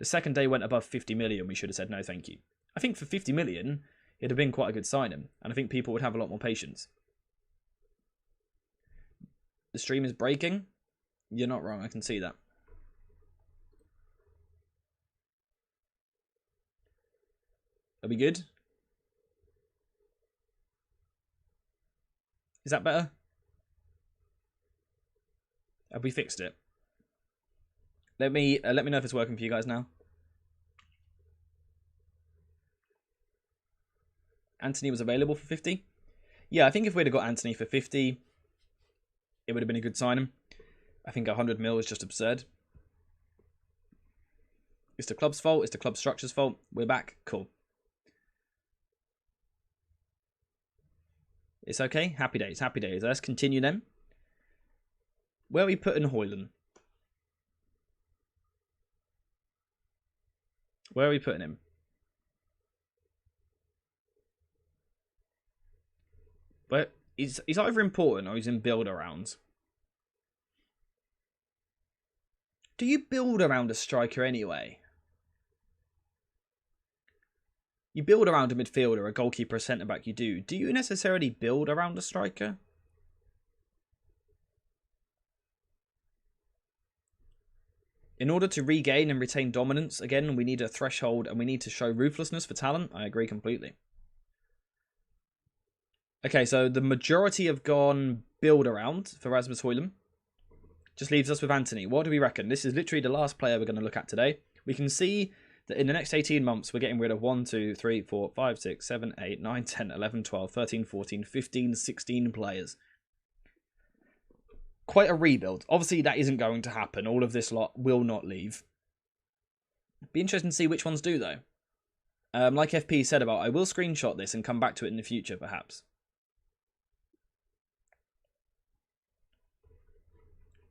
The second day went above 50 million, we should have said no thank you. I think for 50 million, it'd have been quite a good signing, and I think people would have a lot more patience. The stream is breaking. You're not wrong, I can see that. Are we good? Is that better? Have we fixed it? Let me know if it's working for you guys now. Antony was available for 50. Yeah, I think if we'd have got Antony for 50, it would have been a good signing. I think 100 mil is just absurd. It's the club's fault. It's the club structure's fault. We're back. Cool. It's okay. Happy days. Happy days. Let's continue then. Where are we putting Højlund? Where are we putting him? But he's either important or he's in build arounds. Do you build around a striker anyway? You build around a midfielder, a goalkeeper, a centre-back, you do. Do you necessarily build around a striker? In order to regain and retain dominance, again, we need a threshold and we need to show ruthlessness for talent. I agree completely. Okay, so the majority have gone build around for Rasmus Højlund. Just leaves us with Antony. What do we reckon? This is literally the last player we're going to look at today. We can see that in the next 18 months, we're getting rid of 1, 2, 3, 4, 5, 6, 7, 8, 9, 10, 11, 12, 13, 14, 15, 16 players. Quite a rebuild. Obviously, that isn't going to happen. All of this lot will not leave. Be interesting to see which ones do, though. Like FP said about, I will screenshot this and come back to it in the future, perhaps.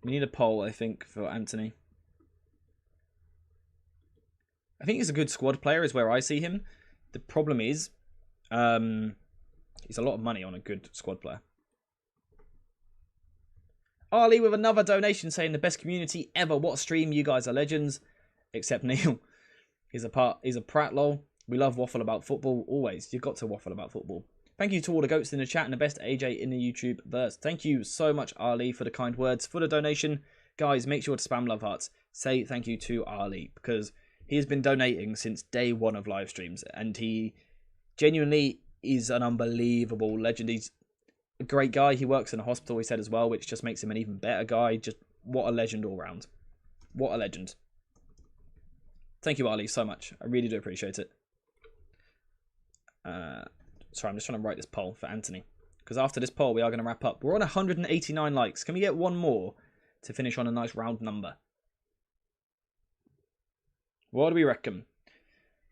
We need a poll, I think, for Antony. I think he's a good squad player, is where I see him. The problem is, he's a lot of money on a good squad player. Ali with another donation saying the best community ever. What a stream, you guys are legends. Except Neil. He's a prat lol. We love waffle about football, always. You've got to waffle about football. Thank you to all the goats in the chat and the best AJ in the YouTube verse. Thank you so much, Ali, for the kind words, for the donation. Guys, make sure to spam love hearts. Say thank you to Ali, because he has been donating since day one of live streams, and he genuinely is an unbelievable legend. He's a great guy. He works in a hospital, he said as well, which just makes him an even better guy. Just what a legend all round. What a legend. Thank you, Ali, so much. I really do appreciate it. Sorry, I'm just trying to write this poll for Antony, because after this poll, we are going to wrap up. We're on 189 likes. Can we get one more to finish on a nice round number? What do we reckon?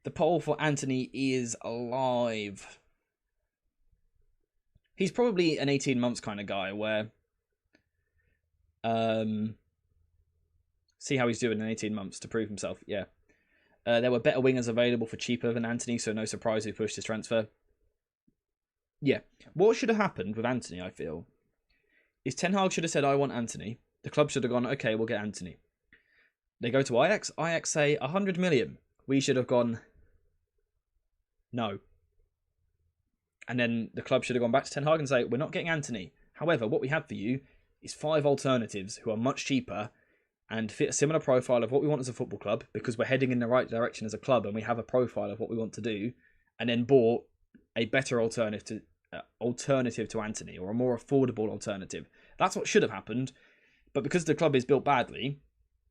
The poll for Antony is alive. He's probably an 18 months kind of guy where... see how he's doing in 18 months to prove himself. Yeah. There were better wingers available for cheaper than Antony, so no surprise he pushed his transfer. Yeah. What should have happened with Antony, I feel, is Ten Hag should have said, I want Antony. The club should have gone, okay, we'll get Antony. They go to Ajax. Ajax say 100 million. We should have gone, no. And then the club should have gone back to Ten Hag and say, we're not getting Antony. However, what we have for you is 5 alternatives who are much cheaper and fit a similar profile of what we want as a football club, because we're heading in the right direction as a club and we have a profile of what we want to do, and then bought a better alternative to Antony, or a more affordable alternative. That's what should have happened. But because the club is built badly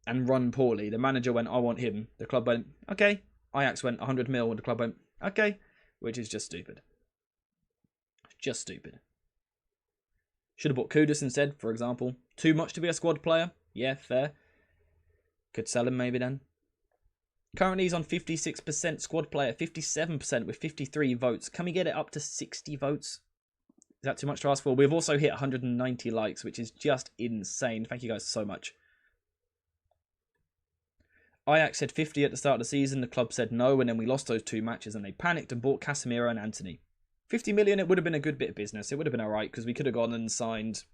and run poorly, the manager went, I want him. The club went, okay. Ajax went 100 mil and the club went, okay. Which is just stupid. Just stupid. Should have bought Kudus instead, for example. Too much to be a squad player? Yeah, fair. Could sell him maybe then. Currently he's on 56% squad player, 57% with 53 votes. Can we get it up to 60 votes? Is that too much to ask for? We've also hit 190 likes, which is just insane. Thank you guys so much. Ajax said 50 at the start of the season. The club said no, and then we lost those 2 matches and they panicked and bought Casemiro and Antony. 50 million, it would have been a good bit of business. It would have been alright, because we could have gone and signed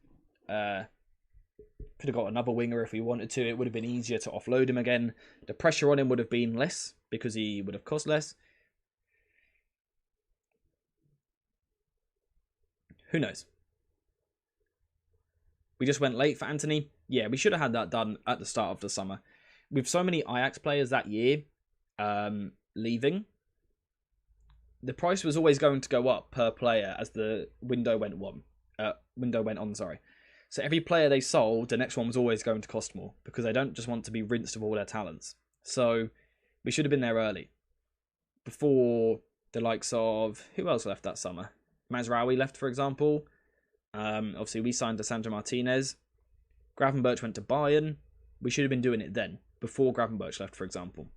Could have got another winger if we wanted to. It would have been easier to offload him again. The pressure on him would have been less because he would have cost less. Who knows? We just went late for Antony. Yeah, we should have had that done at the start of the summer. With so many Ajax players that year leaving, the price was always going to go up per player as the window went on. Sorry. So every player they sold, the next one was always going to cost more because they don't just want to be rinsed of all their talents. So we should have been there early. Before the likes of... Who else left that summer? Mazraoui left, for example. Obviously, we signed Lisandro Martinez. Gravenberch went to Bayern. We should have been doing it then, before Gravenberch left, for example.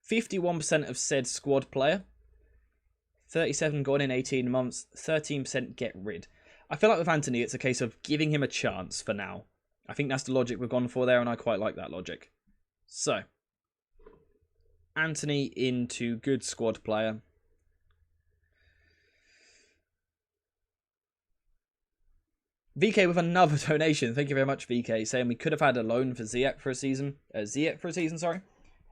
%51% of said squad player. 37 gone in 18 months. 13% get rid. I feel like with Antony, it's a case of giving him a chance for now. I think that's the logic we've gone for there, and I quite like that logic. So, Antony into good squad player. VK with another donation. Thank you very much, VK, saying we could have had a loan for Ziyech for a season. Sorry.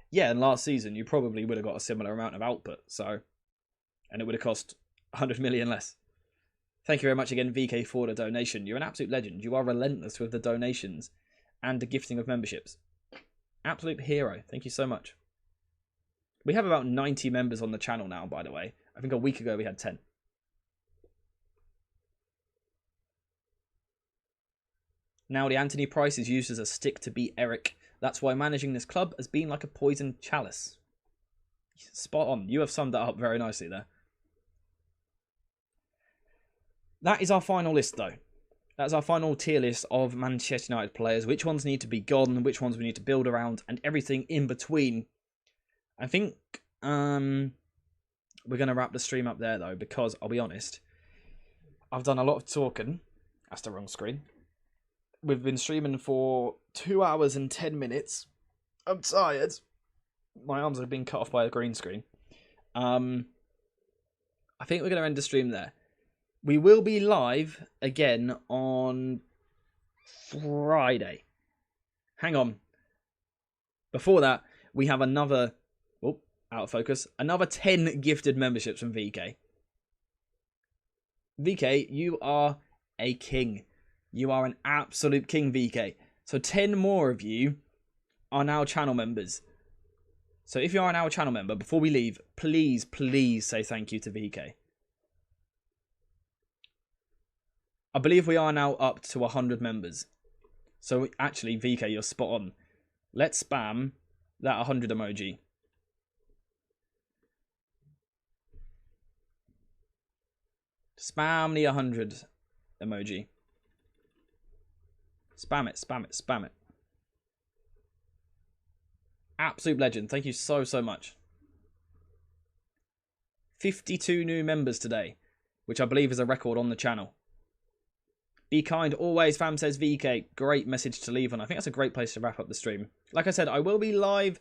Yeah, and last season you probably would have got a similar amount of output, so... And it would have cost 100 million less. Thank you very much again, VK, for the donation. You're an absolute legend. You are relentless with the donations and the gifting of memberships. Absolute hero. Thank you so much. We have about 90 members on the channel now, by the way. I think a week ago we had 10. Now the Antony price is used as a stick to beat Eric. That's why managing this club has been like a poisoned chalice. Spot on. You have summed that up very nicely there. That is our final list, though. That's our final tier list of Manchester United players. Which ones need to be gone, which ones we need to build around, and everything in between. I think we're going to wrap the stream up there, though, because I'll be honest, I've done a lot of talking. That's the wrong screen. We've been streaming for 2 hours and 10 minutes. I'm tired. My arms have been cut off by a green screen. I think we're going to end the stream there. We will be live again on Friday. Hang on. Before that, we have another... Oh, out of focus. Another 10 gifted memberships from VK. VK, you are a king. You are an absolute king, VK. So 10 more of you are now channel members. So if you are an our channel member, before we leave, please, please say thank you to VK. I believe we are now up to 100 members. So actually, VK, you're spot on. Let's spam that 100 emoji. Spam the 100 emoji. Spam it, spam it, spam it. Absolute legend. Thank you so, so much. 52 new members today, which I believe is a record on the channel. Be kind always, fam, says VK. Great message to leave on. I think that's a great place to wrap up the stream. Like I said, I will be live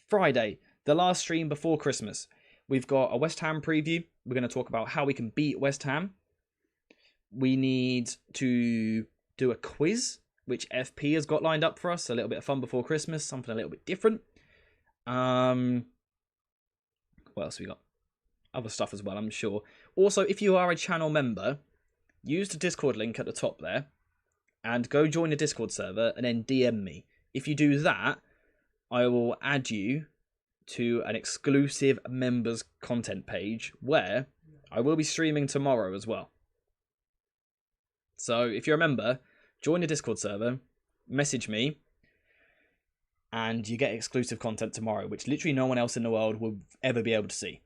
Friday, the last stream before Christmas. We've got a West Ham preview. We're going to talk about how we can beat West Ham. We need to do a quiz, which FP has got lined up for us. A little bit of fun before Christmas, something a little bit different. What else we got? Other stuff as well, I'm sure. Also, if you are a channel member, use the Discord link at the top there and go join the Discord server and then DM me. If you do that, I will add you to an exclusive members content page where I will be streaming tomorrow as well. So if you're a member, join the Discord server, message me, and you get exclusive content tomorrow, which literally no one else in the world will ever be able to see.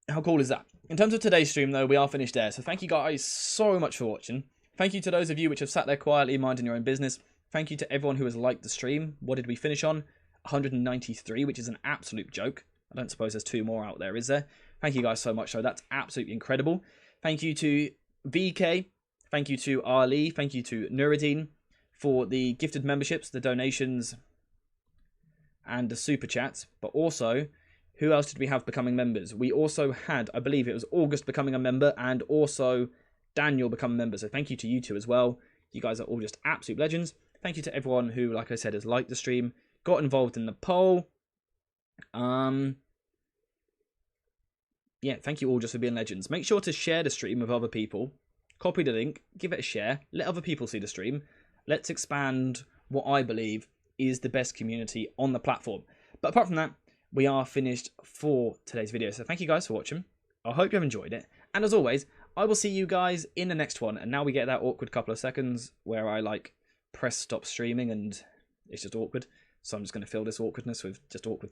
How cool is that? In terms of today's stream, though, we are finished there. So thank you guys so much for watching. Thank you to those of you which have sat there quietly minding your own business. Thank you to everyone who has liked the stream. What did we finish on? 193, which is an absolute joke. I don't suppose there's 2 more out there, is there? Thank you guys so much, though. That's absolutely incredible. Thank you to VK. Thank you to Ali. Thank you to Nuruddin for the gifted memberships, the donations, and the super chats. But also, Who else did we have becoming members? We also had, I believe it was August becoming a member, and also Daniel become a member. So thank you to you two as well. You guys are all just absolute legends. Thank you to everyone who, like I said, has liked the stream, got involved in the poll. Yeah, thank you all just for being legends. Make sure to share the stream with other people. Copy the link, give it a share, let other people see the stream. Let's expand what I believe is the best community on the platform. But apart from that, we are finished for today's video. So thank you guys for watching. I hope you have enjoyed it. And as always, I will see you guys in the next one. And now we get that awkward couple of seconds where I like press stop streaming and it's just awkward. So I'm just going to fill this awkwardness with just awkward